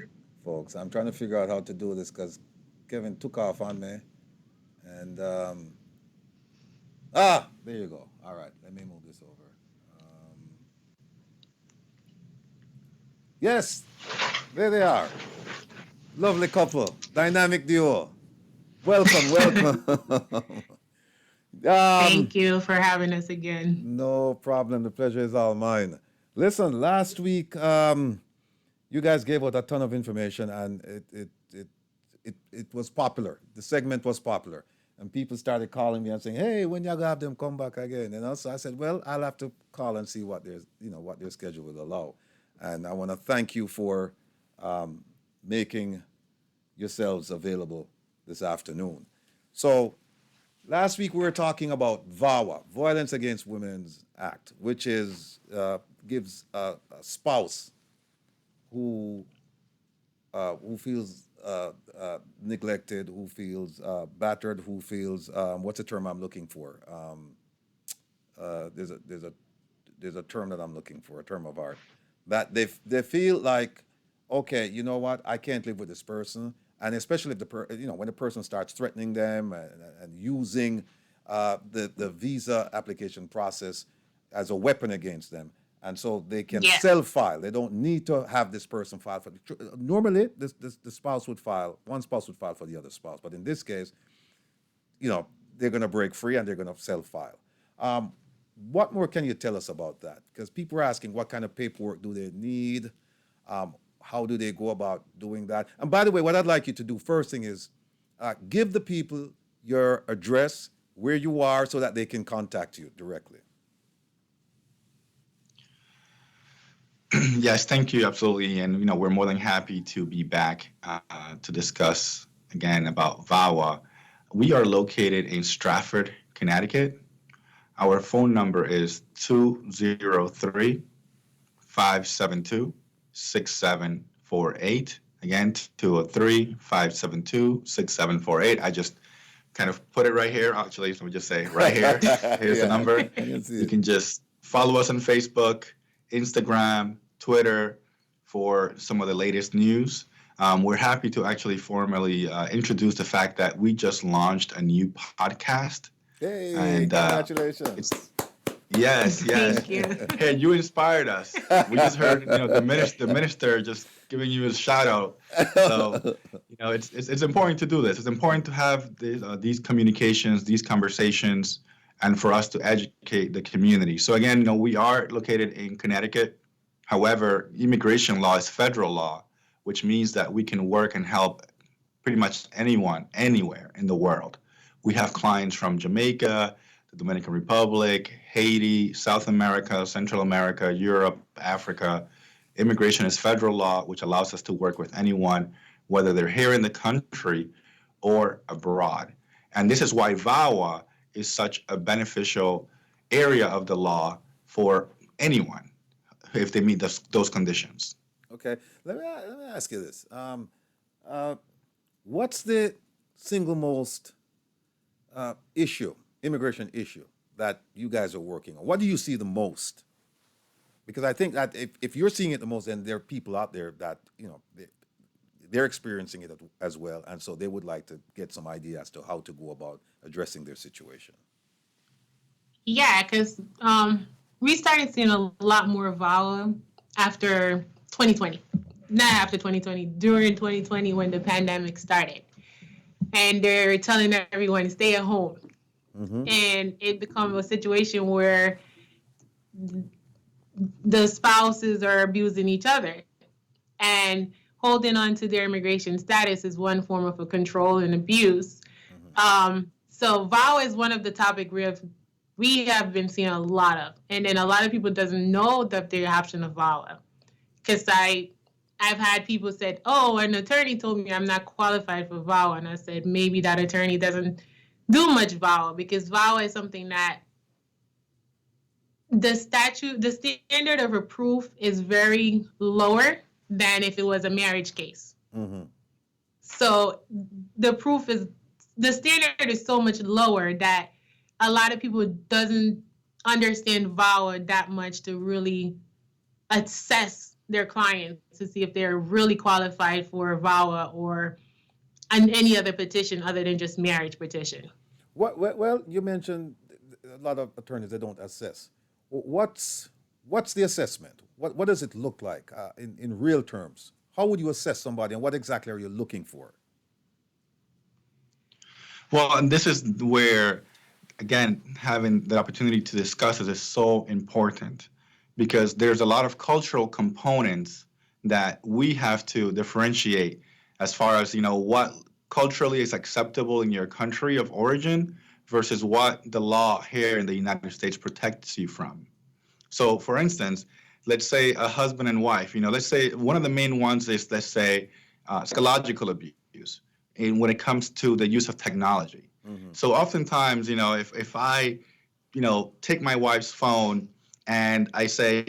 folks. I'm trying to figure out how to do this because Kevin took off on me, and there you go. All right, let me move this over. Yes, there they are. Lovely couple, dynamic duo. Welcome, welcome. Thank you for having us again. No problem. The pleasure is all mine. Listen, last week, you guys gave out a ton of information, and it was popular. The segment was popular, and people started calling me and saying, "Hey, when y'all gonna have them come back again?" And also, I said, "Well, I'll have to call and see what what their schedule will allow." And I want to thank you for making yourselves available this afternoon. So last week we were talking about VAWA, Violence Against Women's Act, which is gives a spouse who feels neglected, who feels battered, who feels what's the term I'm looking for? There's a term that I'm looking for, a term of art, that they feel like, okay, you know what, I can't live with this person, and especially if when the person starts threatening them and using the visa application process as a weapon against them, and so they can Yes. self-file. They don't need to have this person file for. Normally, the spouse would file. One spouse would file for the other spouse, but in this case, they're going to break free and they're going to self-file. What more can you tell us about that? Because people are asking, what kind of paperwork do they need? How do they go about doing that? And by the way, what I'd like you to do first thing is give the people your address, where you are, so that they can contact you directly. Yes, thank you. Absolutely. And, we're more than happy to be back to discuss again about VAWA. We are located in Stratford, Connecticut. Our phone number is 203 572 6748. Again, 203 572 6748. I just kind of put it right here. Actually, so we just say right here. Here's the number. I can see You it. can just follow us on Facebook, Instagram, Twitter for some of the latest news. We're happy to actually formally introduce the fact that we just launched a new podcast. Hey, And, congratulations. Yes. Thank you. Hey, you inspired us. We just heard, the minister just giving you a shout out. So, it's important to do this. It's important to have these communications, these conversations, and for us to educate the community. So again, we are located in Connecticut. However, immigration law is federal law, which means that we can work and help pretty much anyone, anywhere in the world. We have clients from Jamaica, the Dominican Republic, Haiti, South America, Central America, Europe, Africa. Immigration is federal law, which allows us to work with anyone, whether they're here in the country or abroad. And this is why VAWA is such a beneficial area of the law for anyone if they meet those conditions. Okay, let me ask you this. What's the single most immigration issue that you guys are working on? What do you see the most? Because I think that if you're seeing it the most, then there are people out there that, they're experiencing it as well. And so they would like to get some idea as to how to go about addressing their situation. Yeah, because we started seeing a lot more VAWA after 2020. Not after 2020, during 2020 when the pandemic started. And they're telling everyone to stay at home. Mm-hmm. And it becomes a situation where the spouses are abusing each other. And holding on to their immigration status is one form of a control and abuse. Mm-hmm. So VAWA is one of the topics we have been seeing a lot of. And then a lot of people doesn't know that the option of VAWA. Because I've had people said, oh, an attorney told me I'm not qualified for VAWA. And I said, maybe that attorney doesn't do much VAWA, because VAWA is something that the standard of a proof is very lower than if it was a marriage case. Mm-hmm. So the standard is so much lower that a lot of people doesn't understand VAWA that much to really assess their clients to see if they're really qualified for VAWA or any other petition other than just marriage petition. Well, you mentioned a lot of attorneys that don't assess. What's what's the assessment? What does it look like in real terms? How would you assess somebody, and what exactly are you looking for? Well, and this is where, again, having the opportunity to discuss this is so important because there's a lot of cultural components that we have to differentiate as far as, what culturally is acceptable in your country of origin versus what the law here in the United States protects you from. So, for instance, let's say a husband and wife, let's say one of the main ones is, let's say, psychological abuse and when it comes to the use of technology. So oftentimes, if I, take my wife's phone and I say,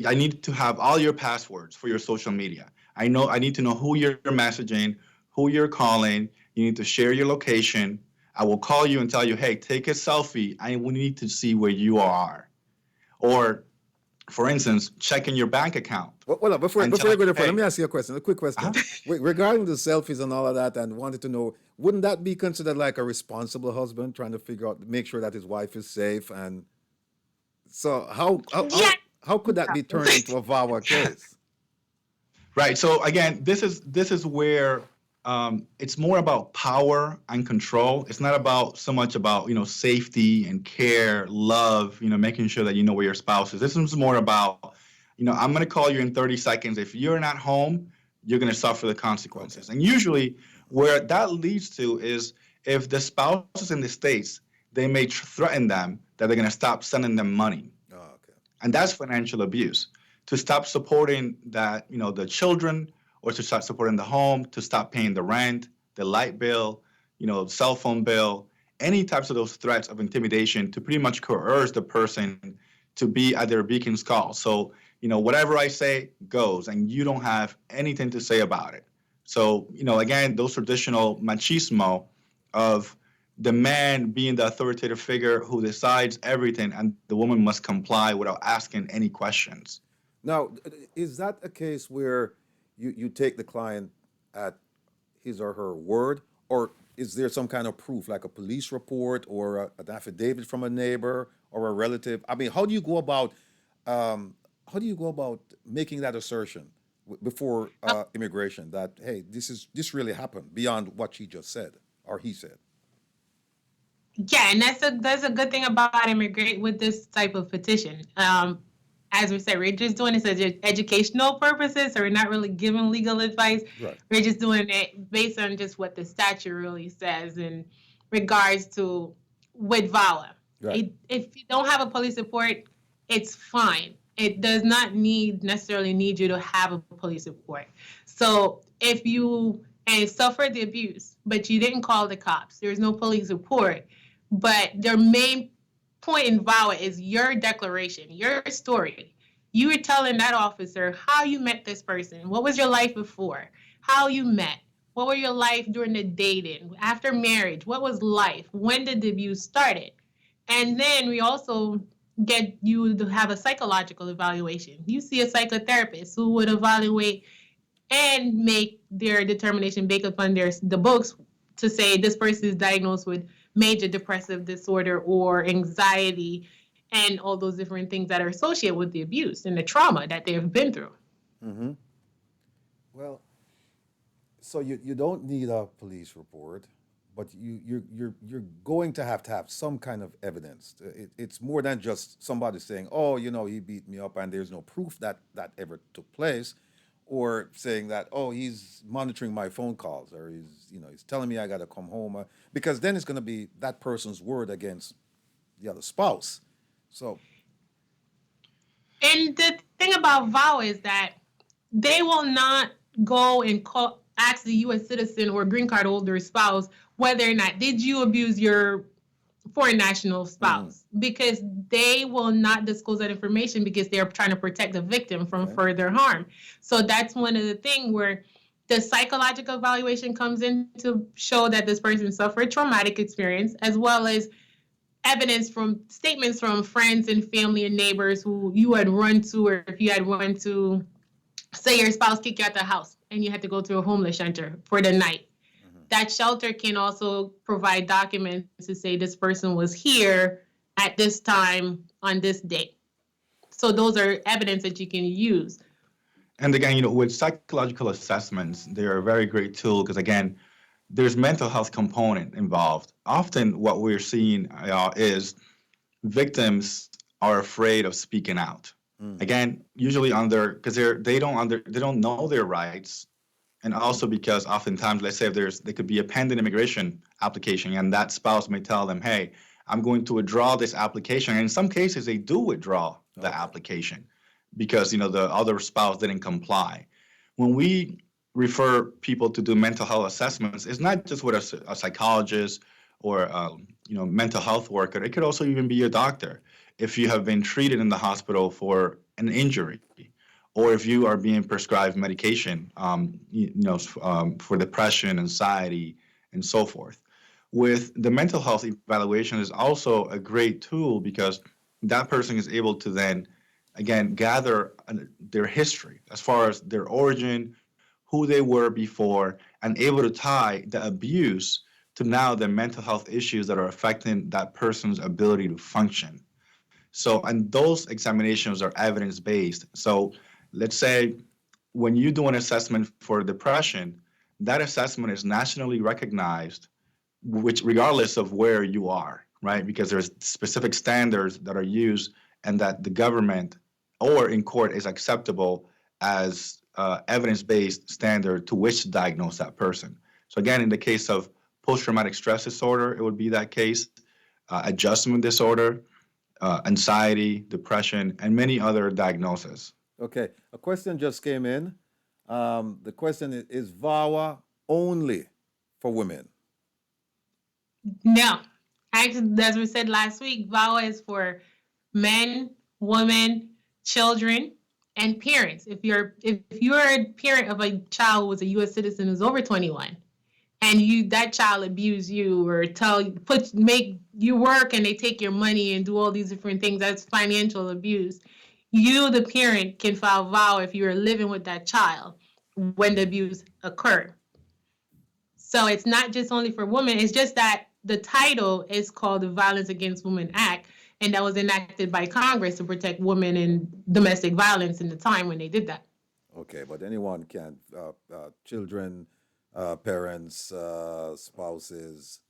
I need to have all your passwords for your social media. I need to know who you're messaging, who you're calling. You need to share your location. I will call you and tell you, hey, take a selfie. We need to see where you are. Or, for instance, checking your bank account. Well, before you go there, let me ask you a question, a quick question. Uh-huh. Regarding the selfies and all of that, and wanted to know, wouldn't that be considered like a responsible husband trying to make sure that his wife is safe? And so how could that be turned into a VAWA case? Right. So again, this is where it's more about power and control. It's not about so much about safety and care, love, making sure that you know where your spouse is. This is more about I'm going to call you in 30 seconds. If you're not home, you're going to suffer the consequences. And usually, where that leads to is if the spouse is in the States, they may threaten them that they're going to stop sending them money. Oh, okay. And that's financial abuse. To stop supporting that, the children, or to start supporting the home, to stop paying the rent, the light bill, cell phone bill, any types of those threats of intimidation to pretty much coerce the person to be at their beak and call. So, whatever I say goes, and you don't have anything to say about it. So, again, those traditional machismo of the man being the authoritative figure who decides everything, and the woman must comply without asking any questions. Now, is that a case where you take the client at his or her word, or is there some kind of proof, like a police report or an affidavit from a neighbor or a relative? I mean, how do you go about making that assertion before immigration that, hey, this really happened beyond what she just said or he said? Yeah, and that's a good thing about immigrate with this type of petition. As we said, we're just doing this as educational purposes, so we're not really giving legal advice. Right. We're just doing it based on just what the statute really says in regards to with VAWA. Right. If you don't have a police report, it's fine. It does not necessarily need you to have a police report. So if you suffered the abuse, but you didn't call the cops, there's no police report, but their main point in VAWA is your declaration, your story. You were telling that officer how you met this person. What was your life before? How you met? What were your life during the dating? After marriage? What was life? When did the abuse started? And then we also get you to have a psychological evaluation. You see a psychotherapist who would evaluate and make their determination based upon the books to say this person is diagnosed with major depressive disorder or anxiety and all those different things that are associated with the abuse and the trauma that they have been through. Mm-hmm. Well, so you don't need a police report, but you're going to have some kind of evidence. It's more than just somebody saying, oh, he beat me up and there's no proof that ever took place, or saying that, oh, he's monitoring my phone calls, or he's telling me I got to come home, because then it's going to be that person's word against the other spouse. So, and the thing about VAWA is that they will not go and ask the U.S. citizen or green card holder spouse whether or not did you abuse your foreign national spouse, because they will not disclose that information because they're trying to protect the victim from further harm. So that's one of the things where the psychological evaluation comes in to show that this person suffered traumatic experience, as well as evidence from statements from friends and family and neighbors who you had run to, or if you had run to, say your spouse kicked you out the house and you had to go to a homeless shelter for the night. That shelter can also provide documents to say this person was here at this time on this date. So those are evidence that you can use. And again, with psychological assessments, they're a very great tool because again, there's mental health component involved. Often, what we're seeing is victims are afraid of speaking out. Again, usually because they don't know their rights, and also because oftentimes, let's say if there could be a pending immigration application, and that spouse may tell them, "Hey, I'm going to withdraw this application." And in some cases, they do withdraw the application because the other spouse didn't comply. When we refer people to do mental health assessments, it's not just with a psychologist or mental health worker. It could also even be your doctor if you have been treated in the hospital for an injury, or if you are being prescribed medication, for depression, anxiety, and so forth. With the mental health evaluation is also a great tool because that person is able to then, again, gather their history as far as their origin, who they were before, and able to tie the abuse to now the mental health issues that are affecting that person's ability to function. So, and those examinations are evidence-based. So let's say when you do an assessment for depression, that assessment is nationally recognized, which regardless of where you are, right? Because there's specific standards that are used and that the government or in court is acceptable as evidence-based standard to which to diagnose that person. So again, in the case of post-traumatic stress disorder, it would be that case, adjustment disorder, anxiety, depression, and many other diagnoses. Okay, a question just came in. The question is VAWA only for women? No. Actually, as we said last week, VAWA is for men, women, children, and parents. If you're a parent of a child who was a U.S. citizen who's over 21, and that child abuse you or make you work and they take your money and do all these different things, that's financial abuse. You, the parent, can file VAWA if you are living with that child when the abuse occurred. So it's not just only for women. It's just that the title is called the Violence Against Women Act, and that was enacted by Congress to protect women in domestic violence in the time when they did that. Okay, but anyone can, children, parents, spouses,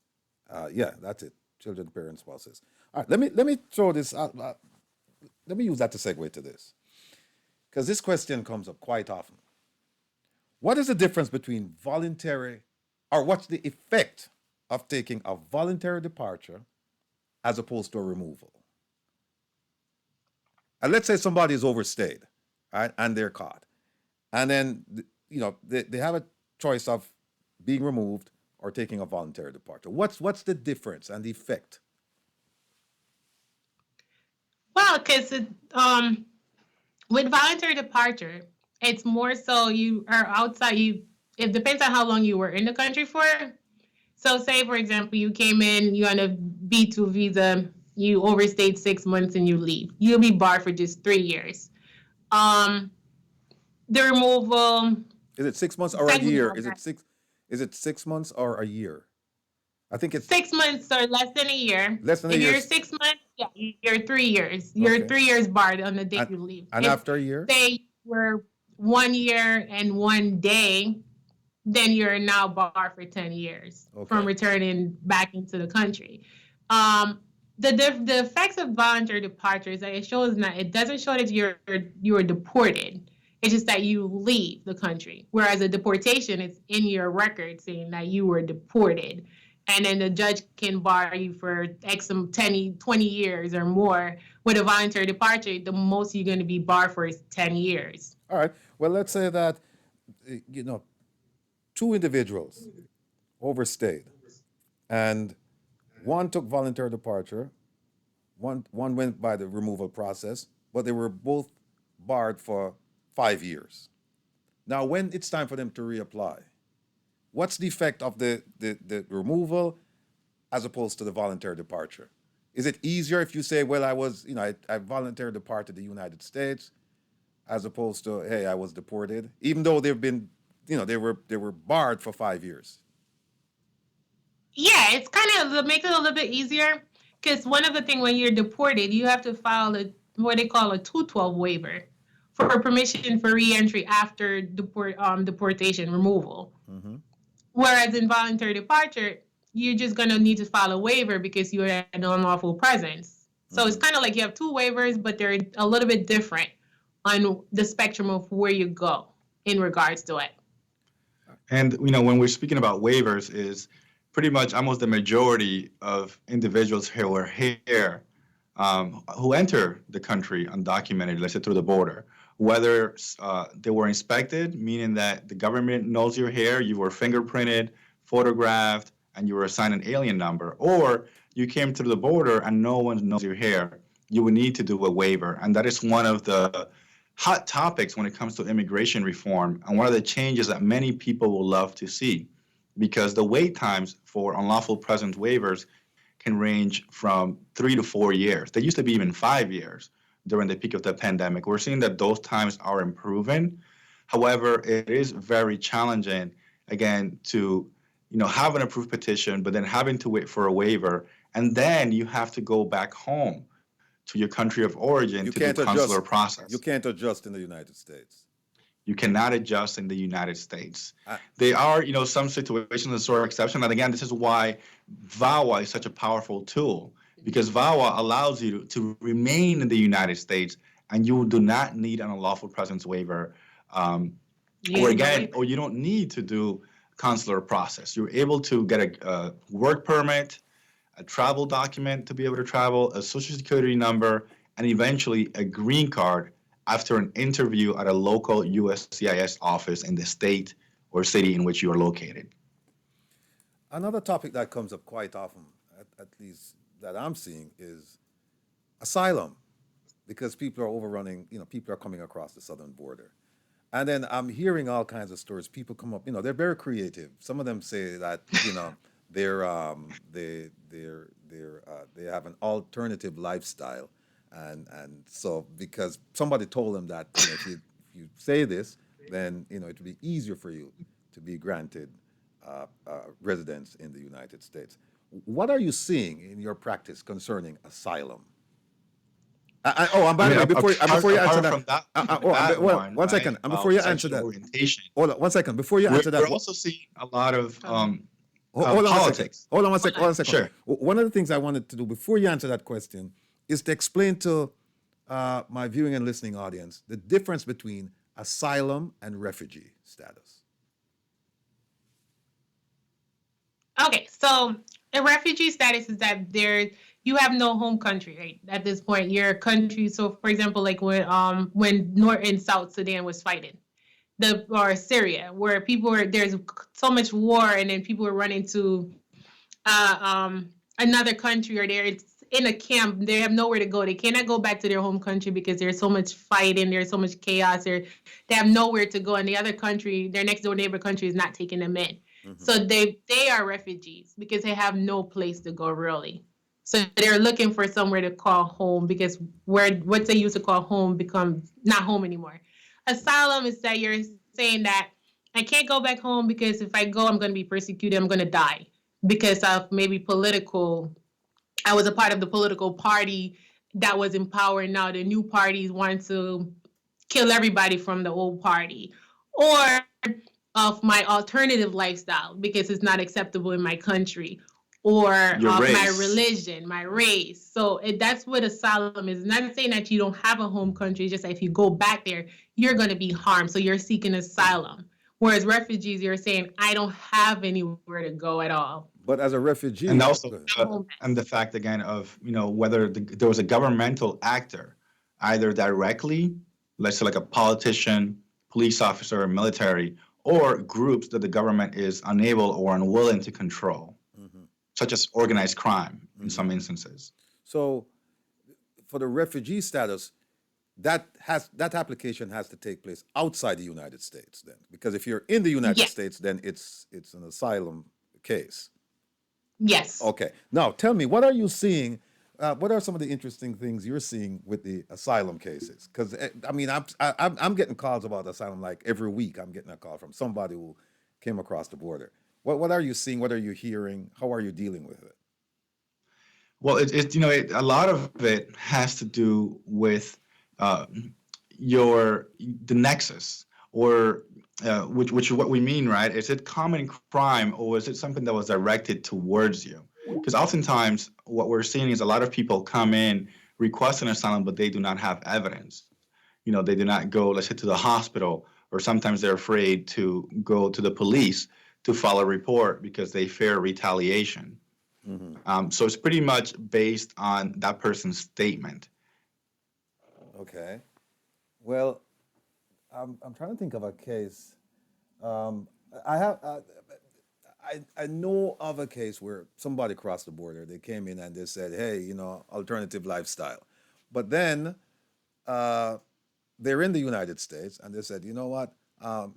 yeah, that's it. Children, parents, spouses. All right, let me throw this out. Let me use that to segue to this, because this question comes up quite often. What is the difference between voluntary, or what's the effect of taking a voluntary departure as opposed to a removal? And let's say somebody is overstayed, right, and they're caught, and then they have a choice of being removed or taking a voluntary departure. What's the difference and the effect? Well, because with voluntary departure, it's more so you are outside. It depends on how long you were in the country for. So, say for example, you came in, you on a B2 visa, you overstayed 6 months, and you leave. You'll be barred for just 3 years. The removal. Is it 6 months or a year? Is it 6 months or a year? I think it's 6 months or less than a year. Less than a year. If you're 6 months, yeah, you're 3 years. You're Okay. 3 years barred on the day you leave. And If, after a year? say, you were 1 year and 1 day, then you're now barred for 10 years from Okay. returning back into the country. The effects of voluntary departure is that it doesn't show that you were deported. It's just that you leave the country. Whereas a deportation is in your record saying that you were deported. And then the judge can bar you for 20 years or more. With a voluntary departure, the most you're going to be barred for is 10 years. All right. Well, let's say that, two individuals overstayed, and one took voluntary departure, one went by the removal process, but they were both barred for 5 years. Now, when it's time for them to reapply, what's the effect of the removal as opposed to the voluntary departure? Is it easier if you say, well, I voluntarily departed the United States, as opposed to, hey, I was deported, even though they've been, they were barred for 5 years? Yeah, it's kind of makes it a little bit easier because one of the things when you're deported, you have to file what they call a 212 waiver for permission for reentry after deportation removal. Mm-hmm. Whereas involuntary departure, you're just gonna need to file a waiver because you're an unlawful presence. So it's Mhm. kind of like you have two waivers, but they're a little bit different on the spectrum of where you go in regards to it. And when we're speaking about waivers, is pretty much almost the majority of individuals who are here, who enter the country undocumented, let's say through the border, whether they were inspected, meaning that the government knows you're here, you were fingerprinted, photographed, and you were assigned an alien number, or you came through the border and no one knows you're here, you would need to do a waiver. And that is one of the hot topics when it comes to immigration reform, and one of the changes that many people will love to see, because the wait times for unlawful presence waivers can range from 3 to 4 years. They used to be even 5 years during the peak of the pandemic. We're seeing that those times are improving. However, it is very challenging, again, to have an approved petition, but then having to wait for a waiver, and then you have to go back home to your country of origin You to do can't consular adjust. process. You can't adjust in the United States. You cannot adjust in the United States. I- There are, some situations that sort of exception. And again, this is why VAWA is such a powerful tool, because VAWA allows you to remain in the United States, and you do not need an unlawful presence waiver, or you don't need to do consular process. You're able to get a work permit, a travel document to be able to travel, a social security number, and eventually a green card after an interview at a local USCIS office in the state or city in which you are located. Another topic that comes up quite often, at least that I'm seeing, is asylum, because people are overrunning. People are coming across the southern border, and then I'm hearing all kinds of stories. People come up. They're very creative. Some of them say that they have an alternative lifestyle, and so because somebody told them that if you say this, then it will be easier for you to be granted residence in the United States. What are you seeing in your practice concerning asylum? And by the way, before you answer apart that, from that, one right, second, and before you answer sexual that, orientation, hold on, 1 second, before you answer that, we're also seeing a lot of hold on 1 second, politics. hold on 1 second, hold on 1 second. Sure. One of the things I wanted to do before you answer that question is to explain to my viewing and listening audience the difference between asylum and refugee status. Okay, so a refugee status is that you have no home country, right? At this point, your country. So, for example, like when North and South Sudan was fighting, or Syria, where there's so much war, and then people were running to another country, or they're in a camp. They have nowhere to go. They cannot go back to their home country because there's so much fighting, there's so much chaos. They have nowhere to go, and the other country, their next door neighbor country, is not taking them in. Mm-hmm. So they are refugees because they have no place to go, really. So they're looking for somewhere to call home, because what they used to call home becomes not home anymore. Asylum is that you're saying that I can't go back home because if I go, I'm going to be persecuted. I'm going to die because of maybe I was a part of the political party that was in power. Now the new parties want to kill everybody from the old party, or of my alternative lifestyle because it's not acceptable in my country, or Your of race. my religion, my race. So that's what asylum is. Not saying that you don't have a home country, it's just that if you go back there, you're going to be harmed. So you're seeking asylum. Whereas refugees, you're saying, I don't have anywhere to go at all. But as a refugee, And also, go ahead. the fact again of whether there was a governmental actor, either directly, let's say like a politician, police officer, or military, or groups that the government is unable or unwilling to control, such as organized crime in some instances. So, for the refugee status, that application has to take place outside the United States, then, because if you're in the United Yes. States, then it's an asylum case. Yes. Okay. Now, tell me, what are you seeing? What are some of the interesting things you're seeing with the asylum cases? Because I mean, I'm getting calls about asylum like every week. I'm getting a call from somebody who came across the border. What are you seeing? What are you hearing? How are you dealing with it? Well, a lot of it has to do with uh, the nexus, or which is what we mean, right? Is it common crime, or is it something that was directed towards you? Because oftentimes what we're seeing is a lot of people come in requesting asylum, but they do not have evidence. They do not go, let's say, to the hospital, or sometimes they're afraid to go to the police to file a report because they fear retaliation. So it's pretty much based on that person's statement. Okay. Well, I'm trying to think of a case. I have I know of a case where somebody crossed the border. They came in and they said, "Hey, alternative lifestyle," but then they're in the United States and they said, "You know what?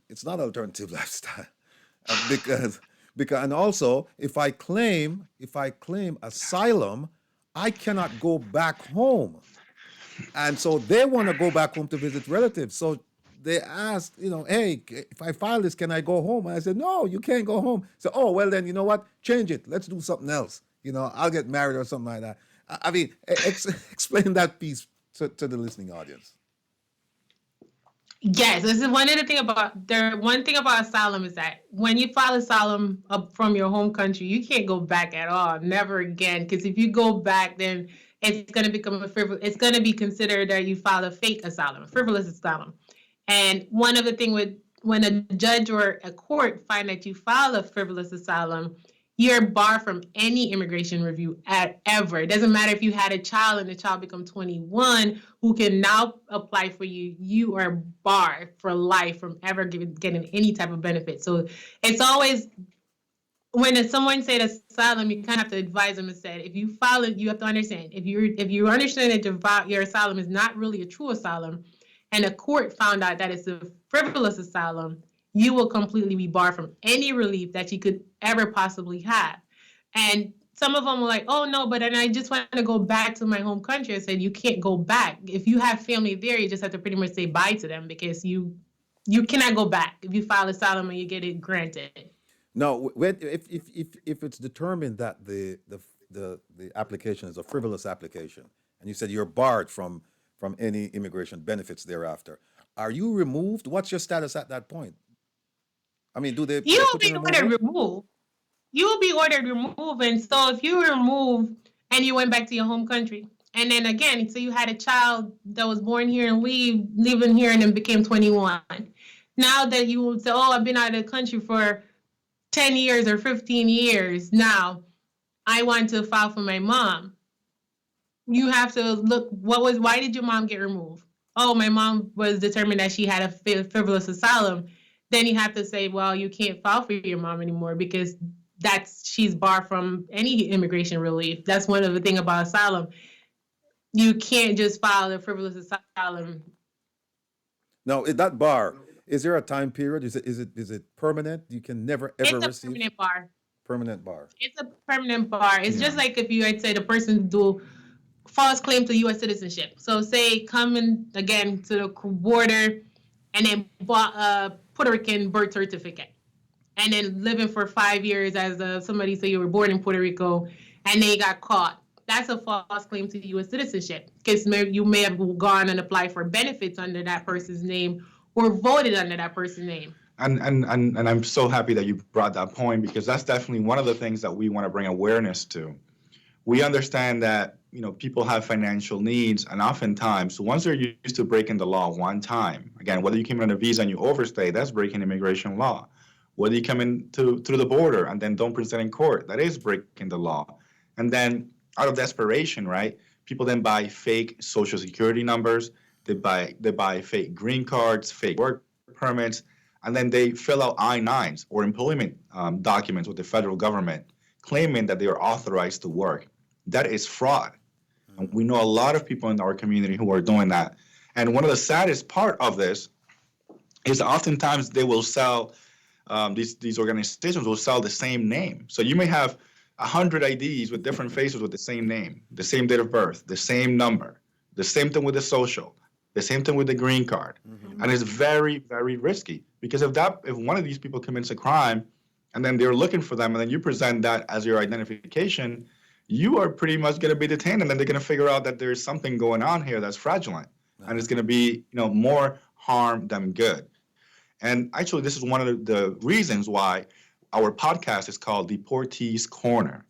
It's not alternative lifestyle because and also if I claim asylum, I cannot go back home." And so they want to go back home to visit relatives. So they asked, "Hey, if I file this, can I go home?" And I said, "No, you can't go home." So, "Oh, well, then, you know what? Change it. Let's do something else. I'll get married or something like that." I mean, explain that piece to the listening audience. Yes, this is one of the thing about one thing about asylum is that when you file asylum up from your home country, you can't go back at all, never again. Because if you go back, then it's going to become it's going to be considered that you filed a fake asylum, a frivolous asylum. And one of the thing with when a judge or a court find that you file a frivolous asylum, you're barred from any immigration review ever. It doesn't matter if you had a child and the child become 21 who can now apply for you. You are barred for life from ever getting any type of benefit. So it's always when someone said asylum, you kind of have to advise them and say, if you file it, you have to understand. If you understand that your asylum is not really a true asylum, and a court found out that it's a frivolous asylum, you will completely be barred from any relief that you could ever possibly have. And some of them were like, "Oh no, but then I just want to go back to my home country." I said, "You can't go back. If you have family there, you just have to pretty much say bye to them because you cannot go back if you file asylum and you get it granted." No, if it's determined that the application is a frivolous application, and you said you're barred from any immigration benefits thereafter, are you removed? What's your status at that point? I mean, do they You will put you be in ordered removal? removed. You will be ordered removed. And so if you were removed and you went back to your home country, and then again, so you had a child that was born here and living here and then became 21. Now that you will say, "Oh, I've been out of the country for 10 years or 15 years. Now I want to file for my mom." You have to look, why did your mom get removed? "Oh, my mom was determined that she had a frivolous asylum." Then you have to say, well, you can't file for your mom anymore because she's barred from any immigration relief. That's one of the thing about asylum. You can't just file a frivolous asylum. No, that bar, is there a time period? Is it permanent? You can never ever It's a receive permanent bar. permanent bar. It's a permanent bar. It's Yeah. just like if you had said a person do false claim to U.S. citizenship. So say coming again to the border and then bought a Puerto Rican birth certificate and then living for 5 years as somebody say you were born in Puerto Rico and they got caught. That's a false claim to U.S. citizenship because you may have gone and applied for benefits under that person's name or voted under that person's name. And I'm so happy that you brought that point, because that's definitely one of the things that we want to bring awareness to. We understand that people have financial needs, and oftentimes once they're used to breaking the law one time, again, whether you came in on a visa and you overstay, that's breaking immigration law. Whether you come in through the border and then don't present in court, that is breaking the law. And then out of desperation, right, people then buy fake social security numbers, they buy fake green cards, fake work permits, and then they fill out I-9s or employment documents with the federal government, claiming that they are authorized to work. That is fraud. And we know a lot of people in our community who are doing that. And one of the saddest part of this is that oftentimes they will sell, these organizations will sell the same name. So you may have 100 IDs with different faces with the same name, the same date of birth, the same number, the same thing with the social, the same thing with the green card. And it's very, very risky, because if one of these people commits a crime and then they're looking for them and then you present that as your identification, you are pretty much going to be detained, and then they're going to figure out that there's something going on here that's fraudulent, and it's going to be more harm than good. And actually, this is one of the reasons why our podcast is called Deportees Corner.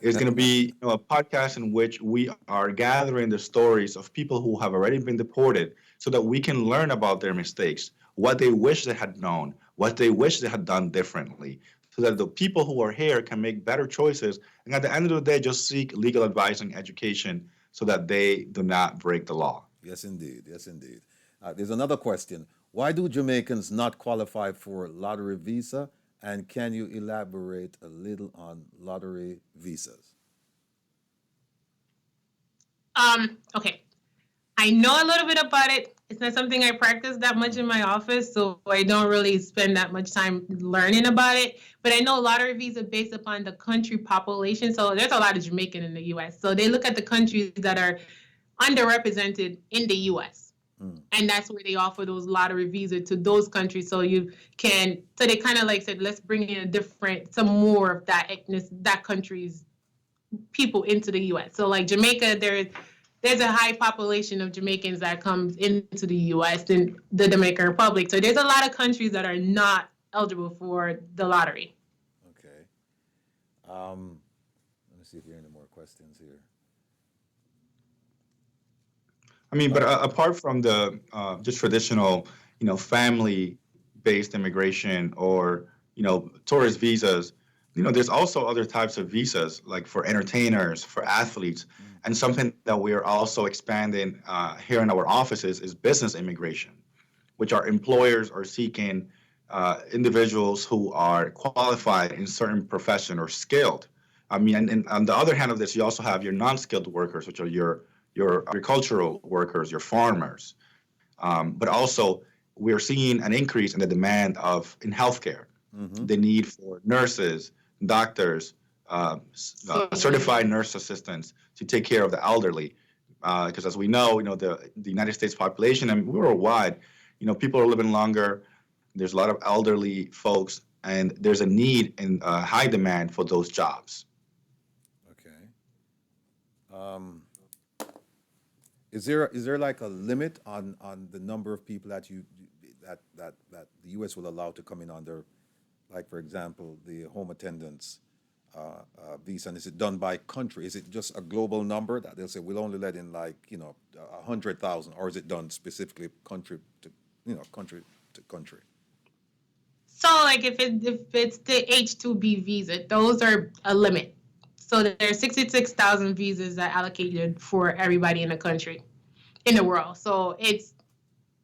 It's going to be a podcast in which we are gathering the stories of people who have already been deported so that we can learn about their mistakes, what they wish they had known, what they wish they had done differently, so that the people who are here can make better choices. And at the end of the day, just seek legal advice and education so that they do not break the law. Yes, indeed. Yes, indeed. There's another question. Why do Jamaicans not qualify for lottery visa? And can you elaborate a little on lottery visas? Okay. I know a little bit about it. It's not something I practice that much in my office, so I don't really spend that much time learning about it. But I know lottery visa based upon the country population. So there's a lot of Jamaican in the U.S. So they look at the countries that are underrepresented in the U.S. And that's where they offer those lottery visa to those countries. So so they kind of like said, let's bring in some more of that country's people into the U.S. So like Jamaica, there's a high population of Jamaicans that comes into the U.S. and the Dominican Republic. So there's a lot of countries that are not eligible for the lottery. Okay. Let me see if there are any more questions here. I mean, but apart from the just traditional, family-based immigration or, tourist visas, there's also other types of visas, like for entertainers, for athletes. And something that we are also expanding here in our offices is business immigration, which our employers are seeking individuals who are qualified in certain profession or skilled. I mean, and on the other hand of this, you also have your non-skilled workers, which are your agricultural workers, your farmers. But also, we're seeing an increase in the demand in healthcare, the need for nurses, doctors, certified nurse assistants to take care of the elderly. Because as we know, the United States population and worldwide, people are living longer. There's a lot of elderly folks, and there's a need and high demand for those jobs. Okay. Is there like a limit on the number of people that that the U.S. will allow to come in under, like for example, the home attendants visa? And is it done by country? Is it just a global number that they'll say we'll only let in 100,000, or is it done specifically country to country? So like if it's the H-2B visa, those are a limit. So there's 66,000 visas that are allocated for everybody in the country, in the world. So it's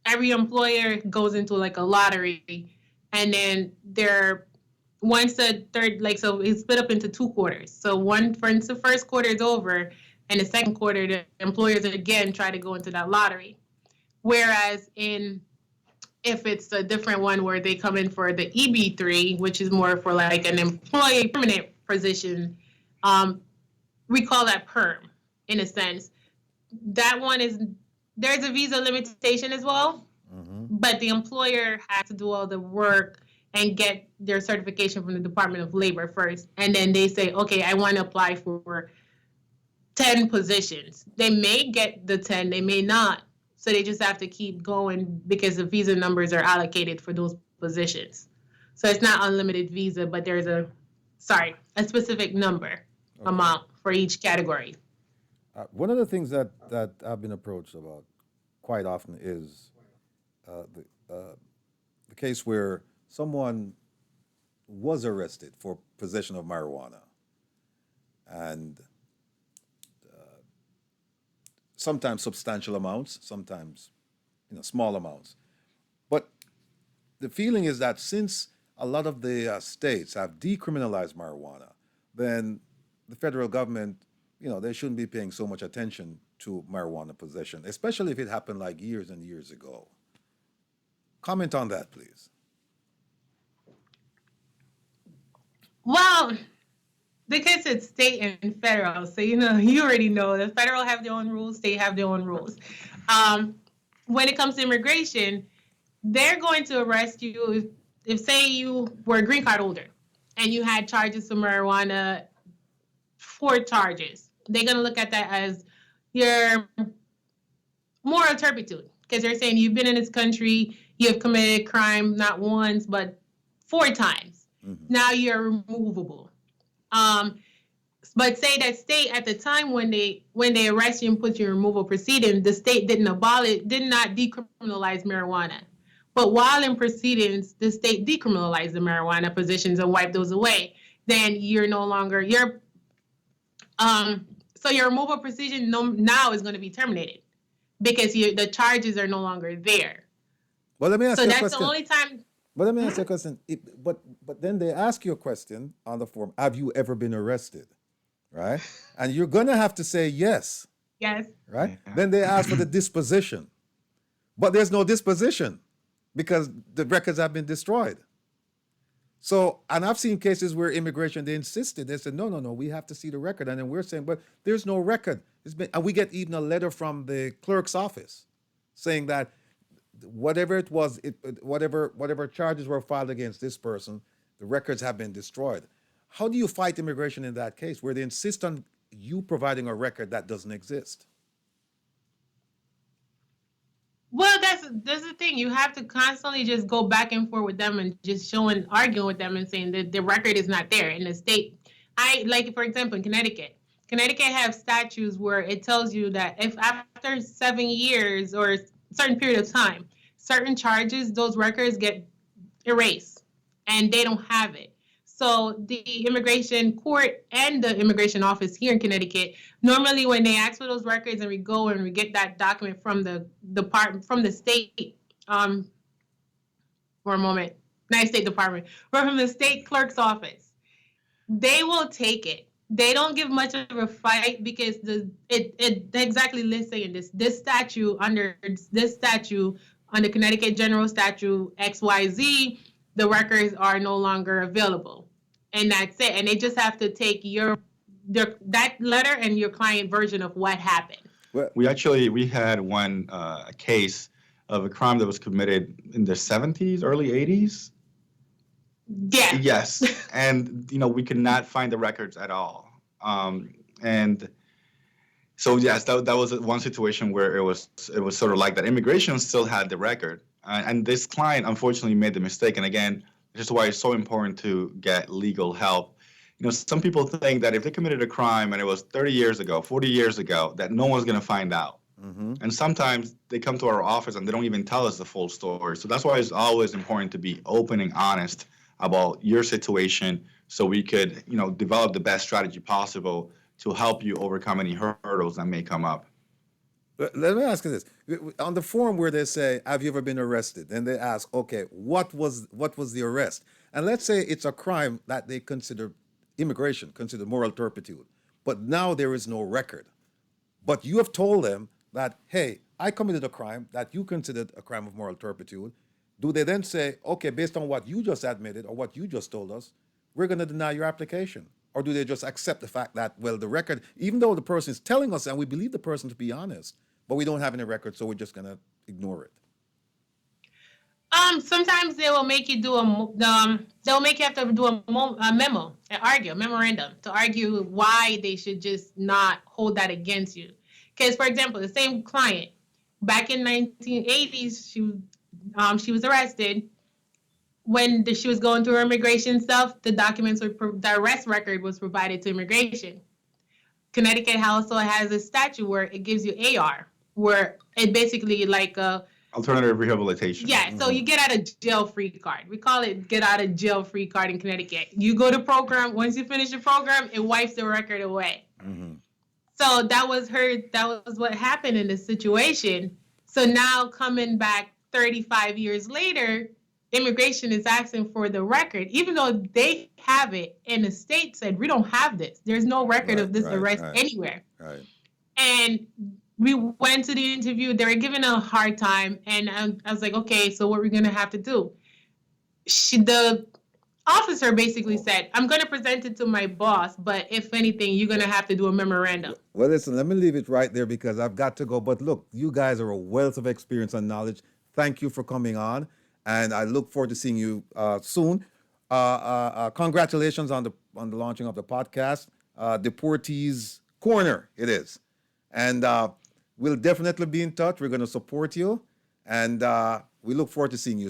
every employer goes into like a lottery, and then once the third, so it's split up into 2 quarters. So once the first quarter is over, and the second quarter, the employers again try to go into that lottery. Whereas if it's a different one where they come in for the EB3, which is more for like an employee permanent position, we call that perm in a sense. That one there's a visa limitation as well, but the employer has to do all the work and get their certification from the Department of Labor first. And then they say, okay, I want to apply for 10 positions. They may get the 10, they may not. So they just have to keep going because the visa numbers are allocated for those positions. So it's not unlimited visa, but there's a specific number amount for each category. One of the things that I've been approached about quite often is the case where someone was arrested for possession of marijuana, and sometimes substantial amounts, sometimes small amounts. But the feeling is that since a lot of the states have decriminalized marijuana, then the federal government, they shouldn't be paying so much attention to marijuana possession, especially if it happened like years and years ago. Comment on that, please. Well, because it's state and federal, so you already know the federal have their own rules, state have their own rules. When it comes to immigration, they're going to arrest you if say you were a green card holder and you had charges for marijuana 4 charges. They're gonna look at that as your moral turpitude, because they're saying you've been in this country, you have committed crime not once but 4 times. Now you're removable. But say that state at the time when they arrest you and put you in removal proceedings, the state did not decriminalize marijuana. But while in proceedings, the state decriminalized the marijuana positions and wiped those away. Then you're no longer so your removal proceeding now is going to be terminated because the charges are no longer there. Well, let me ask So you a that's question. the only time. But let me ask you a question. But then they ask you a question on the form. Have you ever been arrested? Right? And you're gonna have to say yes. Yes. Right? Then they ask for the disposition. But there's no disposition because the records have been destroyed. So, and I've seen cases where immigration, they insisted, they said, no, we have to see the record. And then we're saying, but there's no record. And we get even a letter from the clerk's office saying that whatever it was, whatever charges were filed against this person, the records have been destroyed. How do you fight immigration in that case where they insist on you providing a record that doesn't exist? Well, that's the thing. You have to constantly just go back and forth with them and just arguing with them and saying that the record is not there in the state. For example, in Connecticut have statutes where it tells you that if after 7 years or a certain period of time, certain charges, those records get erased and they don't have it. So the immigration court and the immigration office here in Connecticut, normally when they ask for those records and we go and we get that document from the state, for a moment, United States Department, or from the state clerk's office, they will take it. They don't give much of a fight because it exactly lists saying this statute under Connecticut General Statute XYZ, the records are no longer available. And that's it. And they just have to take that letter and your client version of what happened. Well, we had one a case of a crime that was committed in the 70s, early 80s. Yeah. Yes. And, we could not find the records at all. And so, yes, that was one situation where it was sort of like that. Immigration still had the record. And this client, unfortunately, made the mistake. And again, this is why it's so important to get legal help. Some people think that if they committed a crime and it was 30 years ago, 40 years ago, that no one's going to find out. Mm-hmm. And sometimes they come to our office and they don't even tell us the full story. So that's why it's always important to be open and honest about your situation so we could, develop the best strategy possible to help you overcome any hurdles that may come up. Let me ask you this. On the form where they say, have you ever been arrested? And they ask, okay, what was the arrest? And let's say it's a crime that they consider moral turpitude. But now there is no record. But you have told them that, hey, I committed a crime that you considered a crime of moral turpitude. Do they then say, okay, based on what you just admitted or what you just told us, we're going to deny your application? Or do they just accept the fact that, well, the record, even though the person is telling us and we believe the person to be honest, but we don't have any record, so we're just going to ignore it? Sometimes they will make you do they'll make you have to do a memorandum to argue why they should just not hold that against you. Because, for example, the same client back in 1980s, she was arrested. When she was going through her immigration stuff, the arrest record was provided to immigration. Connecticut also has a statute where it gives you AR, where it basically like a alternative rehabilitation. Yeah, so you get out of jail free card. We call it get out of jail free card in Connecticut. You go to program, once you finish your program, it wipes the record away. Mm-hmm. So that was what happened in this situation. So now coming back 35 years later, immigration is asking for the record, even though they have it and the state said, we don't have this. There's no record of this arrest anywhere. Right. And we went to the interview. They were giving a hard time. And I was like, okay, so what are we going to have to do? The officer basically said, I'm going to present it to my boss, but if anything, you're going to have to do a memorandum. Well, listen, let me leave it right there because I've got to go. But look, you guys are a wealth of experience and knowledge. Thank you for coming on. And I look forward to seeing you soon. Congratulations on the launching of the podcast. Deportees Corner. It is. And we'll definitely be in touch. We're going to support you. And we look forward to seeing you